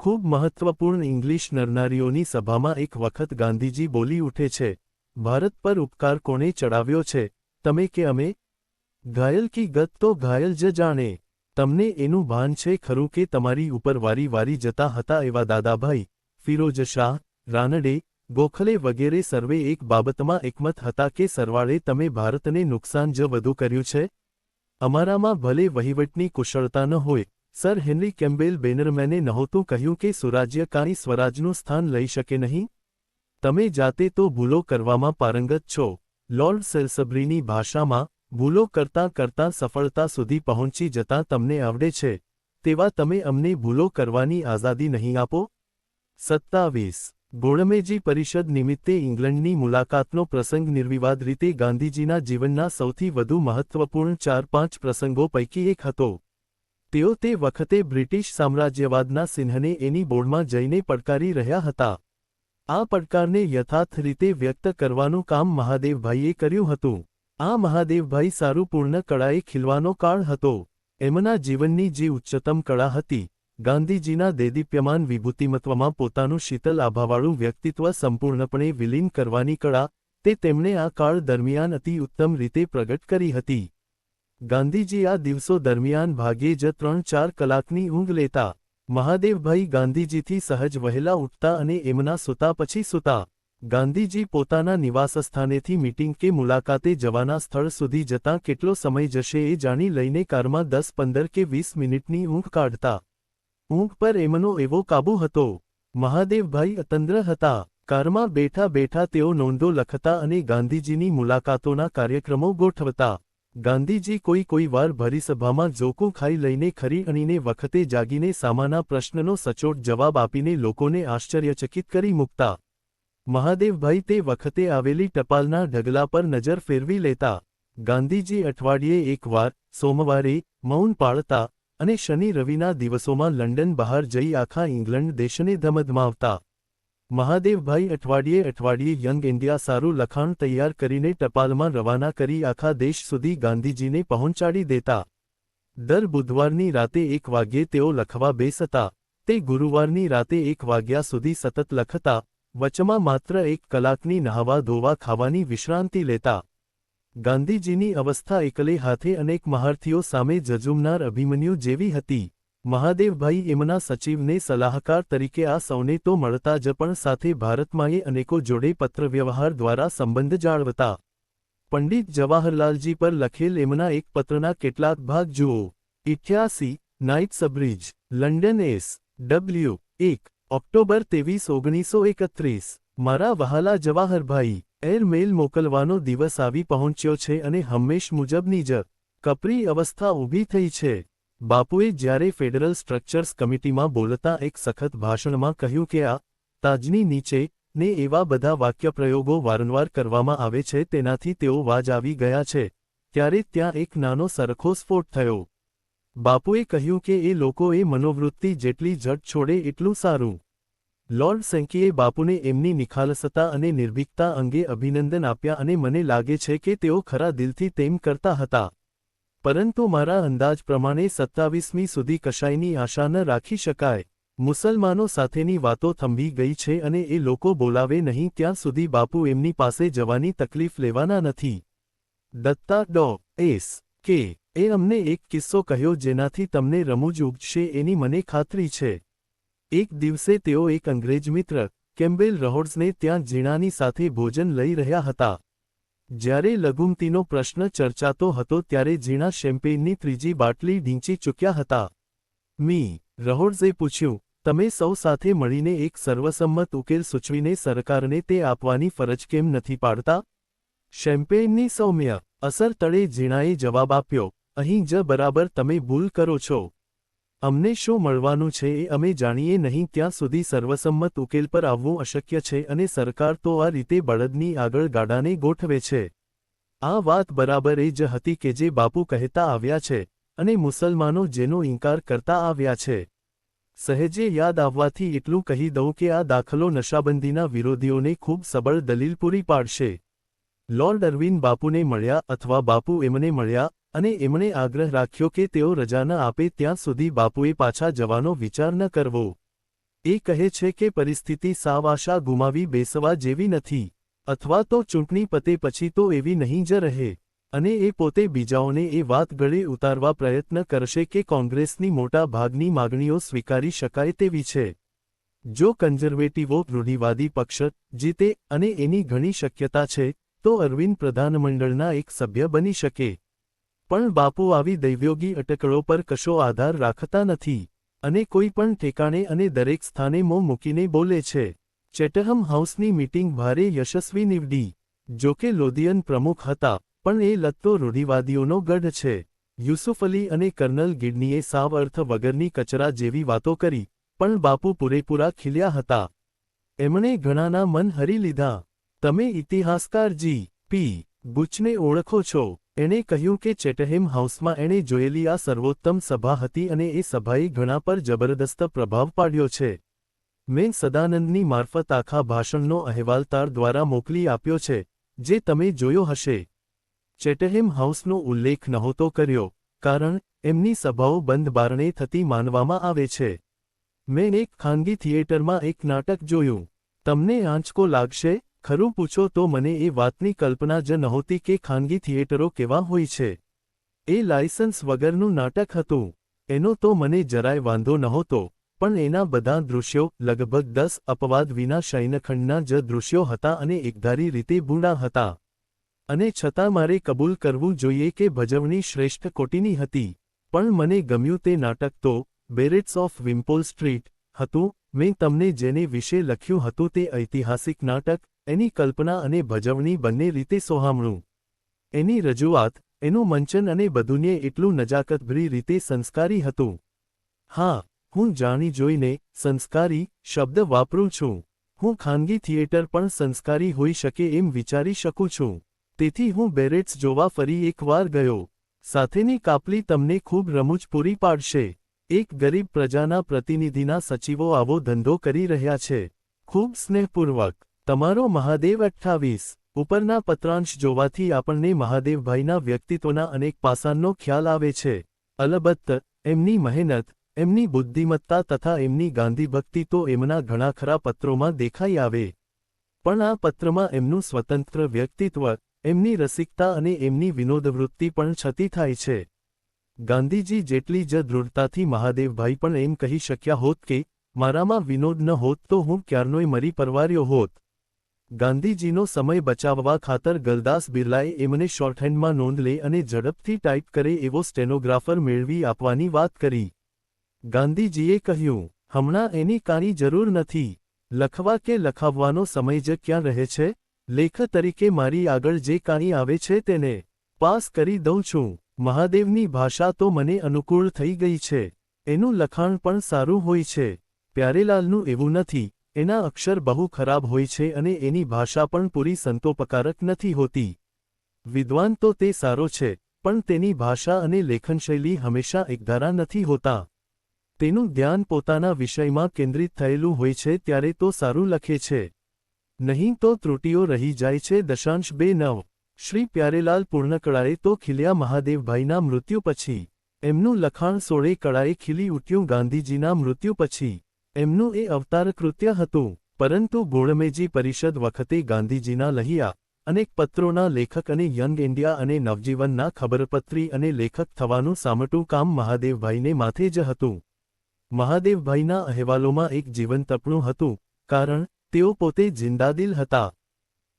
ખૂબ મહત્વપૂર્ણ ઇંગ્લિશ નરનારીઓની સભામાં એક વખત ગાંધીજી બોલી ઉઠે છે, ભારત પર ઉપકાર કોણે ચડાવ્યો છે, તમે કે અમે? ઘાયલ કી ગત તો ઘાયલ જ જાણે. તમને એનું ભાન છે ખરું કે તમારી ઉપર વારી વારી જતા હતા એવા દાદાભાઈ, ફિરોજ શાહ, રાનડે, ગોખલે વગેરે સર્વે એક બાબતમાં એકમત હતા કે સરવાળે તમે ભારતને નુકસાન જ વધુ કર્યું છે? અમારામાં ભલે વહીવટની કુશળતા ન હોય, સર હેનરી કેમ્બેલ બેનરમેને નહોતું કહ્યું કે સુરાજ્ય કાંઈ સ્વરાજનું સ્થાન લઈ શકે નહીં? તમે જાતે તો ભૂલો કરવામાં પારંગત છો. લોર્ડ સેલ્સબરીની ભાષામાં, ભૂલો કરતાં કરતાં સફળતા સુધી પહોંચી જતાં તમને આવડે છે, તેવા તમે અમને ભૂલો કરવાની આઝાદી નહીં આપો? 27. ગોળમેજી પરિષદ નિમિત્તે ઇંગ્લેન્ડની મુલાકાતનો પ્રસંગ નિર્વિવાદ રીતે ગાંધીજીના જીવનના સૌથી વધુ મહત્વપૂર્ણ 4-5 પ્રસંગો પૈકી એક હતો. તેઓ તે વખતે બ્રિટિશ સામ્રાજ્યવાદના સિંહને એની બોર્ડમાં જઈને પડકારી રહ્યા હતા. આ પડકારને યથાર્થ રીતે વ્યક્ત કરવાનું કામ મહાદેવભાઈએ કર્યું હતું. આ મહાદેવભાઈ સારું પૂર્ણ કળાએ ખીલવાનો કાળ હતો. એમના જીવનની જે ઉચ્ચતમ કળા હતી, ગાંધીજીના દેદીપ્યમાન વિભૂતિમત્વમાં પોતાનું શીતલ આભાવાળું વ્યક્તિત્વ સંપૂર્ણપણે વિલીન કરવાની કળા, તે તેમણે આ કાળ દરમિયાન અતિ ઉત્તમ રીતે પ્રગટ કરી હતી. ગાંધીજી આ દિવસો દરમિયાન ભાગ્યે જ 3-4 કલાકની ઊંઘ લેતા. મહાદેવભાઈ ગાંધીજીથી સહજ વહેલા ઉઠતા અને એમના સૂતા પછી સૂતા. ગાંધીજી પોતાના નિવાસસ્થાનેથી મીટિંગ કે મુલાકાતે જવાના સ્થળ સુધી જતાં કેટલો સમય જશે એ જાણી લઈને કારમાં 10-15 કે 20 મિનિટની ઊંઘ કાઢતા. ઊંઘ પર એમનો એવો કાબૂ હતો. મહાદેવભાઈ અતંદ્ર હતા. કારમાં બેઠા બેઠા તેઓ નોંધો લખતા અને ગાંધીજીની મુલાકાતોના કાર્યક્રમો ગોઠવતા. ગાંધીજી કોઈ વાર ભરીસભામાં ઝોકું ખાઈ લઈને ખરી અણીને વખતે જાગીને સામાના પ્રશ્નનો સચોટ જવાબ આપીને લોકોને આશ્ચર્યચકિત કરી મૂકતા. મહાદેવભાઈ તે વખતે આવેલી ટપાલના ઢગલા પર નજર ફેરવી લેતા. ગાંધીજી અઠવાડિયે એકવાર, સોમવારે, મૌન પાળતા અને શનિ રવિના દિવસોમાં લંડન બહાર જઈ આખા ઇંગ્લેન્ડ દેશને ધમધમાવતા. મહાદેવભાઈ અઠવાડિયે યંગ ઇન્ડિયા સારું લખાણ તૈયાર કરીને ટપાલમાં રવાના કરી આખા દેશ સુધી ગાંધીજીને પહોંચાડી દેતા. દર બુધવારની રાતે 1 વાગ્યે તેઓ લખવા બેસતા. તે ગુરુવારની રાતે 1 વાગ્યા સુધી સતત લખતા. વચમાં માત્ર 1 કલાકની નહાવા ધોવા ખાવાની વિશ્રાંતિ લેતા. ગાંધીજીની અવસ્થા એકલે હાથે અનેક મહારથીઓ સામે ઝઝૂમનાર અભિમન્યુ જેવી હતી. મહાદેવભાઈ એમના સચિવને સલાહકાર તરીકે આ સૌને તો મળતા જ પણ સાથે ભારતમાંયે અનેકો જોડે પત્રવ્યવહાર દ્વારા સંબંધ જાળવતા. પંડિત જવાહરલાલજી પર લખેલ એમના એક પત્રના કેટલાક ભાગ જુઓ. 88, નાઇટ્સબ્રિજ, લંડન S.W. 1 ઓક્ટોબર 23, 1931. મારા વહાલા જવાહરભાઈ, એર મેલ મોકલવાનો દિવસ આવી પહોંચ્યો છે અને હંમેશ મુજબની જ કપરી અવસ્થા ઊભી થઈ છે. બાપુએ જ્યારે ફેડરલ સ્ટ્રક્ચર્સ કમિટીમાં બોલતા એક સખત ભાષણમાં કહ્યું કે આ તાજની નીચે ને એવા બધા વાક્યપ્રયોગો વારંવાર કરવામાં આવે છે તેનાથી તેઓ વાજ આવી ગયા છે, ત્યારે ત્યાં એક નાનો સરખો સ્ફોટ થયો. બાપુએ કહ્યું કે એ લોકોએ મનોવૃત્તિ જેટલી ઝટ છોડે એટલું સારું. લોર્ડ સેંકીએ બાપુને એમની નિખાલસતા અને નિર્ભીકતા અંગે અભિનંદન આપ્યા અને મને લાગે છે કે તેઓ ખરા દિલથી તેમ કરતા હતા. પરંતુ મારા અંદાજ પ્રમાણે 27મી સુધી કશાયની આશા ન રાખી શકાય. મુસલમાનો સાથેની વાતો થંભી ગઈ છે અને એ લોકો બોલાવે નહીં ત્યાં સુધી બાપુ એમની પાસે જવાની તકલીફ લેવાના નથી. દત્તા ડો.એસ. કે એ અમને એક કિસ્સો કહ્યો જેનાથી તમને રમૂજ ઉગશે એની મને ખાતરી છે. એક દિવસે તેઓ એક અંગ્રેજ મિત્ર, કેમ્બેલ રહોડ્સને ત્યાં ઝીણાની સાથે ભોજન લઈ રહ્યા હતા. જ્યારે લઘુમતીનો પ્રશ્ન ચર્ચાતો હતો ત્યારે ઝીણા શેમ્પેઇનની 3જી બાટલી ઢીંચી ચૂક્યા હતા. મી. રહોડ્ઝે પૂછ્યું, તમે સૌ સાથે મળીને એક સર્વસંમત ઉકેલ સૂચવીને સરકારને તે આપવાની ફરજ કેમ નથી પાડતા? શેમ્પેઈનની સૌમ્ય અસર તળે ઝીણાએ જવાબ આપ્યો, અહીં જ બરાબર તમે ભૂલ કરો છો. અમને શું મળવાનું છે એ અમે જાણીએ નહીં ત્યાં સુધી સર્વસંમત ઉકેલ પર આવવું અશક્ય છે અને સરકાર તો આ રીતે બળદની આગળ ગાડાને ગોઠવે છે. આ વાત બરાબર એ જ હતી કે જે બાપુ કહેતા આવ્યા છે અને મુસલમાનો જેનો ઇનકાર કરતા આવ્યા છે. સહેજે યાદ આવવાથી એટલું કહી દઉં કે આ દાખલો નશાબંધીના વિરોધીઓને ખૂબ સબળ દલીલ પૂરી પાડશે. લોર્ડ અરવિંદ બાપુને મળ્યા અથવા બાપુ એમને મળ્યા અને એમણે આગ્રહ રાખ્યો કે તેઓ રજા ન આપે ત્યાં સુધી બાપુએ પાછા જવાનો વિચાર ન કરવો. એ કહે છે કે પરિસ્થિતિ સાવ આશા ગુમાવી બેસવા જેવી નથી, અથવા તો ચૂંટણી પતે પછી તો એવી નહીં જ રહે. અને એ પોતે બીજાઓને એ વાત ગળે ઉતારવા પ્રયત્ન કરશે કે કોંગ્રેસની મોટા ભાગની માગણીઓ સ્વીકારી શકાય તેવી છે. જો કન્ઝર્વેટિવો રૂઢિવાદી પક્ષ જીતે અને એની ઘણી શક્યતા છે તો અરવિંદ પ્રધાનમંડળના એક સભ્ય બની શકે. પણ બાપુ આવી દૈવ્યોગી અટકળો પર કશો આધાર રાખતા નથી અને કોઈ પણ ઠેકાણે અને દરેક સ્થાને મોં મૂકીને બોલે છે. ચેટહમ હાઉસની મીટિંગ ભારે યશસ્વી નીવડી. જોકે લોધિયન પ્રમુખ હતા, પણ એ લત્તો રૂઢિવાદીઓનો ગઢ છે. યુસુફઅલી અને કર્નલ ગિડનીએ સાવ અર્થ વગરની કચરા જેવી વાતો કરી, પણ બાપુ પૂરેપૂરા ખીલ્યા હતા. એમણે ઘણાના મન હરી લીધા. તમે ઇતિહાસકાર જી. પી. બુચને ઓળખો છો. એણે કહ્યું કે ચેટહેમ હાઉસમાં એણે જોયેલી આ સર્વોત્તમ સભા હતી અને એ સભાએ ઘણા પર જબરદસ્ત પ્રભાવ પાડ્યો છે. મેં સદાનંદની મારફત આખા ભાષણનો અહેવાલ તાર દ્વારા મોકલી આપ્યો છે, જે તમે જોયો હશે. ચેટહેમ હાઉસનો ઉલ્લેખ નહોતો કર્યો, કારણ એમની સભાઓ બંધ બારણે થતી માનવામાં આવે છે. મેં એક ખાનગી થિયેટરમાં એક નાટક જોયું. તમને આંચકો લાગશે? ખરું પૂછો તો મને એ વાતની કલ્પના જ નહોતી કે ખાનગી થિયેટરો કેવા હોય છે. એ લાયસન્સ વગરનું નાટક હતું. એનો તો મને જરાય વાંધો નહોતો, પણ એના બધા દૃશ્યો લગભગ 10 અપવાદ વિના શયનખંડના જ દૃશ્યો હતા અને એકધારી રીતે બૂંડા હતા. અને છતાં મારે કબૂલ કરવું જોઈએ કે ભજવણી શ્રેષ્ઠ કોટીની હતી. પણ મને ગમ્યું તે નાટક તો બેરેટ્સ ઓફ વિમ્પોલ સ્ટ્રીટ હતું. મેં તમને જેને વિશે લખ્યું હતું તે ઐતિહાસિક નાટક, એની કલ્પના અને ભજવણી બંને રીતે સોહામણું. એની રજૂઆત, એનું મંચન અને બધુંને એટલું નજાકતભરી રીતે સંસ્કારી હતું. હા, હું જાણી જોઈને સંસ્કારી શબ્દ વાપરું છું. હું ખાનગી થિયેટર પણ સંસ્કારી હોઈ શકે એમ વિચારી શકું છું. તેથી હું બેરેટ્સ જોવા ફરી એકવાર ગયો. સાથેની કાપલી તમને ખૂબ રમૂજ પૂરી પાડશે. એક ગરીબ પ્રજાના પ્રતિનિધિના સચિવો આવો ધંધો કરી રહ્યા છે. ખૂબ સ્નેહપૂર્વક. તમારો મહાદેવ 28. ઉપરના પત્રાંશ જોવાથી આપણને મહાદેવભાઈના વ્યક્તિત્વના અનેક પાસાંનો ખ્યાલ આવે છે. અલબત્ત, એમની મહેનત, એમની બુદ્ધિમત્તા તથા એમની ગાંધીભક્તિ તો એમના ઘણા ખરા પત્રોમાં દેખાઈ આવે. પણ આ પત્રમાં એમનું સ્વતંત્ર વ્યક્તિત્વ, એમની રસિકતા અને એમની વિનોદવૃત્તિ પણ છતી થાય છે. ગાંધીજી જેટલી જ દૃઢતાથી મહાદેવભાઈ પણ એમ કહી શક્યા હોત કે મારામાં વિનોદ ન હોત તો હું ક્યારનોય મરી પરવાર્યો હોત. ગાંધીજીનો સમય બચાવવા ખાતર ગલદાસ બિરલાએ એમને શોર્ટહેન્ડમાં નોંધ લે અને ઝડપથી ટાઈપ કરે એવો સ્ટેનોગ્રાફર મેળવી આપવાની વાત કરી. ગાંધીજીએ કહ્યું, હમણાં એની કાંઈ જરૂર નથી. લખવા કે લખાવવાનો સમય જ ક્યાં રહે છે? લેખ તરીકે મારી આગળ જે કાંઈ આવે છે તેને પાસ કરી દઉં છું. મહાદેવની ભાષા તો મને અનુકૂળ થઈ ગઈ છે. એનું લખાણ પણ સારું હોય છે. પ્યારેલાલનું એવું નથી. એના અક્ષર બહુ ખરાબ હોય છે અને એની ભાષા પણ પૂરી સંતોપકારક નથી હોતી. વિદ્વાન તો તે સારો છે, પણ તેની ભાષા અને લેખનશૈલી હંમેશા એકધારા નથી હોતા. તેનું ધ્યાન પોતાના વિષયમાં કેન્દ્રિત થયેલું હોય છે ત્યારે તો સારું લખે છે. નહીં તો ત્રુટીઓ રહી જાય છે. 2.9 શ્રી પ્યારેલાલ પૂર્ણકળાએ તો ખીલ્યા મહાદેવભાઈના મૃત્યુ પછી. એમનું લખાણ 16 કળાએ ખીલી ઉઠ્યું ગાંધીજીના મૃત્યુ પછી. એમનું એ અવતાર કૃત્ય હતું. પરંતુ ગોળમેજી પરિષદ વખતે ગાંધીજીના લહિયા, અનેક પત્રોના લેખક અને યંગ ઇન્ડિયા અને નવજીવનના ખબરપત્રી અને લેખક થવાનું સામટું કામ મહાદેવભાઈને માથે જ હતું. મહાદેવભાઈના અહેવાલોમાં એક જીવંતપણું હતું, કારણ તેઓ પોતે જિંદાદિલ હતા.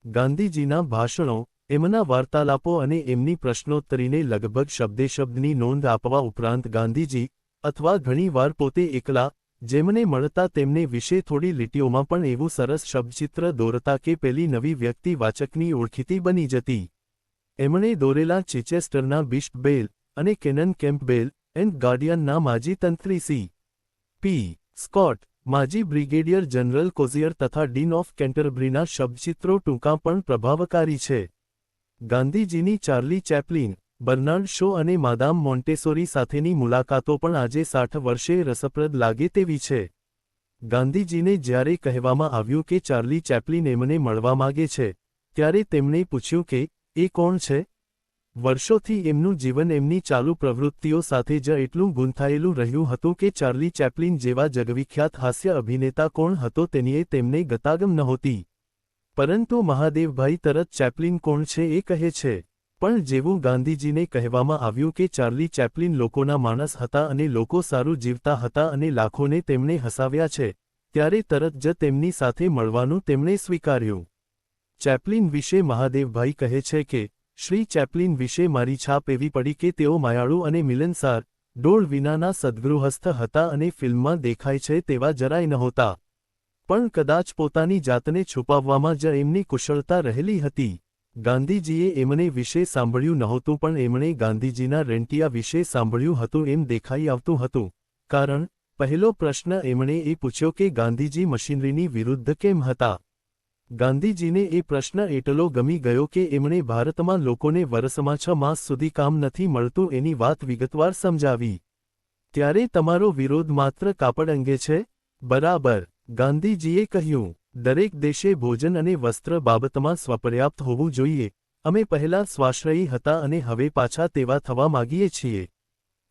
ગાંધીજીના ભાષણો, એમના વાર્તાલાપો અને એમની પ્રશ્નોત્તરીને લગભગ શબ્દેશબ્દની નોંધ આપવા ઉપરાંત ગાંધીજી, અથવા ઘણીવાર પોતે એકલા, જેમને મળતા તેમને વિશે થોડી લીટીઓમાં પણ એવું સરસ શબ્દચિત્ર દોરતા કે પેલી નવી વ્યક્તિ વાચકની ઓળખીતી બની જતી. એમણે દોરેલા ચિચેસ્ટરના બિશપ બેલ અને કેનન કેમ્પબેલ એન્ડ ગાર્ડિયનના માજી તંત્રી સી. પી. સ્કોટ, માજી બ્રિગેડિયર જનરલ કોઝિયર તથા ડીન ઓફ કેન્ટરબરીના શબ્દચિત્રો ટૂંકા પણ પ્રભાવકારી છે. ગાંધીજીની ચાર્લી ચેપ્લિન, બર્નાર્ડ શો અને માદામ મોન્ટેસોરી સાથેની મુલાકાતો પણ આજે 60 વર્ષે રસપ્રદ લાગે તેવી છે. ગાંધીજીને જ્યારે કહેવામાં આવ્યું કે ચાર્લી ચેપ્લિન એમને મળવા માગે છે, ત્યારે તેમણે પૂછ્યું કે, એ કોણ છે? વર્ષોથી એમનું જીવન એમની ચાલુ પ્રવૃત્તિઓ સાથે જ એટલું ગૂંથાયેલું રહ્યું હતું કે ચાર્લી ચેપ્લિન જેવા જગવિખ્યાત હાસ્ય અભિનેતા કોણ હતો તેની તેમને ગતાગમ નહોતી. પરંતુ મહાદેવભાઈ તરત ચેપ્લિન કોણ છે એ કહે છે. પણ જેવું ગાંધીજીને કહેવામાં આવ્યું કે ચાર્લી ચેપ્લિન લોકોના માણસ હતા અને લોકો સારું જીવતા હતા અને લાખોને તેમણે હસાવ્યા છે, ત્યારે તરત જ તેમની સાથે મળવાનું તેમણે સ્વીકાર્યું. ચેપ્લિન વિશે મહાદેવભાઈ કહે છે કે, શ્રી ચેપ્લિન વિશે મારી છાપ એવી પડી કે તેઓ માયાળુ અને મિલનસાર, ડોળ વિનાના સદ્ગૃહસ્થ હતા અને ફિલ્મમાં દેખાય છે તેવા જરાય નહોતા. પણ કદાચ પોતાની જાતને છુપાવવામાં જ એમની કુશળતા રહેલી હતી. ગાંધીજીએ એમને વિશે સાંભળ્યું નહોતું પણ એમણે ગાંધીજીના રેંટિયા વિશે સાંભળ્યું હતું એમ દેખાઈ આવતું હતું. કારણ, પહેલો પ્રશ્ન એમણે એ પૂછ્યો કે ગાંધીજી મશીનરીની વિરુદ્ધ કેમ હતા. ગાંધીજીને એ પ્રશ્ન એટલો ગમી ગયો કે એમણે ભારતમાં લોકોને વર્ષમાં 6 માસ સુધી કામ નથી મળતું એની વાત વિગતવાર સમજાવી. ત્યારે તમારો વિરોધ માત્ર કાપડ અંગે છે? બરાબર, ગાંધીજીએ કહ્યું. દરેક દેશે ભોજન અને વસ્ત્ર બાબતમાં સ્વપર્યાપ્ત હોવું જોઈએ. અમે પહેલાં સ્વાશ્રયી હતા અને હવે પાછા તેવા થવા માગીએ છીએ.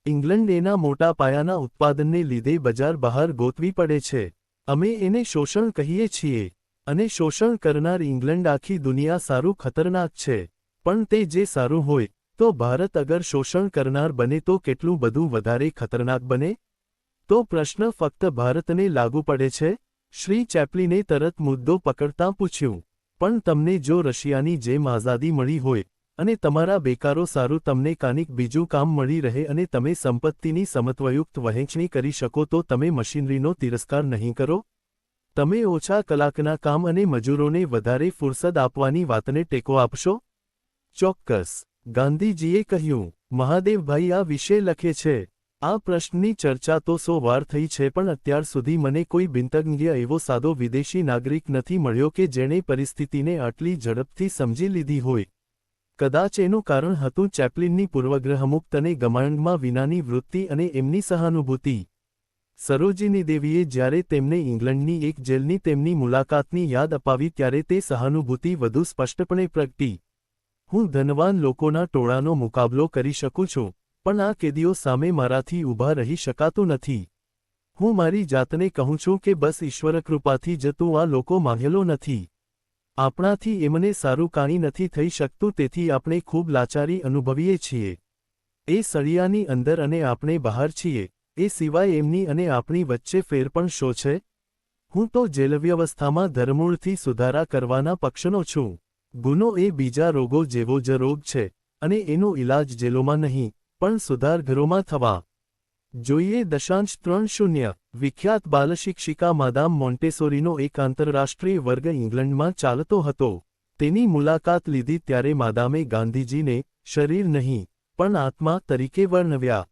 ઇંગ્લેન્ડ એના મોટા પાયાના ઉત્પાદનને લીધે બજાર બહાર ગોતવી પડે છે. અમે એને શોષણ કહીએ છીએ. અને શોષણ કરનાર ઇંગ્લેન્ડ આખી દુનિયા સારું ખતરનાક છે. પણ તે જે સારું હોય, તો ભારત અગર શોષણ કરનાર બને તો કેટલું બધું વધારે ખતરનાક બને? તો પ્રશ્ન ફક્ત ભારતને લાગુ પડે છે? શ્રી ચેપ્લિને તરત મુદ્દો પકડતાં પૂછ્યું. પણ તમને જો રશિયાની જેમ આઝાદી મળી હોય, અને તમારા બેકારો સારું તમને કાનિક બીજું કામ મળી રહે અને તમે સંપત્તિની સમત્વયુક્ત વહેંચણી કરી શકો તો તમે મશીનરીનો તિરસ્કાર નહીં કરો? તમે ઓછા કલાકના કામ અને મજૂરોને વધારે ફુરસદ આપવાની વાતને ટેકો આપશો? ચોક્કસ, ગાંધીજીએ કહ્યું. મહાદેવભાઈ આ વિશે લખે છે. આ પ્રશ્નની ચર્ચા તો 100 વાર થઈ છે પણ અત્યાર સુધી મને કોઈ બિનતજ્ઞ એવો સાદો વિદેશી નાગરિક નથી મળ્યો કે જેણે પરિસ્થિતિને આટલી ઝડપથી સમજી લીધી હોય. કદાચ એનું કારણ હતું ચેપ્લિનની પૂર્વગ્રહમુક્ત અને ગમાંડમાં વિનાની વૃત્તિ અને એમની સહાનુભૂતિ. સરોજિની દેવીએ જ્યારે તેમને ઇંગ્લેન્ડની એક જેલની તેમની મુલાકાતની યાદ અપાવી ત્યારે તે સહાનુભૂતિ વધુ સ્પષ્ટપણે પ્રગટી. હું ધનવાન લોકોના ટોળાનો મુકાબલો કરી શકું છું, પણ આ કેદીઓ સામે મારાથી ઊભા રહી શકાતું નથી. હું મારી જાતને કહું છું કે બસ ઈશ્વરકૃપાથી જ તું આ લોકો માહેલો નથી. આપણાથી એમને સારું કાંઈ નથી થઈ શકતું તેથી આપણે ખૂબ લાચારી અનુભવીએ છીએ. એ સળિયાની અંદર અને આપણે બહાર છીએ, એ સિવાય એમની અને આપણી વચ્ચે ફેર પણ શો છે? હું તો જેલવ્યવસ્થામાં ધરમૂળથી સુધારા કરવાના પક્ષનો છું. ગુનો એ બીજા રોગો જેવો જ રોગ છે, અને એનો ઇલાજ જેલોમાં નહીં, પણ સુધારઘરોમાં થવા જોઈએ. 3.0 વિખ્યાત બાલશિક્ષિકા માદામ મોન્ટેસોરીનો એક આંતરરાષ્ટ્રીય વર્ગ ઇંગ્લેન્ડમાં ચાલતો હતો. તેની મુલાકાત લીધી ત્યારે માદામે ગાંધીજીને શરીર નહીં, પણ આત્મા તરીકે વર્ણવ્યા.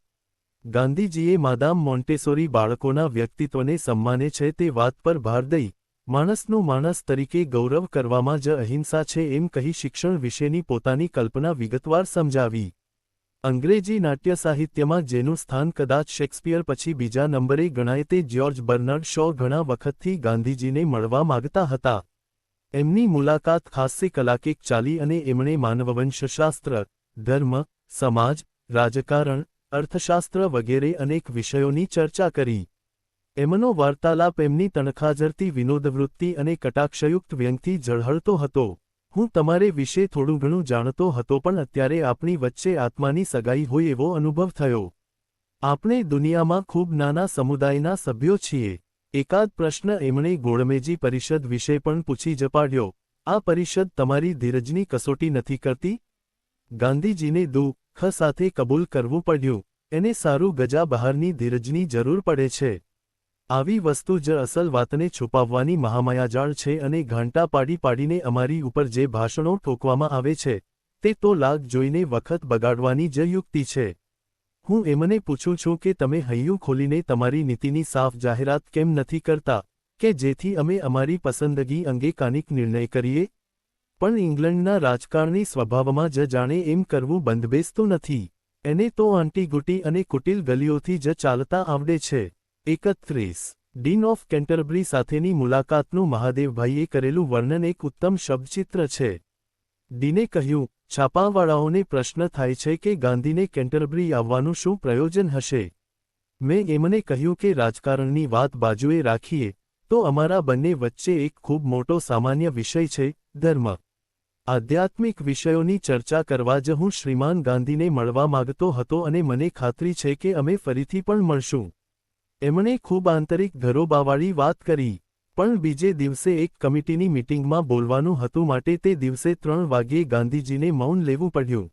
ગાંધીજીએ માદામ મોન્ટેસોરી બાળકોના વ્યક્તિત્વને સન્માને છે તે વાત પર ભાર દઈ, માણસનું માણસ તરીકે ગૌરવ કરવામાં જ અહિંસા છે એમ કહી શિક્ષણ વિશેની પોતાની કલ્પના વિગતવાર સમજાવી. અંગ્રેજી નાટ્ય સાહિત્યમાં જેનું સ્થાન કદાચ શેક્સપિયર પછી બીજા નંબરે ગણાય તે જ્યોર્જ બર્નાર્ડ શો ઘણા વખતથી ગાંધીજીને મળવા માગતા હતા. એમની મુલાકાત ખાસ્સી કલાકેક ચાલી અને એમણે માનવવંશશાસ્ત્ર, ધર્મ, સમાજ, રાજકારણ, અર્થશાસ્ત્ર વગેરે અનેક વિષયોની ચર્ચા કરી. એમનો વાર્તાલાપ એમની તણખાજરતી વિનોદવૃત્તિ અને કટાક્ષયુક્ત વ્યંગથી ઝળહળતો હતો. હું તમારે વિશે થોડું ઘણું જાણતો હતો પણ અત્યારે આપણી વચ્ચે આત્માની સગાઈ હોય એવો અનુભવ થયો. આપણે દુનિયામાં ખૂબ નાના સમુદાયના સભ્યો છીએ. એકાદ પ્રશ્ન એમણે ગોળમેજી પરિષદ વિશે પણ પૂછી જ પાડ્યો. આ પરિષદ તમારી ધીરજની કસોટી નથી કરતી? ગાંધીજીને દુઃખ સાથે કબૂલ કરવું પડ્યું. એને સારું ગજા બહારની ધીરજની જરૂર પડે છે. આવી વસ્તુ જ અસલ વાતને છુપાવવાની મહામાયાજાળ છે અને ઘાંટા પાડી પાડીને અમારી ઉપર જે ભાષણો ઠોકવામાં આવે છે તે તો લાગ જોઈને વખત બગાડવાની જ યુક્તિ છે. હું એમને પૂછું છું કે તમે હૈયું ખોલીને તમારી નીતિની સાફ જાહેરાત કેમ નથી કરતા કે જેથી અમે અમારી પસંદગી અંગે કાનિક નિર્ણય કરીએ? પણ ઇંગ્લેન્ડના રાજકારણી સ્વભાવમાં જ જાણે એમ કરવું બંધબેસતું નથી. એને તો આંટીગુટી અને કુટિલ ગલીઓથી જ ચાલતા આવડે છે. 31. ડીન ઓફ કેન્ટરબરી સાથેની મુલાકાતનું મહાદેવભાઈએ કરેલું વર્ણન એક ઉત્તમ શબ્દચિત્ર છે. ડીને કહ્યું, છાપાવાળાઓને પ્રશ્ન થાય છે કે ગાંધીને કેન્ટરબરી આવવાનું શું પ્રયોજન હશે? મેં એમને કહ્યું કે રાજકારણની વાત બાજુએ રાખીએ તો અમારા બંને વચ્ચે એક ખૂબ મોટો સામાન્ય વિષય છે, ધર્મ. આધ્યાત્મિક વિષયોની ચર્ચા કરવા જ હું શ્રીમાન ગાંધીને મળવા માગતો હતો અને મને ખાતરી છે કે અમે ફરીથી પણ મળશું. એમણે ખૂબ આંતરિક ઘરોબાવાળી વાત કરી. પણ બીજે દિવસે એક કમિટીની મીટિંગમાં બોલવાનું હતું માટે તે દિવસે 3 વાગ્યે ગાંધીજીને મૌન લેવું પડ્યું.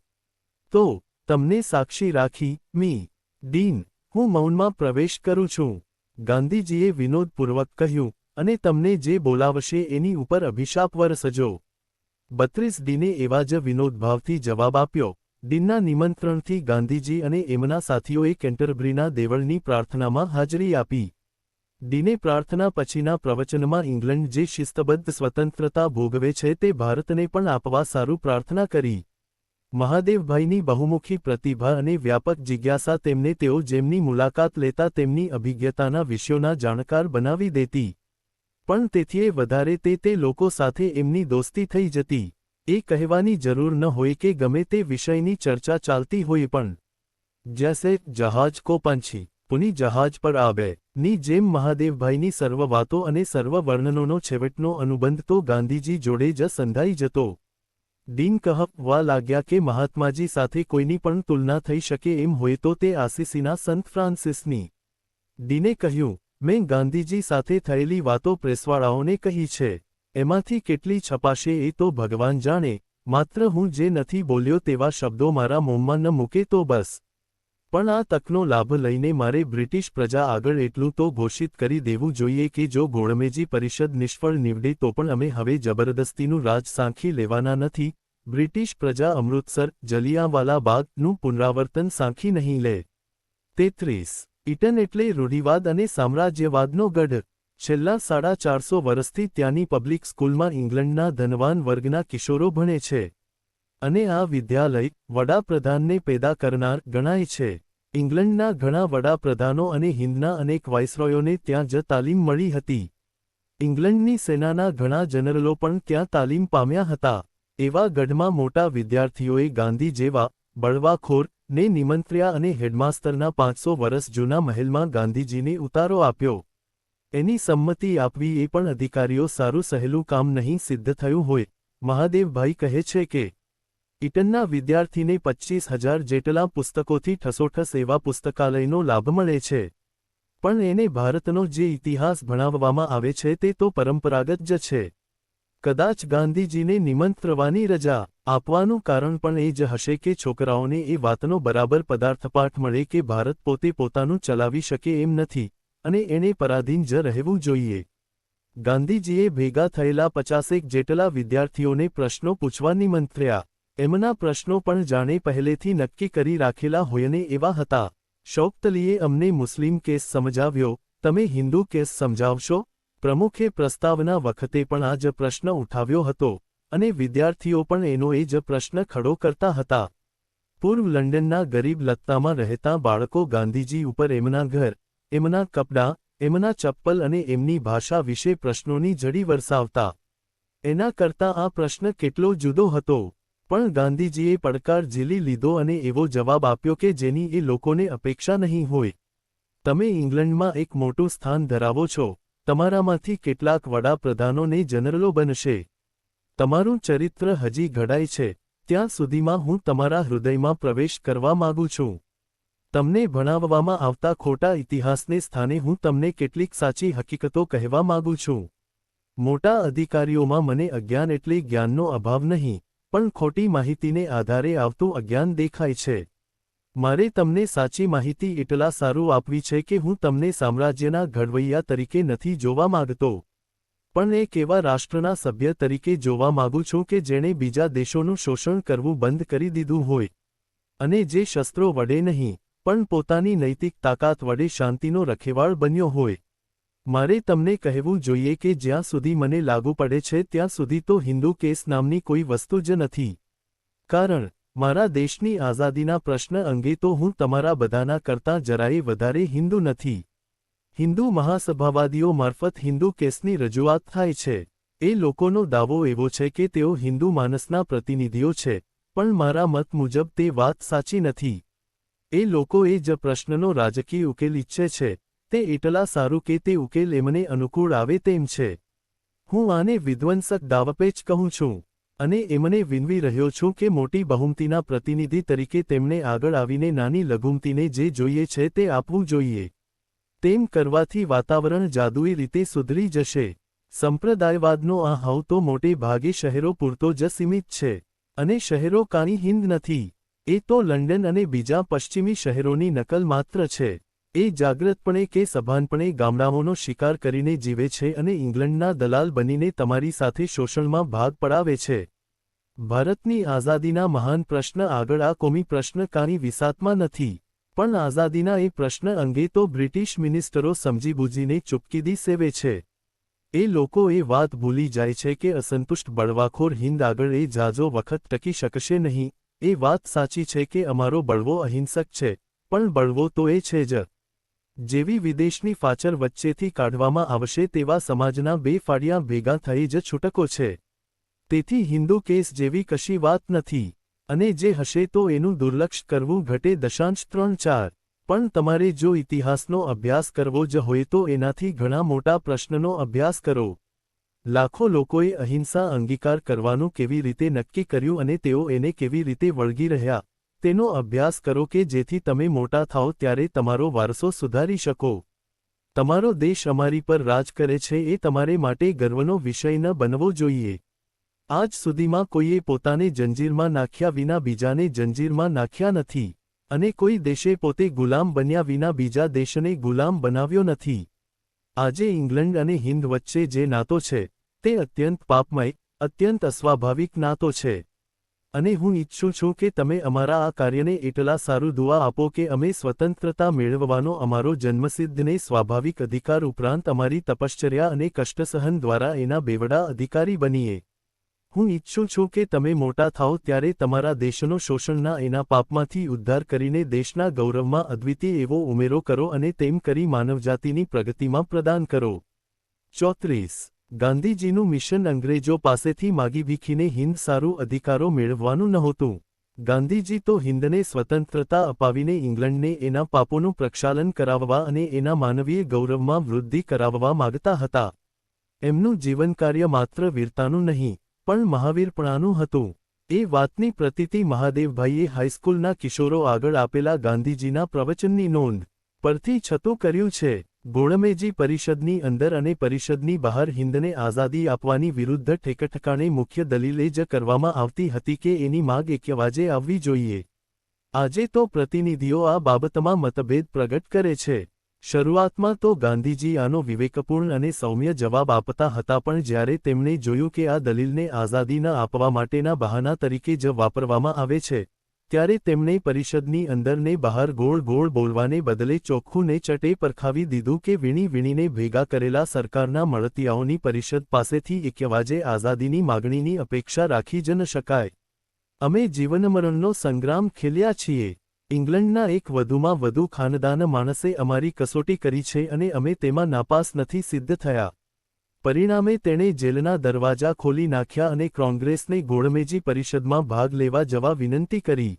તો તમને સાક્ષી રાખી, મી. ડીન, હું મૌનમાં પ્રવેશ કરું છું. ગાંધીજીએ વિનોદપૂર્વક કહ્યું, અને તમને જે બોલાવશે એની ઉપર અભિશાપ વરસજો. 32 ડીને એવા જ વિનોદભાવથી જવાબ આપ્યો. ડીનના નિમંત્રણથી ગાંધીજી અને એમના સાથીઓએ કેન્ટરબરીના દેવળની પ્રાર્થનામાં હાજરી આપી. ડીને પ્રાર્થના પછીના પ્રવચનમાં ઇંગ્લેન્ડ જે શિસ્તબદ્ધ સ્વતંત્રતા ભોગવે છે તે ભારતને પણ આપવા સારું પ્રાર્થના કરી. મહાદેવભાઈની બહુમુખી પ્રતિભા અને વ્યાપક જિજ્ઞાસા તેમને તેઓ જેમની મુલાકાત લેતા તેમની અભિજ્ઞતાના વિષયોના જાણકાર બનાવી દેતી. પણ તેથીએ વધારે તે લોકો સાથે એમની દોસ્તી થઈ જતી. એ કહેવાની જરૂર ન હોય કે ગમે તે વિષયની ચર્ચા ચાલતી હોય પણ જૈસે જહાજ કો પંછી પુની જહાજ પર આવે ની જેમ મહાદેવભાઈની સર્વ વાતો અને સર્વ વર્ણનોનો છેવટનો અનુબંધ તો ગાંધીજી જોડે જ સંધાઈ જતો. ડીન કહેવા લાગ્યા કે મહાત્માજી સાથે કોઈની પણ તુલના થઈ શકે એમ હોય તો તે આસીસીના સંત ફ્રાન્સિસની. ડીને કહ્યું, મેં ગાંધીજી સાથે થયેલી વાતો પ્રેસવાળાઓને કહી છે. એમાંથી કેટલી છપાશે એ તો ભગવાન જાણે, માત્ર હું જે નથી બોલ્યો તેવા શબ્દો મારા મોંમાં ન મૂકે તો બસ. પણ આ તકનો લાભ લઈને મારે બ્રિટિશ પ્રજા આગળ એટલું તો ઘોષિત કરી દેવું જોઈએ કે જો ગોળમેજી પરિષદ નિષ્ફળ નીવડે તો પણ અમે હવે જબરદસ્તીનું રાજ સાંખી લેવાના નથી. બ્રિટિશ પ્રજા અમૃતસર, જલિયાંવાલા બાગનું પુનરાવર્તન સાંખી નહીં લે. 33. ઇટન એટલે રૂઢિવાદ અને સામ્રાજ્યવાદનો ગઢ. છેલ્લા 450 વર્ષથી ત્યાંની પબ્લિક સ્કૂલમાં ઇંગ્લેન્ડના ધનવાન વર્ગના કિશોરો ભણે છે. અને આ વિદ્યાલય વડાપ્રધાનને પેદા કરનાર ગણાય છે. ઇંગ્લેન્ડના ઘણા વડાપ્રધાનો અને હિંદના અનેક વાઇસરોયોને ત્યાં જ તાલીમ મળી હતી. ઇંગ્લેન્ડની સેનાના ઘણા જનરલો પણ ત્યાં તાલીમ પામ્યા હતા. એવા ગઢમાં મોટા વિદ્યાર્થીઓએ ગાંધી જેવા બળવાખોર ને નિમંત્ર્યા અને હેડમાસ્તરના 500 વર્ષ જૂના મહેલમાં ગાંધીજીને ઉતારો આપ્યો. એની સંમતિ આપવી એ પણ અધિકારીઓ સારું સહેલું કામ નહીં સિદ્ધ થયું હોય. મહાદેવભાઈ કહે છે કે ઇટનના વિદ્યાર્થીને 25,000 જેટલા પુસ્તકોથી ઠસોઠસ એવા પુસ્તકાલયનો લાભ મળે છે. પણ એને ભારતનો જે ઇતિહાસ ભણાવવામાં આવે છે તે તો પરંપરાગત જ છે. કદાચ ગાંધીજીને નિમંત્રવાની રજા આપવાનું કારણ પણ એ જ હશે કે છોકરાઓને એ વાતનો બરાબર પદાર્થપાઠ મળે કે ભારત પોતે પોતાનું ચલાવી શકે એમ નથી અને એને પરાધીન જ રહેવું જોઈએ. ગાંધીજીએ ભેગા થયેલા 50 જેટલા વિદ્યાર્થીઓને પ્રશ્નો પૂછવા નિમંત્ર્યા. એમના પ્રશ્નો પણ જાણે પહેલેથી નક્કી કરી રાખેલા હોયને એવા હતા. શૌકતલીએ અમને મુસ્લિમ કેસ સમજાવ્યો, તમે હિન્દુ કેસ સમજાવશો? પ્રમુખે પ્રસ્તાવના વખતે પણ આ જ પ્રશ્ન ઉઠાવ્યો હતો અને વિદ્યાર્થીઓ પણ એનો એ જ પ્રશ્ન ખડો કરતા હતા. પૂર્વ લંડનના ગરીબ લત્તામાં રહેતા બાળકો ગાંધીજી ઉપર એમના ઘર, એમના કપડાં, એમના ચપ્પલ અને એમની ભાષા વિશે પ્રશ્નોની ઝડી વરસાવતા. એના કરતાં આ પ્રશ્ન કેટલો જુદો હતો. પણ ગાંધીજીએ પડકાર ઝીલી લીધો અને એવો જવાબ આપ્યો કે જેની એ લોકોને અપેક્ષા નહીં હોય. તમે ઇંગ્લેન્ડમાં એક મોટું સ્થાન ધરાવો છો. તમારામાંથી કેટલાક વડાપ્રધાનોને જનરલો બનશે. તમારું ચરિત્ર હજી ઘડાય છે, ત્યાં સુધીમાં હું તમારા હૃદયમાં પ્રવેશ કરવા માગું છું. તમને ભણાવવામાં આવતા ખોટા ઇતિહાસને સ્થાને હું તમને કેટલીક સાચી હકીકતો કહેવા માગું છું. મોટા અધિકારીઓમાં મને અજ્ઞાન એટલે જ્ઞાનનો અભાવ નહીં, પણ ખોટી માહિતીને આધારે આવતું અજ્ઞાન દેખાય છે. મારે તમને સાચી માહિતી એટલા સારું આપવી છે કે હું તમને સામ્રાજ્યના ઘડવૈયા તરીકે નથી જોવા માંગતો, પણ એક એવા રાષ્ટ્રના સભ્ય તરીકે જોવા માંગુ છું કે જેણે બીજા દેશોનું શોષણ કરવું બંધ કરી દીધું હોય અને જે શસ્ત્રો વડે નહીં પણ પોતાની નૈતિક તાકાત વડે શાંતિનો રખેવાળ બન્યો હોય. મારે તમને કહેવું જોઈએ કે જ્યાં સુધી મને લાગુ પડે છે ત્યાં સુધી તો હિન્દુ કેસ નામની કોઈ વસ્તુ જ નથી. કારણ મારા દેશની આઝાદીના પ્રશ્ન અંગે તો હું તમારા બધાના કરતાં જરાય વધારે હિન્દુ નથી. હિન્દુ મહાસભાવાદીઓ મારફત હિન્દુ કેસની રજૂઆત થાય છે. એ લોકોનો દાવો એવો છે કે તેઓ હિન્દુ માનસના પ્રતિનિધિઓ છે, પણ મારા મત મુજબ તે વાત સાચી નથી. એ લોકો એ જ પ્રશ્નનો રાજકીય ઉકેલ ઈચ્છે છે, તે એટલા સારું કે તે ઉકેલ એમને અનુકૂળ આવે તેમ છે. હું આને વિધ્વંસક દાવપેચ કહું છું, અને એમને વિનવી રહ્યો છું કે મોટી બહુમતીના પ્રતિનિધિ તરીકે તેમણે આગળ આવીને નાની લઘુમતીને જે જોઈએ છે તે આપવું જોઈએ. તેમ કરવાથી વાતાવરણ જાદુઈ રીતે સુધરી જશે. સંપ્રદાયવાદનો આ હાવ તો મોટે ભાગે શહેરો પૂરતો જ સીમિત છે, અને શહેરો કાંઈ હિન્દ નથી. એ તો લંડન અને બીજા પશ્ચિમી શહેરોની નકલ માત્ર છે. એ જાગ્રતપણે કે સભાનપણે ગામડાઓનો શિકાર કરીને જીવે છે અને ઇંગ્લેન્ડના દલાલ બનીને તમારી સાથે શોષણમાં ભાગ પડાવે છે. ભારતની આઝાદીના મહાન પ્રશ્ન આગળ આ કોમી પ્રશ્ન કાંઈ વિસાતમાં નથી, પણ આઝાદીના એ પ્રશ્ન અંગે તો બ્રિટિશ મિનિસ્ટરો સમજીબૂજીને ચૂપકીદી સેવે છે. એ લોકો એ વાત ભૂલી જાય છે કે અસંતુષ્ટ બળવાખોર હિન્દ આગળ એ ઝાઝો વખત ટકી શકશે નહીં. એ વાત સાચી છે કે અમારો બળવો અહિંસક છે, પણ બળવો તો એ છે જ. જેવી વિદેશની ફાચર વચ્ચેથી કાઢવામાં આવશે તેવા સમાજના બે ફાડિયા ભેગા થઈ જ છૂટકો છે. તેથી હિન્દુ કેસ જેવી કશી વાત નથી, અને જે હશે તો એનું દુર્લક્ષ કરવું ઘટે 3.4. પણ તમારે જો ઇતિહાસનો અભ્યાસ કરવો જ હોય તો એનાથી ઘણા મોટા પ્રશ્નનો અભ્યાસ કરો. લાખો લોકોએ અહિંસા અંગીકાર કરવાનું કેવી રીતે નક્કી કર્યું અને તેઓ એને કેવી રીતે વળગી રહ્યા, તેનો અભ્યાસ કરો કે જેથી તમે મોટા થાઓ ત્યારે તમારો વારસો સુધારી શકો. તમારો દેશ અમારી પર રાજ કરે છે એ તમારે માટે ગર્વનો વિષય ન બનવો જોઈએ. આજ સુધીમાં કોઈએ પોતાને જંજીરમાં નાખ્યા વિના બીજાને જંજીરમાં નાખ્યા નથી, અને કોઈ દેશે પોતે ગુલામ બન્યા વિના બીજા દેશને ગુલામ બનાવ્યો નથી. આજે ઇંગ્લેન્ડ અને હિન્દ વચ્ચે જે નાતો છે, તે અત્યંત પાપમય, અત્યંત અસ્વાભાવિક નાતો છે. અને હું ઈચ્છું છું કે તમે અમારા આ કાર્યને એટલા સારું દુઆ આપો કે અમે સ્વતંત્રતા મેળવવાનો અમારો જન્મસિદ્ધને સ્વાભાવિક અધિકાર ઉપરાંત અમારી તપશ્ચર્યા અને કષ્ટસહન દ્વારા એના બેવડા અધિકારી બનીએ. હું ઈચ્છું છું કે તમે મોટા થાઓ ત્યારે તમારા દેશનો શોષણના એના પાપમાંથી ઉદ્ધાર કરીને દેશના ગૌરવમાં અદ્વિતીય એવો ઉમેરો કરો અને તેમ કરી માનવજાતિની પ્રગતિમાં પ્રદાન કરો. 34. ગાંધીજીનું મિશન અંગ્રેજો પાસેથી માગી ભીખીને હિન્દ સારું અધિકારો મેળવવાનું નહોતું. ગાંધીજી તો હિન્દને સ્વતંત્રતા અપાવીને ઇંગ્લેન્ડને એના પાપોનું પ્રક્ષાલન કરાવવા અને એના માનવીય ગૌરવમાં વૃદ્ધિ કરાવવા માગતા હતા. એમનું જીવનકાર્ય માત્ર વીરતાનું નહીં, પણ મહાવીરપણાનું હતું. એ વાતની પ્રતીતિ મહાદેવભાઈએ હાઈસ્કૂલના કિશોરો આગળ આપેલા ગાંધીજીના પ્રવચનની નોંધ પરથી છતું કર્યું છે. ગોળમેજી પરિષદની અંદર અને પરિષદની બહાર હિન્દને આઝાદી આપવાની વિરુદ્ધ ઠેકઠકાણે મુખ્ય દલીલ એ જ કરવામાં આવતી હતી કે એની માગ એકવાજે આવવી જોઈએ. આજે તો પ્રતિનિધિઓ આ બાબતમાં મતભેદ પ્રગટ કરે છે. શરૂઆતમાં તો ગાંધીજી આનો વિવેકપૂર્ણ અને સૌમ્ય જવાબ આપતા હતા, પણ જ્યારે તેમણે જોયું કે આ દલીલને આઝાદી ન આપવા માટેના બહાના તરીકે જ વાપરવામાં આવે છે, ત્યારે તેમણે પરિષદની અંદર ને બહાર ગોળ ગોળ બોલવાને બદલે ચોખ્ખું ને ચટે પરખાવી દીધું કે વીણી વીણીને ભેગા કરેલા સરકારના મળતિયાઓની પરિષદ પાસેથી એકવાજે આઝાદીની માગણીની અપેક્ષા રાખી જ ન શકાય. અમે જીવનમરણનો સંગ્રામ ખેલ્યા છીએ. ઇંગ્લેન્ડના એક વધુમાં વધુ ખાનદાન માણસે અમારી કસોટી કરી છે અને અમે તેમાં નાપાસ નથી સિદ્ધ થયા. પરિણામે તેણે જેલના દરવાજા ખોલી નાખ્યા અને કોંગ્રેસને ગોળમેજી પરિષદમાં ભાગ લેવા જવા વિનંતી કરી.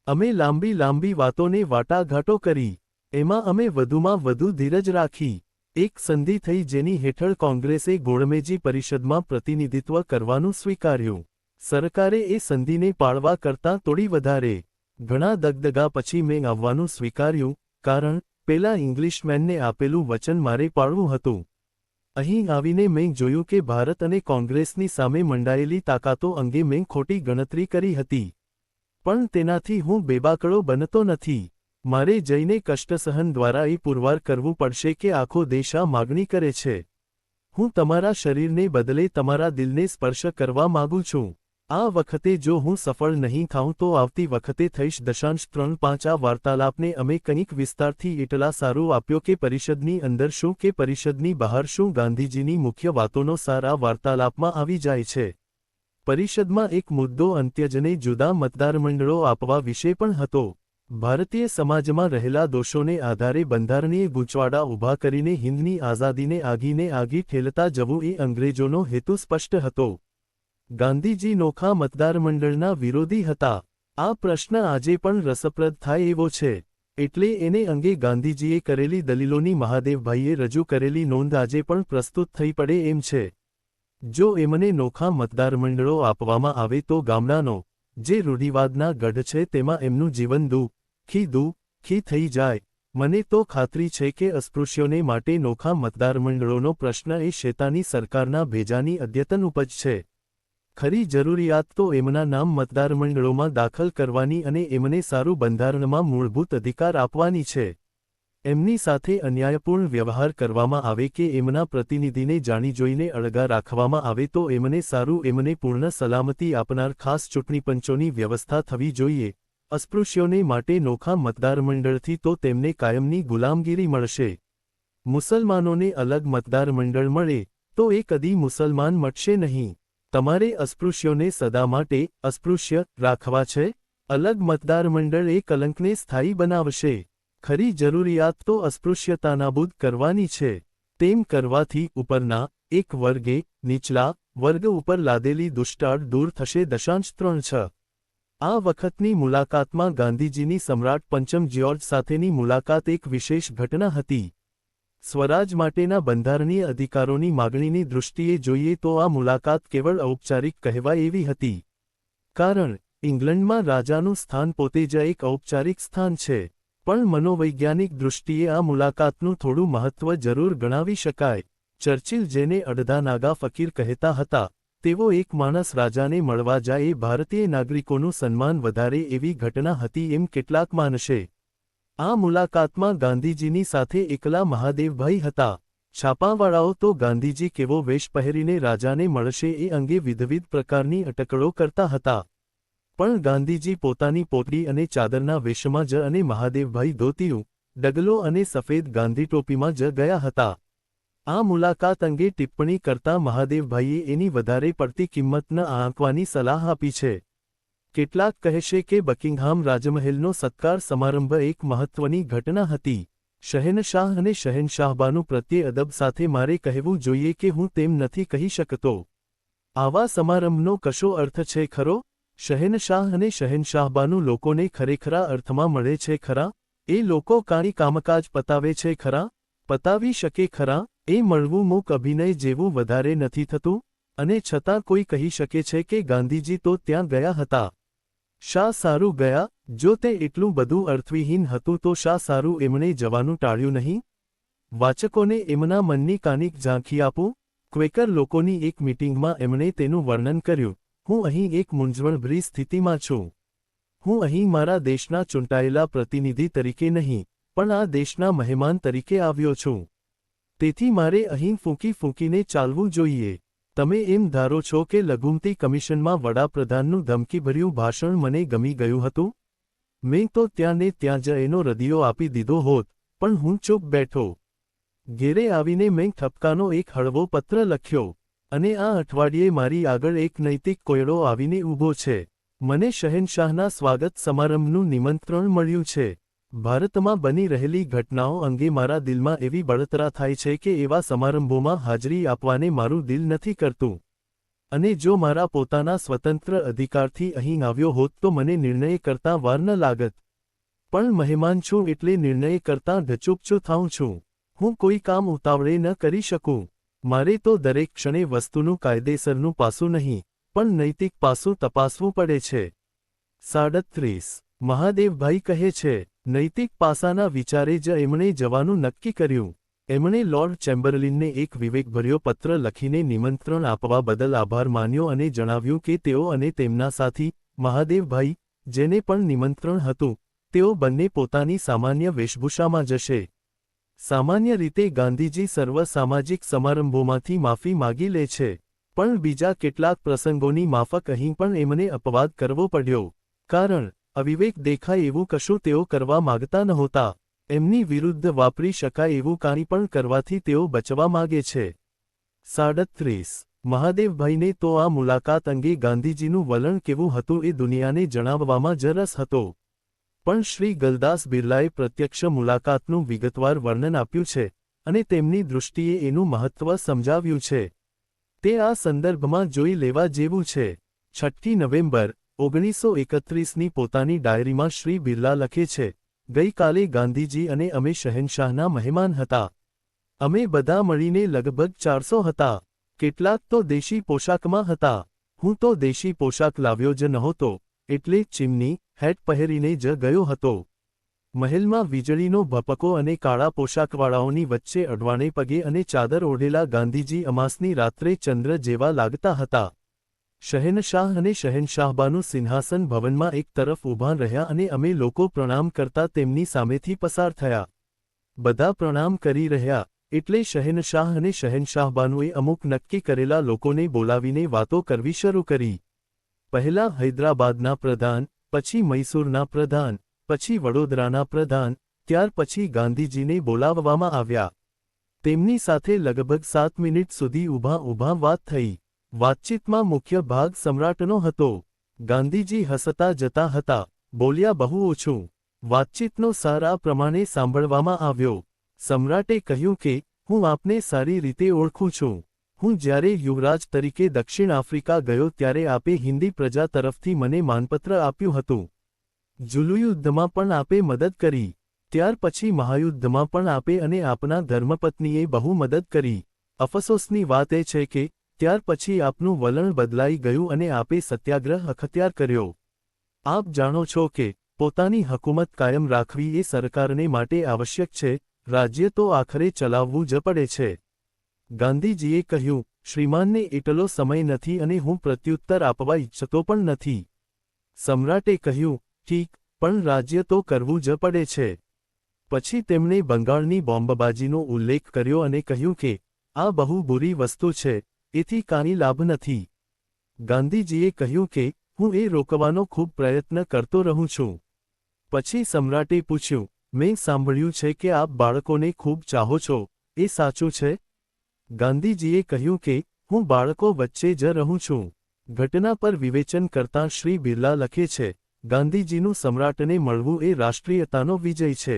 અમે લાંબી લાંબી વાતોને વાટાઘાટો કરી. એમાં અમે વધુમાં વધુ ધીરજ રાખી. એક સંધિ થઈ જેની હેઠળ કોંગ્રેસે ગોળમેજી પરિષદમાં પ્રતિનિધિત્વ કરવાનું સ્વીકાર્યું. સરકારે એ સંધિને પાળવા કરતાં થોડી વધારે ઘણા દગદગા પછી મેં આવવાનું સ્વીકાર્યું, કારણ પેલા ઇંગ્લિશમેનને આપેલું વચન મારે પાળવું હતું. અહીં આવીને મેં જોયું કે ભારત અને કોંગ્રેસની સામે મંડાયેલી તાકાતો અંગે મેં ખોટી ગણતરી કરી હતી. પણ તેનાથી હું બેબાકળો બનતો નથી. મારે જઈને કષ્ટસહન દ્વારા એ પુરવાર કરવું પડશે કે આખો દેશ આ માગણી કરે છે. હું તમારા શરીરને બદલે તમારા દિલને સ્પર્શ કરવા માગું છું. આ વખતે જો હું સફળ નહીં થાઉં તો આવતી વખતે થઈશ. 3.5 આ વાર્તાલાપને અમે કંઈક વિસ્તારથી એટલા સારું આપ્યો કે પરિષદની અંદર શું કે પરિષદની બહાર શું ગાંધીજીની મુખ્ય વાતોનો સાર આ વાર્તાલાપમાં આવી જાય છે. પરિષદમાં એક મુદ્દો અંત્યજને જુદા મતદારમંડળો આપવા વિશે પણ હતો. ભારતીય સમાજમાં રહેલા દોષોને આધારે બંધારણીય ગૂંચવાડા ઊભા કરીને હિંદની આઝાદીને આગીને આગી ઠેલતા જવું એ અંગ્રેજોનો હેતુ સ્પષ્ટ હતો. ગાંધીજી નોખા મતદારમંડળના વિરોધી હતા. આ પ્રશ્ન આજે પણ રસપ્રદ થાય એવો છે. એટલે એને અંગે ગાંધીજીએ કરેલી દલીલોની મહાદેવભાઈએ રજૂ કરેલી નોંધ આજે પણ પ્રસ્તુત થઈ પડે એમ છે. જો એમને નોખા મતદારમંડળો આપવામાં આવે તો ગામડાનો જે રૂઢિવાદના ગઢ છે તેમાં એમનું જીવન દુઃખી થઈ જાય. મને તો ખાતરી છે કે અસ્પૃશ્યોને માટે નોખા મતદારમંડળોનો પ્રશ્ન એ શેતાની સરકારના ભેજાની અદ્યતન ઉપજ છે. ખરી જરૂરિયાત તો એમના નામ મતદારમંડળોમાં દાખલ કરવાની અને એમને સારું બંધારણમાં મૂળભૂત અધિકાર આપવાની છે. એમની સાથે અન્યાયપૂર્ણ વ્યવહાર કરવામાં આવે કે એમના પ્રતિનિધિને જાણી જોઈને અળગા રાખવામાં આવે તો એમને સારું એમને પૂર્ણ સલામતી આપનાર ખાસ ચૂંટણીપંચોની વ્યવસ્થા થવી જોઈએ. અસ્પૃશ્યોને માટે નોખા મતદારમંડળથી તો તેમને કાયમની ગુલામગીરી મળશે. મુસલમાનોને અલગ મતદારમંડળ મળે તો એ કદી મુસલમાન મટશે નહીં. તમારે અસ્પૃશ્યોને સદા માટે અસ્પૃશ્ય રાખવા છે. અલગ મતદારમંડળ એ કલંકને સ્થાયી બનાવશે. ખરી જરૂરિયાત તો અસ્પૃશ્યતા નાબૂદ કરવાની છે. તેમ કરવાથી ઉપરના એક વર્ગે નીચલા વર્ગ ઉપર લાદેલી દુષ્ટાળ દૂર થશે. 3.6 આ વખતની મુલાકાતમાં ગાંધીજીની સમ્રાટ પંચમ જ્યોર્જ સાથેની મુલાકાત એક વિશેષ ઘટના હતી. સ્વરાજ માટેના બંધારણીય અધિકારોની માગણીની દૃષ્ટિએ જોઈએ તો આ મુલાકાત કેવળ ઔપચારિક કહેવાય એવી હતી. કારણ ઇંગ્લેન્ડમાં રાજાનું સ્થાન પોતે જ એક ઔપચારિક સ્થાન છે. પણ મનોવૈજ્ઞાનિક દૃષ્ટિએ આ મુલાકાતનું થોડું મહત્વ જરૂર ગણાવી શકાય. ચર્ચિલ જેને અડધા નાગા ફકીર કહેતા હતા તેવો એક માણસ રાજાને મળવા જાય એ ભારતીય નાગરિકોનું સન્માન વધારે એવી ઘટના હતી એમ કેટલાક માનશે. આ મુલાકાતમાં ગાંધીજીની સાથે એકલા મહાદેવભાઈ હતા. છાપાવાળાઓ તો ગાંધીજી કેવો વેશ પહેરીને રાજાને મળશે એ અંગે વિવિધ પ્રકારની અટકળો કરતા હતા. પણ ગાંધીજી પોતાની પોટલી અને ચાદરના વેશમાં જ અને મહાદેવભાઈ ધોતિયું, ડગલો અને સફેદ ગાંધી ટોપીમાં જ ગયા હતા. આ મુલાકાત અંગે ટિપ્પણી કરતા મહાદેવભાઈએ એની વધારે પડતી કિંમત ન આંકવાની સલાહ આપી છે. કેટલાક કહેશે કે બકિંગહામ રાજમહેલનો સત્કાર સમારંભ એક મહત્વની ઘટના હતી. શહેનશાહ અને શહેનશાહબાનુ પ્રત્યે અદબ સાથે મારે કહેવું જોઈએ કે હું તેમ નથી કહી શકતો. આવા સમારંભનો કશો અર્થ છે ખરો? શહેનશાહ અને શહેનશાહબાનુ લોકોને ખરેખરા અર્થમાં મળે છે ખરા? એ લોકો કાંઈ કામકાજ પતાવે છે ખરા? પતાવી શકે ખરા? એ મળવું મૂક અભિનય જેવું વધારે નથી થતું? અને છતાં કોઈ કહી શકે છે કે ગાંધીજી તો ત્યાં ગયા હતા. શા સારું ગયા? જો તે એટલું બધું અર્થવિહીન હતું તો શા સારું એમણે જવાનું ટાળ્યું નહીં? વાચકોને એમના મનની કાનિક ઝાંખી આપું. ક્વેકર લોકોની એક મીટિંગમાં એમણે તેનું વર્ણન કર્યું. હું અહીં એક મૂંઝવણભરી સ્થિતિમાં છું. હું અહીં મારા દેશના ચૂંટાયેલા પ્રતિનિધિ તરીકે નહીં, પણ આ દેશના મહેમાન તરીકે આવ્યો છું. તેથી મારે અહીં ફૂંકીને ચાલવું જોઈએ. તમે એમ ધારો છો કે લઘુમતી કમિશનમાં વડાપ્રધાનનું ધમકીભર્યું ભાષણ મને ગમી ગયું હતું? મેં તો ત્યાં ને ત્યાં જ એનો રદિયો આપી દીધો હોત, પણ હું ચૂપ બેઠો. ઘેરે આવીને મેં ઠપકાનો એક હળવો પત્ર લખ્યો. અને આ અઠવાડિયે મારી આગળ એક નૈતિક કોયડો આવીને ઊભો છે. મને શહેનશાહના સ્વાગત સમારંભનું નિમંત્રણ મળ્યું છે. ભારતમાં બની રહેલી ઘટનાઓ અંગે મારા દિલમાં એવી બળતરા થાય છે કે એવા સમારંભોમાં હાજરી આપવાને મારું દિલ નથી કરતું. અને જો મારા પોતાના સ્વતંત્ર અધિકારથી અહીં આવ્યો હોત તો મને નિર્ણય કરતાં વાર ન લાગત. પણ મહેમાન છું એટલે નિર્ણય કરતાં ઢચુપચું થાઉં છું. હું કોઈ કામ ઉતાવળે ન કરી શકું. મારે તો દરેક ક્ષણે વસ્તુનું કાયદેસરનું પાસું નહીં, પણ નૈતિક પાસું તપાસવું પડે છે. 37 મહાદેવભાઈ કહે છે. નૈતિક પાસાના વિચારે જ એમણે જવાનું નક્કી કર્યું. એમણે લોર્ડ ચેમ્બરલિનને એક વિવેકભર્યો પત્ર લખીને નિમંત્રણ આપવા બદલ આભાર માન્યો અને જણાવ્યું કે તેઓ અને તેમના સાથી મહાદેવભાઈ જેને પણ નિમંત્રણ હતું તેઓ બંને પોતાની સામાન્ય વેશભૂષામાં જશે. સામાન્ય રીતે ગાંધીજી સર્વ સામાજિક સમારંભોમાંથી માફી માગી લે છે, પણ બીજા કેટલાક પ્રસંગોની માફક અહીં પણ એમને અપવાદ કરવો પડ્યો, કારણ અવિવેક દેખાય એવું કશું તેઓ કરવા માગતા નહોતા. એમની વિરુદ્ધ વાપરી શકાય એવું કાંઈ પણ કરવાથી તેઓ બચવા માગે છે. 37. મહાદેવભાઈને તો આ મુલાકાત અંગે ગાંધીજીનું વલણ કેવું હતું એ દુનિયાને જણાવવામાં જ રસ હતો, પણ શ્રી ગલદાસ બિરલાએ પ્રત્યક્ષ મુલાકાતનું વિગતવાર વર્ણન આપ્યું છે અને તેમની દૃષ્ટિએ એનું મહત્ત્વ સમજાવ્યું છે. તે આ સંદર્ભમાં જોઈ લેવા જેવું છે. 6 નવેમ્બર 1931ની પોતાની ડાયરીમાં શ્રી બિરલા લખે છે, ગઈકાલે ગાંધીજી અને અમે શહેનશાહના મહેમાન હતા. અમે બધા મળીને લગભગ 400 હતા. કેટલાક તો દેશી પોશાકમાં હતા. હું તો દેશી પોશાક લાવ્યો જ નહોતો, એટલે ચીમની હેટ પહેરીને જ ગયો હતો. મહેલમાં વીજળીનો ભપકો અને કાળા પોશાકવાળાઓની વચ્ચે અડવાણે પગે અને ચાદર ઓઢેલા ગાંધીજી અમાસની રાત્રે ચંદ્ર જેવા લાગતા હતા. શહેનશાહ અને શહેનશાહબાનું સિંહાસન ભવનમાં એક તરફ ઊભાં રહ્યા અને અમે લોકો પ્રણામ કરતા તેમની સામેથી પસાર થયા. બધા પ્રણામ કરી રહ્યા એટલે શહેનશાહ અને શહેનશાહબાનુએ અમુક નક્કી કરેલા લોકોને બોલાવીને વાતો કરવી શરૂ કરી. પહેલા હૈદરાબાદના પ્રધાન, પછી મૈસૂરના પ્રધાન, પછી વડોદરાના પ્રધાન, ત્યાર પછી ગાંધીજીને બોલાવવામાં આવ્યા. તેમની સાથે લગભગ 7 મિનિટ સુધી ઊભાં વાત થઈ. વાતચીતમાં મુખ્ય ભાગ સમ્રાટનો હતો. ગાંધીજી હસતા જતા હતા, બોલ્યા બહુ ઓછું. વાતચીતનો સાર આ પ્રમાણે સાંભળવામાં આવ્યો. સમ્રાટે કહ્યું કે હું આપને સારી રીતે ઓળખું છું. હું જ્યારે યુવરાજ તરીકે દક્ષિણ આફ્રિકા ગયો ત્યારે આપે હિન્દી પ્રજા તરફથી મને માનપત્ર આપ્યું હતું. જુલુયુદ્ધમાં પણ આપે મદદ કરી. ત્યાર પછી મહાયુદ્ધમાં પણ આપે અને આપના ધર્મપત્નીએ બહુ મદદ કરી. અફસોસની વાત એ છે કે ત્યાર પછી આપનું વલણ બદલાઈ ગયું અને આપે સત્યાગ્રહ અખત્યાર કર્યો. આપ જાણો છો કે પોતાની હકુમત કાયમ રાખવી એ સરકારને માટે આવશ્યક છે, રાજ્ય તો આખરે ચલાવવું જ પડે છે. ગાંધીજીએ કહ્યું, શ્રીમાનને એટલો સમય નથી અને હું પ્રત્યુત્તર આપવા ઈચ્છતો પણ નથી. સમ્રાટે કહ્યું, ઠીક, પણ રાજ્ય તો કરવું જ પડે છે. પછી તેમણે બંગાળની બોમ્બબાજીનો ઉલ્લેખ કર્યો અને કહ્યું કે આ બહુ બુરી વસ્તુ છે, એથી કાંઈ લાભ નથી. ગાંધીજીએ કહ્યું કે હું એ રોકવાનો ખૂબ પ્રયત્ન કરતો રહું છું. પછી સમ્રાટે પૂછ્યું, મેં સાંભળ્યું છે કે આપ બાળકોને ખૂબ ચાહો છો, એ સાચું છે? ગાંધીજીએ કહ્યું કે હું બાળકો વચ્ચે જ રહું છું. ઘટના પર વિવેચન કરતાં શ્રી બિરલા લખે છે, ગાંધીજીનું સમ્રાટને મળવું એ રાષ્ટ્રીયતાનો વિજય છે.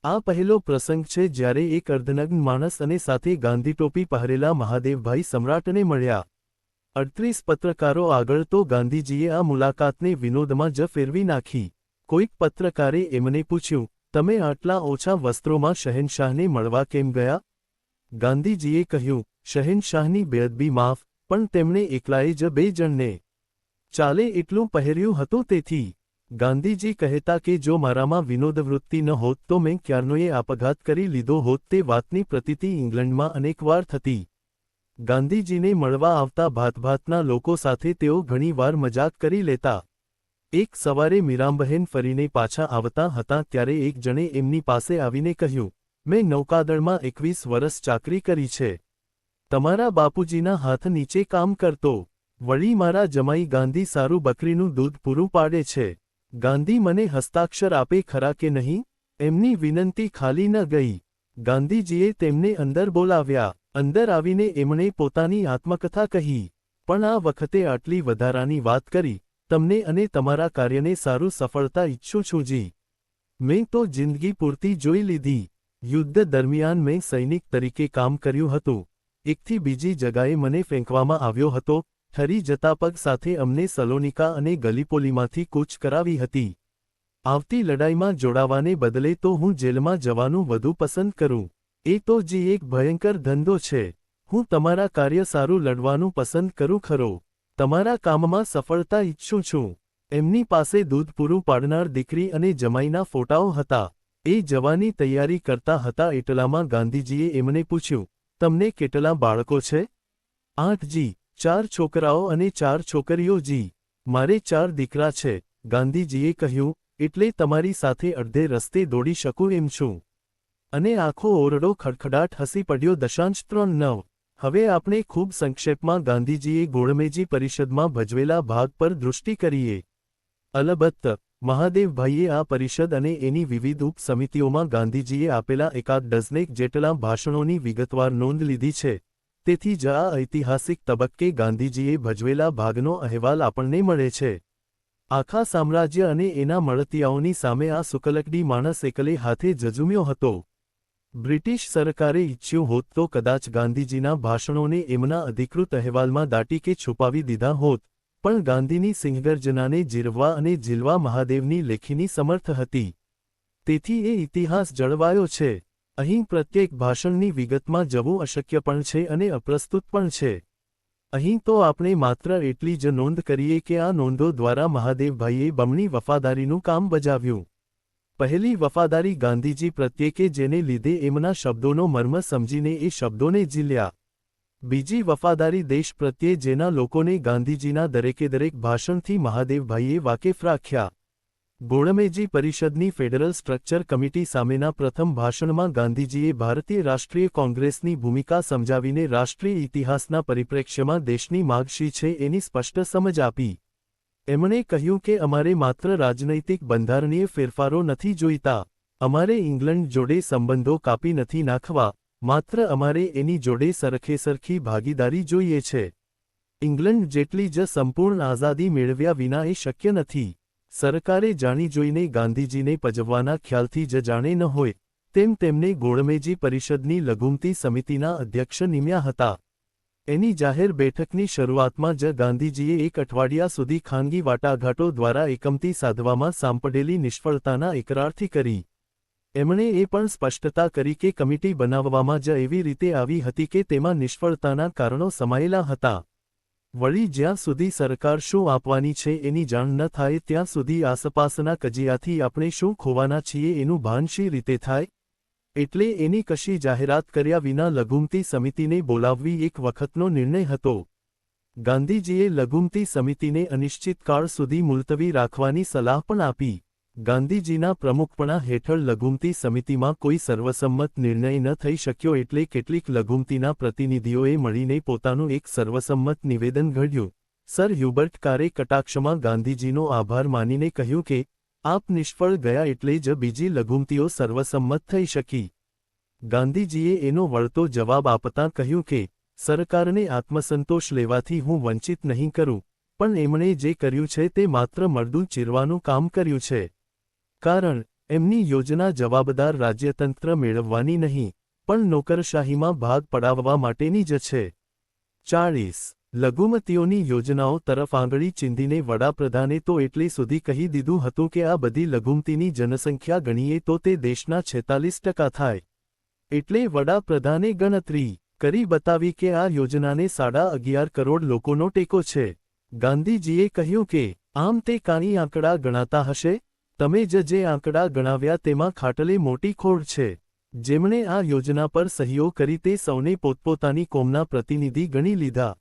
આ પહેલો પ્રસંગ છે જ્યારે એક અર્ધનગ્ન માણસ અને સાથે ગાંધી ટોપી પહેરેલા મહાદેવભાઈ સમ્રાટને મળ્યા. 38 પત્રકારો આગળ તો ગાંધીજીએ આ મુલાકાતને વિનોદમાં જ ફેરવી નાખી. કોઈક પત્રકારે એમને પૂછ્યું, તમે આટલા ઓછા વસ્ત્રોમાં શહેનશાહને મળવા કેમ ગયા? ગાંધીજીએ કહ્યું, શહેનશાહની બેઅદબી માફ, પણ તેમણે એકલાએ જ 2 જણને ચાલે એટલું પહેર્યું હતું તેથી. ગાંધીજી કહેતા કે જો મારામાં વિનોદવૃત્તિ ન હોત તો મેં ક્યારનોએ આપઘાત કરી લીધો હોત. તે વાતની પ્રતીતિ ઇંગ્લેન્ડમાં અનેકવાર થતી. ગાંધીજીને મળવા આવતા ભાતભાતના લોકો સાથે તેઓ ઘણીવાર મજાક કરી લેતા. એક સવારે મીરાંબહેન ફરીને પાછા આવતા હતા ત્યારે એક જણે એમની પાસે આવીને કહ્યું, મેં નૌકાદળમાં 21 વર્ષ ચાકરી કરી છે. તમારા બાપુજીના હાથ નીચે કામ કરતો. વળી મારા જમાઈ ગાંધી સારું બકરીનું દૂધ પૂરું પાડે છે. ગાંધી મને હસ્તાક્ષર આપે ખરા કે નહીં? એમની વિનંતી ખાલી ન ગઈ. ગાંધીજીએ તેમને અંદર બોલાવ્યા. અંદર આવીને એમણે પોતાની આત્મકથા કહી. પણ આ વખતે આટલી વધારાની વાત કરી, તમને અને તમારા કાર્યને સારું સફળતા ઈચ્છું છું જી. મેં તો જિંદગી પૂરતી જોઈ લીધી. યુદ્ધ દરમિયાન મેં સૈનિક તરીકે કામ કર્યું હતું. એકથી બીજી જગાએ મને ફેંકવામાં આવ્યો હતો. ઠરી જતા પગ સાથે અમને સલોનિકા અને ગલીપોલીમાંથી કૂચ કરાવી હતી. આવતી લડાઈમાં જોડાવાને બદલે તો હું જેલમાં જવાનું વધુ પસંદ કરું. એ તો જી એક ભયંકર ધંધો છે. હું તમારા કાર્ય સારું લડવાનું પસંદ કરું ખરો. તમારા કામમાં સફળતા ઈચ્છું છું. એમની પાસે દૂધ પૂરું પાડનાર દીકરી અને જમાઈના ફોટાઓ હતા. એ જવાની તૈયારી કરતા હતા એટલામાં ગાંધીજીએ એમને પૂછ્યું, તમને કેટલા બાળકો છે? 8 જી. 4 છોકરાઓ અને 4 છોકરીઓ જી. મારે 4 દીકરા છે, ગાંધીજીએ કહ્યું, એટલે તમારી સાથે અડધે રસ્તે દોડી શકું એમ છું. અને આખો ઓરડો ખડખડાટ હસી પડ્યો. 3.9 હવે આપણે ખૂબ સંક્ષેપમાં ગાંધીજીએ ગોળમેજી પરિષદમાં ભજવેલા ભાગ પર દૃષ્ટિ કરીએ. અલબત્ત, મહાદેવભાઈએ આ પરિષદ અને એની વિવિધ ઉપસમિતિઓમાં ગાંધીજીએ આપેલા એકાદ ડઝનેક જેટલા ભાષણોની વિગતવાર નોંધ લીધી છે. તેથી જ આ ઐતિહાસિક તબક્કે ગાંધીજીએ ભજવેલા ભાગનો અહેવાલ આપણને મળે છે. આખા સામ્રાજ્ય અને એના મળતિયાઓની સામે આ સુકલકડી માણસ એકલે હાથે ઝઝૂમ્યો હતો. બ્રિટિશ સરકારે ઈચ્છ્યું હોત તો કદાચ ગાંધીજીના ભાષણોને એમના અધિકૃત અહેવાલમાં દાટી કે છુપાવી દીધા હોત, પણ ગાંધીની સિંહગર્જનાને જીરવા અને ઝીલવા મહાદેવની લેખીની સમર્થ હતી. તેથી એ ઇતિહાસ જળવાયો છે. અહીં પ્રત્યેક ભાષણની વિગતમાં જવું અશક્ય પણ છે અને અપ્રસ્તુત પણ છે. અહીં તો આપણે માત્ર એટલી જ નોંધ કરીએ કે આ નોંધો દ્વારા મહાદેવભાઈએ બમણી વફાદારીનું કામ બજાવ્યું. પહેલી વફાદારી ગાંધીજી પ્રત્યે કે જેને લીધે એમના શબ્દોનો મર્મ સમજીને એ શબ્દોને ઝીલ્યા. બીજી વફાદારી દેશ પ્રત્યે જેના લોકોને ગાંધીજીના દરેકે દરેક ભાષણથી મહાદેવભાઈએ વાકેફ રાખ્યા. ગોળમેજી પરિષદની ફેડરલ સ્ટ્રક્ચર કમિટી સામેના પ્રથમ ભાષણમાં ગાંધીજીએ ભારતીય રાષ્ટ્રીય કોંગ્રેસની ભૂમિકા સમજાવીને રાષ્ટ્રીય ઇતિહાસના પરિપ્રેક્ષ્યમાં દેશની માગ શી છે એની સ્પષ્ટ સમજ આપી. એમણે કહ્યું કે અમારે માત્ર રાજનૈતિક બંધારણીય ફેરફારો નથી જોઈતા, અમારે ઇંગ્લેન્ડ જોડે સંબંધો કાપી નથી નાખવા, માત્ર અમારે એની જોડે સરખેસરખી ભાગીદારી જોઈએ છે. ઇંગ્લેન્ડ જેટલી જ સંપૂર્ણ આઝાદી મેળવ્યા વિના એ શક્ય નથી. સરકારે જાણી જોઈને ગાંધીજીને પજવવાના ખ્યાલથી જ જાણે ન હોય તેમ તેમને ગોળમેજી પરિષદની લઘુમતી સમિતિના અધ્યક્ષ નિમ્યા હતા. એની જાહેર બેઠકની શરૂઆતમાં જ ગાંધીજીએ એક અઠવાડિયા સુધી ખાનગી વાટાઘાટો દ્વારા એકમતી સાધવામાં સાંપડેલી નિષ્ફળતાના એકરારથી કરી. એમણે એ પણ સ્પષ્ટતા કરી કે કમિટી બનાવવામાં જ એવી રીતે આવી હતી કે તેમાં નિષ્ફળતાના કારણો સમાયેલા હતા. વળી જ્યાં સુધી સરકાર શું આપવાની છે એની જાણ ન થાય ત્યાં સુધી આસપાસના કજિયાથી આપણે શું ખોવાના છીએ એનું ભાન શી રીતે થાય? એટલે એની કશી જાહેરાત કર્યા વિના લઘુમતી સમિતિને બોલાવવી એક વખતનો નિર્ણય હતો. ગાંધીજીએ લઘુમતી સમિતિને અનિશ્ચિતકાળ સુધી મુલતવી રાખવાની સલાહ પણ આપી. ગાંધીજીના પ્રમુખપણા હેઠળ લઘુમતી સમિતિમાં કોઈ સર્વસંમત નિર્ણય ન થઈ શક્યો એટલે કેટલીક લઘુમતીના પ્રતિનિધિઓએ મળીને પોતાનું એક સર્વસંમત નિવેદન ઘડ્યું. સર હ્યુબર્ટ કારે કટાક્ષમાં ગાંધીજીનો આભાર માનીને કહ્યું કે આપ નિષ્ફળ ગયા એટલે જ બીજી લઘુમતીઓ સર્વસંમત થઈ શકી. ગાંધીજીએ એનો વળતો જવાબ આપતાં કહ્યું કે સરકારને આત્મસંતોષ લેવાથી હું વંચિત નહીં કરું, પણ એમણે જે કર્યું છે તે માત્ર મળદું ચીરવાનું કામ કર્યું છે. કારણ એમની યોજના જવાબદાર રાજ્યતંત્ર મેળવવાની નહીં, પણ નોકરશાહીમાં ભાગ પડાવવા માટેની જ છે. 40 લઘુમતીઓની યોજનાઓ તરફ આંગળી ચીંધીને વડાપ્રધાને તો એટલે સુધી કહી દીધું હતું કે આ બધી લઘુમતીની જનસંખ્યા ગણીએ તો તે દેશના 46% થાય. એટલે વડાપ્રધાને ગણતરી કરી બતાવી કે આ યોજનાને 11.5 કરોડ લોકોનો ટેકો છે. ગાંધીજીએ કહ્યું કે આમ તે કાંઈ આંકડા ગણાતા હશે, તમે જે આંકડા ગણાવ્યા તેમાં ખાટલે મોટી ખોડ છે. જેમણે આ યોજના પર સહીઓ કરી તે સૌને પોતપોતાની કોમના પ્રતિનિધિ ગણી લીધા.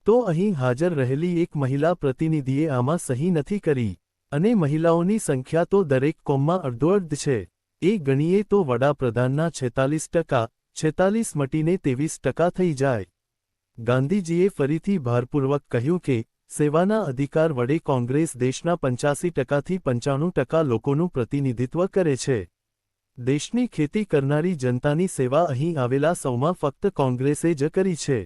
તો અહીં હાજર રહેલી એક મહિલા પ્રતિનિધિએ આમાં સહી નથી કરી, અને મહિલાઓની સંખ્યા તો દરેક કોમમાં અડધોઅડધ છે. એ ગણીએ તો વડાપ્રધાનના 46%, 46 મટીને 23% થઈ જાય. ગાંધીજીએ ફરીથી ભારપૂર્વક કહ્યું કે સેવાના અધિકાર વડે કોંગ્રેસ દેશના 85%થી 95% લોકોનું પ્રતિનિધિત્વ કરે છે. દેશની ખેતી કરનારી જનતાની સેવા અહીં આવેલા સૌમાં ફક્ત કોંગ્રેસે જ કરી છે.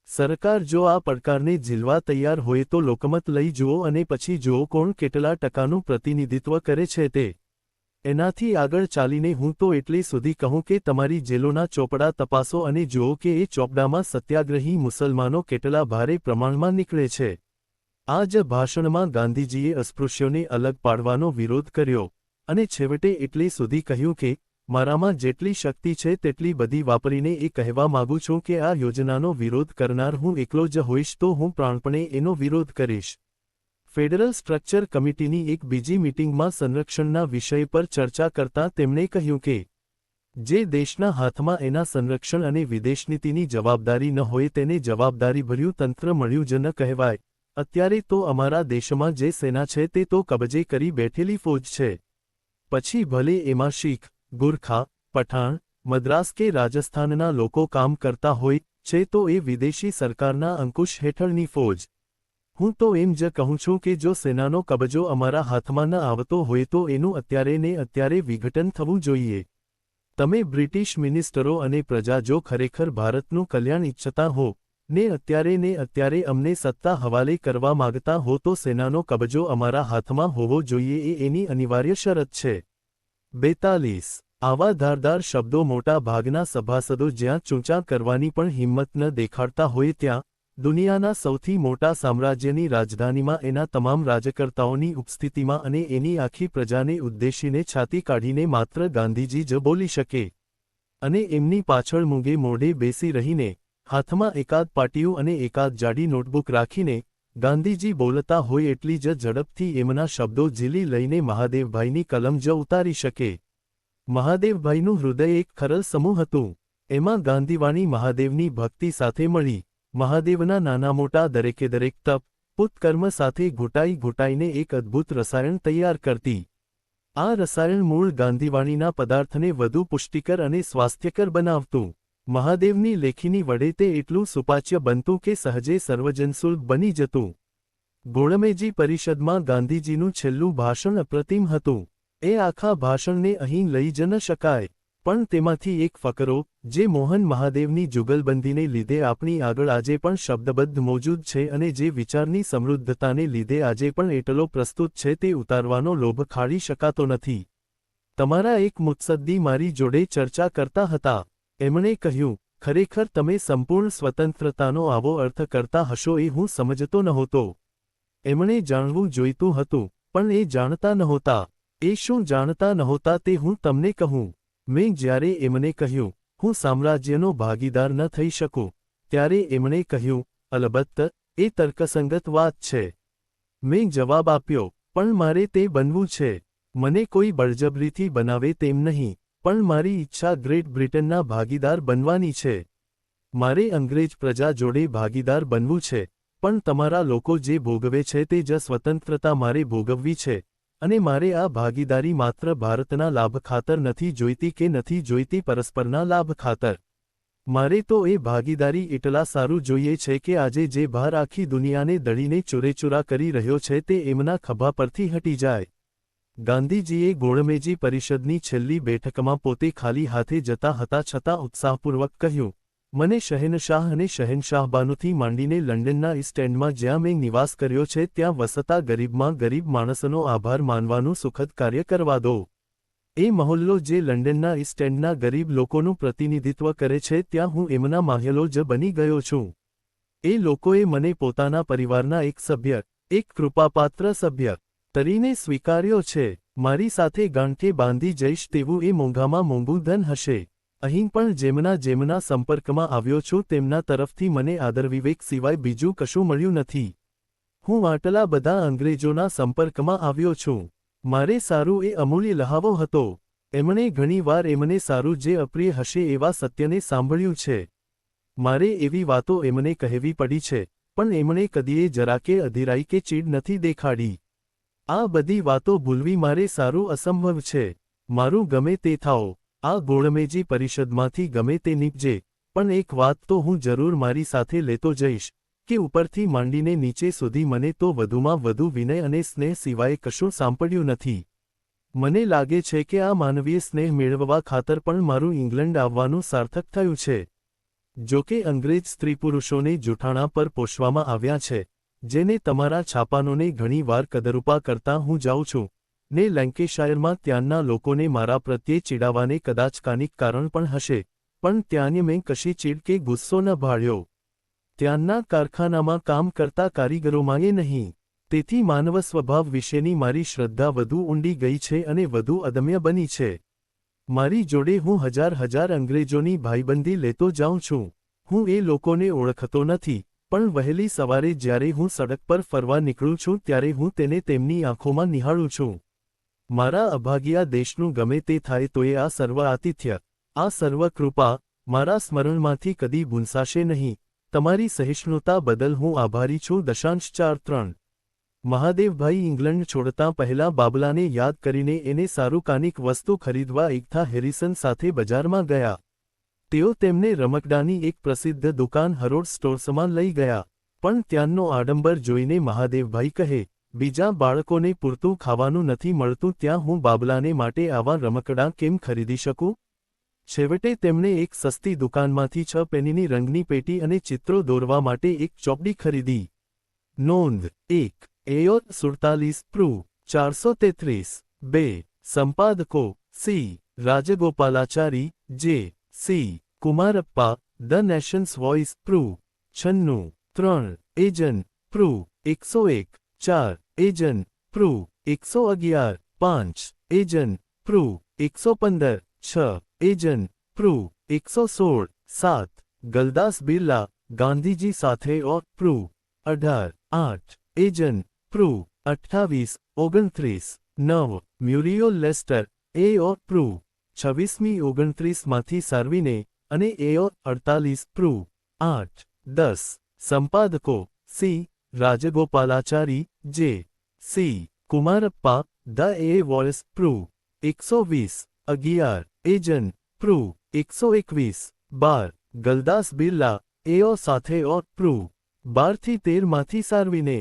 સરકાર જો આ પડકારને ઝીલવા તૈયાર હોય તો લોકમત લઈ જુઓ અને પછી જુઓ કોણ કેટલા ટકાનું પ્રતિનિધિત્વ કરે છે તે. એનાથી આગળ ચાલીને હું તો એટલે સુધી કહું કે તમારી જેલોના ચોપડા તપાસો અને જુઓ કે એ ચોપડામાં સત્યાગ્રહી મુસલમાનો કેટલા ભારે પ્રમાણમાં નીકળે છે. આ જ ભાષણમાં ગાંધીજીએ અસ્પૃશ્યોને અલગ પાડવાનો વિરોધ કર્યો, અને છેવટે એટલે સુધી કહ્યું કે મારામાં જેટલી શક્તિ છે તેટલી બધી વાપરીને એ કહેવા માગું છું કે આ યોજનાનો વિરોધ કરનાર હું એકલો જ હોઈશ તો હું પ્રાણપણે એનો વિરોધ કરીશ. ફેડરલ સ્ટ્રક્ચર કમિટીની એક બીજી મીટિંગમાં સંરક્ષણના વિષય પર ચર્ચા કરતાં તેમણે કહ્યું કે જે દેશના હાથમાં એના સંરક્ષણ અને વિદેશનીતિની જવાબદારી ન હોય તેને જવાબદારીભર્યું તંત્ર મળ્યું જ ન કહેવાય, અત્યારે તો અમારા દેશમાં જે સેના છે તે તો કબજે કરી બેઠેલી ફોજ છે. પછી ભલે એમાં શીખ, ગુરખા, પઠાણ, મદ્રાસ કે રાજસ્થાનના લોકો કામ કરતા હોય છે તો એ વિદેશી સરકારના અંકુશ હેઠળની ફોજ. હું તો એમ જ કહું છું કે જો સેનાનો કબજો અમારા હાથમાં ન આવતો હોય તો એનું અત્યારે ને અત્યારે વિઘટન થવું જોઈએ. તમે બ્રિટિશ મિનિસ્ટરો અને પ્રજા જો ખરેખર ભારતનું કલ્યાણ ઈચ્છતા હો ને અત્યારે અમને સત્તા હવાલે કરવા માગતા હો તો સેનાનો કબજો અમારા હાથમાં હોવો જોઈએ એ એની અનિવાર્ય શરત છે. 42. આવા ધારદાર શબ્દો મોટા ભાગના સભાસદો જ્યાં ચૂંચા કરવાની પણ હિંમત ન દેખાડતા હોય ત્યાં દુનિયાના સૌથી મોટા સામ્રાજ્યની રાજધાનીમાં એના તમામ રાજકર્તાઓની ઉપસ્થિતિમાં અને એની આખી પ્રજાને ઉદ્દેશીને છાતી કાઢીને માત્ર ગાંધીજી જ બોલી શકે. અને એમની પાછળ મૂંગે મોઢે બેસી રહીને હાથમાં એકાદ પાટિયું અને એકાદ જાડી નોટબુક રાખીને ગાંધીજી બોલતા હોય એટલી જ ઝડપથી એમના શબ્દો ઝીલી લઈને મહાદેવભાઈની કલમ જ ઉતારી શકે. મહાદેવભાઈનું હૃદય એક ખરલ સમૂહ હતું. એમાં ગાંધીવાણી મહાદેવની ભક્તિ સાથે મળી મહાદેવના નાના મોટા દરેક તપ, પુતકર્મ સાથે ઘૂંટાઈને એક અદ્ભુત રસાયણ તૈયાર કરતી. આ રસાયણ મૂળ ગાંધીવાણીના પદાર્થને વધુ પુષ્ટિકર અને સ્વાસ્થ્યકર બનાવતું. મહાદેવની લેખીની વડે તે એટલું સુપાચ્ય બનતું કે સહજે સર્વજનસુલભ બની જતું. ગોળમેજી પરિષદમાં ગાંધીજીનું છેલ્લું ભાષણ અપ્રતિમ હતું. એ આખા ભાષણને અહીં લઈ જ ન શકાય, પણ તેમાંથી એક ફકરો, જે મોહન મહાદેવની જુગલબંધીને લીધે આપણી આગળ આજે પણ શબ્દબદ્ધ મોજૂદ છે અને જે વિચારની સમૃદ્ધતાને લીધે આજે પણ એટલો પ્રસ્તુત છે તે ઉતારવાનો લોભ ખાડી શકાતો નથી. તમારા એક મુત્સદ્દી મારી જોડે ચર્ચા કરતા હતા. એમણે કહ્યું, ખરેખર તમે સંપૂર્ણ સ્વતંત્રતાનો આવો અર્થ કરતા હશો એ હું સમજતો નહોતો. એમણે જાણવું જોઈતું હતું, પણ એ જાણતા નહોતા. એ શું જાણતા નહોતા તે હું તમને કહું. મેં જ્યારે એમને કહ્યું, હું સામ્રાજ્યનો ભાગીદાર ન થઈ શકું, ત્યારે એમણે કહ્યું, અલબત્ત, એ તર્કસંગત વાત છે. મેં જવાબ આપ્યો, પણ મારે તે બનવું છે. મને કોઈ બળજબરીથી બનાવે તેમ નહીં, પણ મારી ઈચ્છા ગ્રેટ બ્રિટનના ભાગીદાર બનવાની છે. મારે અંગ્રેજ પ્રજા જોડે ભાગીદાર બનવું છે, પણ તમારા લોકો જે ભોગવે છે તે જ સ્વતંત્રતા મારે ભોગવવી છે. અને મારે આ ભાગીદારી માત્ર ભારતના લાભ ખાતર નથી જોઈતી કે નથી જોઈતી પરસ્પરના લાભ ખાતર. મારે તો એ ભાગીદારી એટલા સારું જોઈએ છે કે આજે જે ભાર આખી દુનિયાને દળીને ચૂરેચૂરા કરી રહ્યો છે તે એમના ખભા પરથી હટી જાય. ગાંધીજીએ ગોળમેજી પરિષદની છેલ્લી બેઠકમાં પોતે ખાલી હાથે જતા હતા છતાં ઉત્સાહપૂર્વક કહ્યું, મને શહેનશાહ અને શહેનશાહબાનુથી માંડીને લંડનના ઈસ્ટ એન્ડમાં જ્યાં મેં નિવાસ કર્યો છે ત્યાં વસતા ગરીબમાં ગરીબ માણસનો આભાર માનવાનું સુખદ કાર્ય કરવા દો. એ મહોલ્લો જે લંડનના ઈસ્ટ એન્ડના ગરીબ લોકોનું પ્રતિનિધિત્વ કરે છે ત્યાં હું એમના માહેલો જ બની ગયો છું. એ લોકોએ મને પોતાના પરિવારના એક સભ્ય, એક કૃપાપાત્ર સભ્ય તરીને સ્વીકાર્યો છે. મારી સાથે ગાંઠે બાંધી જઈશ તેવું એ મોંઘામાં મોંઘું ધન હશે. અહીં પણ જેમના સંપર્કમાં આવ્યો છું તેમના તરફથી મને આદરવિવેક સિવાય બીજું કશું મળ્યું નથી. હું આટલા બધા અંગ્રેજોના સંપર્કમાં આવ્યો છું. મારે સારું એ અમૂલ્ય લહાવો હતો. એમણે ઘણીવાર એમને સારું જે અપ્રિય હશે એવા સત્યને સાંભળ્યું છે. મારે એવી વાતો એમને કહેવી પડી છે, પણ એમણે કદીએ જરાકે અધીરાઈ કે ચીડ નથી દેખાડી. આ બધી વાતો ભૂલવી મારે સારું અસંભવ છે. મારું ગમે તે થાઓ, આ ગોળમેજી પરિષદમાંથી ગમે તે નીપજે, પણ એક વાત તો હું જરૂર મારી સાથે લેતો જઈશ, કે ઉપરથી માંડીને નીચે સુધી મને તો વધુમાં વધુ વિનય અને સ્નેહ સિવાય કશું સાંપડ્યું નથી. મને લાગે છે કે આ માનવીય સ્નેહ મેળવવા ખાતર પણ મારું ઇંગ્લેન્ડ આવવાનું સાર્થક થયું છે. જોકે અંગ્રેજ સ્ત્રીપુરુષોને જૂઠાણા પર પોષવામાં આવ્યા છે, જેને તમારા છાપાનોને ઘણી વાર કદરૂપા કરતા હું જાઉં છું, ને લેન્કેશાયરમાં ત્યાંના લોકોને મારા પ્રત્યે ચીડાવાને કદાચ કાનિક કારણ પણ હશે, પણ ત્યાંને મેં કશી ચીડ કે ગુસ્સો ન ભાળ્યો. ત્યાંના કારખાનામાં કામ કરતા કારીગરોમાંય નહીં. તેથી માનવ સ્વભાવ વિશેની મારી શ્રદ્ધા વધુ ઊંડી ગઈ છે અને વધુ અદમ્ય બની છે. મારી જોડે હું હજાર અંગ્રેજોની ભાઈબંધી લેતો જાઉં છું. હું એ લોકોને ઓળખતો નથી, પણ વહેલી સવારે જ્યારે હું સડક પર ફરવા નીકળું છું ત્યારે હું તેને તેમની આંખોમાં નિહાળું છું. મારા અભાગિયા દેશનું ગમે તે થાય તોય આ સર્વ આતિથ્ય, આ સર્વ કૃપા, મારા સ્મરણમાંથી કદી ભૂંસાશે નહીં, તમારી સહિષ્ણુતા બદલ હું આભારી છું. 4.3 મહાદેવભાઈ ઇંગ્લેન્ડ છોડતા પહેલા બાબલાને યાદ કરીને એને સારુકાનિક વસ્તુ ખરીદવા એકતા હેરિસન સાથે બજારમાં ગયા. તેઓ તેમને રમકડાની એક પ્રસિદ્ધ દુકાન હરોડ સ્ટોર્સમાં લઈ ગયા. પણ ત્યાંનો આડંબર જોઈને મહાદેવભાઈ કહે, બીજા બાળકોને પૂરતું ખાવાનું નથી મળતું ત્યાં હું બાબલાને માટે આવા રમકડાં કેમ ખરીદી શકું? છેવટે તેમણે એક સસ્તી દુકાનમાંથી 6 પેનીની રંગની પેટી અને ચિત્રો દોરવા માટે એક ચોપડી ખરીદી. નોંધ 1. એયોર 47 પ્રૂ 433 2. સંપાદકો C Rajagopalachari J C Kumarappa the Nation's Voice પ્રૂ 96 3. એજન પ્રૂ 101 4. એજન પ્રૂ 111 5. એજન પ્રૂ 115 6. એજન પ્રૂ 116 7. ગલદાસ બિરલા ગાંધીજી સાથે ઓર પ્રૂ 18 8. એજન પ્રૂ 28 29 9. મ્યુરિયો લેસ્ટર એ ઓર પ્રૂ 26મી 29માંથી સારવીને અને એ ઓર 48 પ્રૂ 8 10. સંપાદકો C Rajagopalachari J C Kumarappa the એ વોઇસ પ્રૂ 120 11. એજન પ્રૂ 121 12. ગલદાસ બિરલા એઓ સાથે ઓર પ્રૂ 12થી 13માંથી સારવીને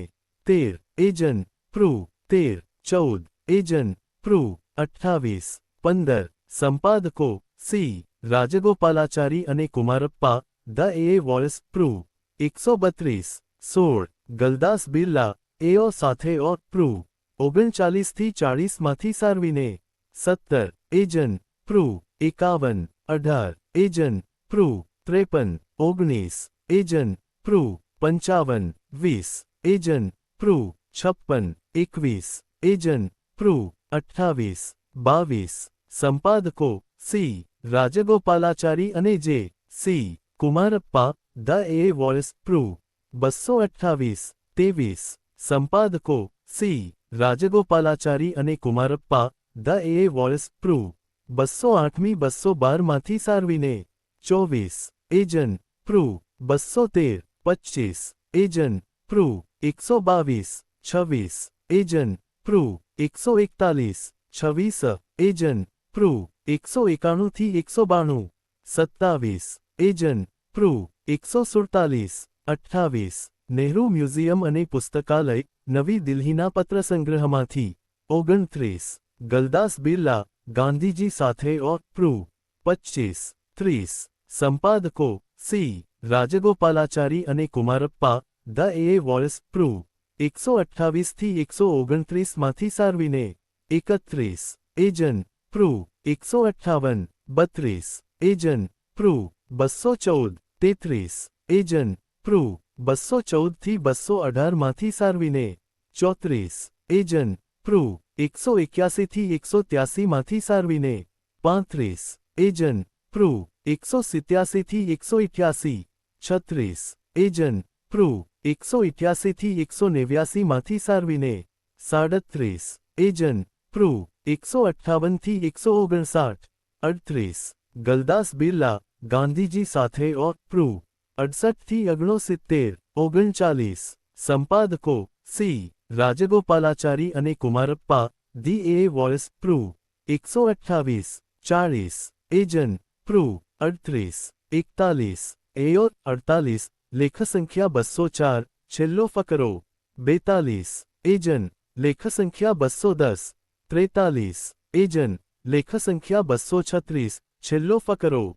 13. એજન પ્રૂ 13 14. એજન પ્રૂ 28 15. સંપાદકો સી રાજગોપાલાચારી અને કુમારપ્પા ધ એ વોઇસ પ્રૂ 132 16. ગલદાસ બિરલા એઓ સાથે ઓર પ્રૂ 39થી 40માંથી સારવીને 17. એજન પ્રૂ 51 18. એજન પ્રૂ 53 19. એજન પ્રૂ 55 20. એજન પ્રૂ 56 21. એજન પ્રૂ 28 22. સંપાદકો સી રાજગોપાલાચારી અને જે સી કુમારપ્પા ધ એ વોઇસ પ્રૂ 228 23. સંપાદકો સી રાજગોપાલાચારી અને કુમારપ્પા ધ એ વોઇસ પ્રૂ 208મી 212માંથી સારવીને 24. એજન પ્રૂ 213 25. એજન પ્રૂ 122 26. એજન પ્રૂ 141 26. એજન પ્રૂ 191થી 192 27. એજન પ્રૂ 147 28. નહેરુ મ્યુઝિયમ અને પુસ્તકાલય નવી દિલ્હીના પત્રસંગ્રહમાંથી 29. ગલદાસ બિરલા ગાંધીજી સાથે ઓર પ્રૂ 25 30. સંપાદકો સી રાજગોપાલાચારી અને કુમારપ્પા ધ એ વોઇસ પ્રૂ 128થી 129માંથી સારવીને 31. એજન પ્રૂ 158 32. એજન પ્રૂ 214 33. એજન પ્રૂ 214થી 218માંથી સારવીને 34. એજન પ્રૂ 181થી 183માંથી સારવીને 35. એજન પ્રૂ 187થી 188 36. એજન પ્રૂ 188થી 189માંથી સારવીને 37. એજન પ્રૂ 158થી 159 38. ગલદાસ બિરલા ગાંધીજી સાથે ઓર પ્રૂ 68થી 69 39. સંપાદકો સી રાજગોપાલાચારી અને કુમારપ્પા ધી એ વોઇસ પ્રૂ 128 40. એજન પ્રૂ 38 41. એયોર 48. લેખસંખ્યા 204 છેલ્લો ફકરો 42. એજન લેખસંખ્યા 210 43. એજન લેખસંખ્યા 236 છેલ્લો ફકરો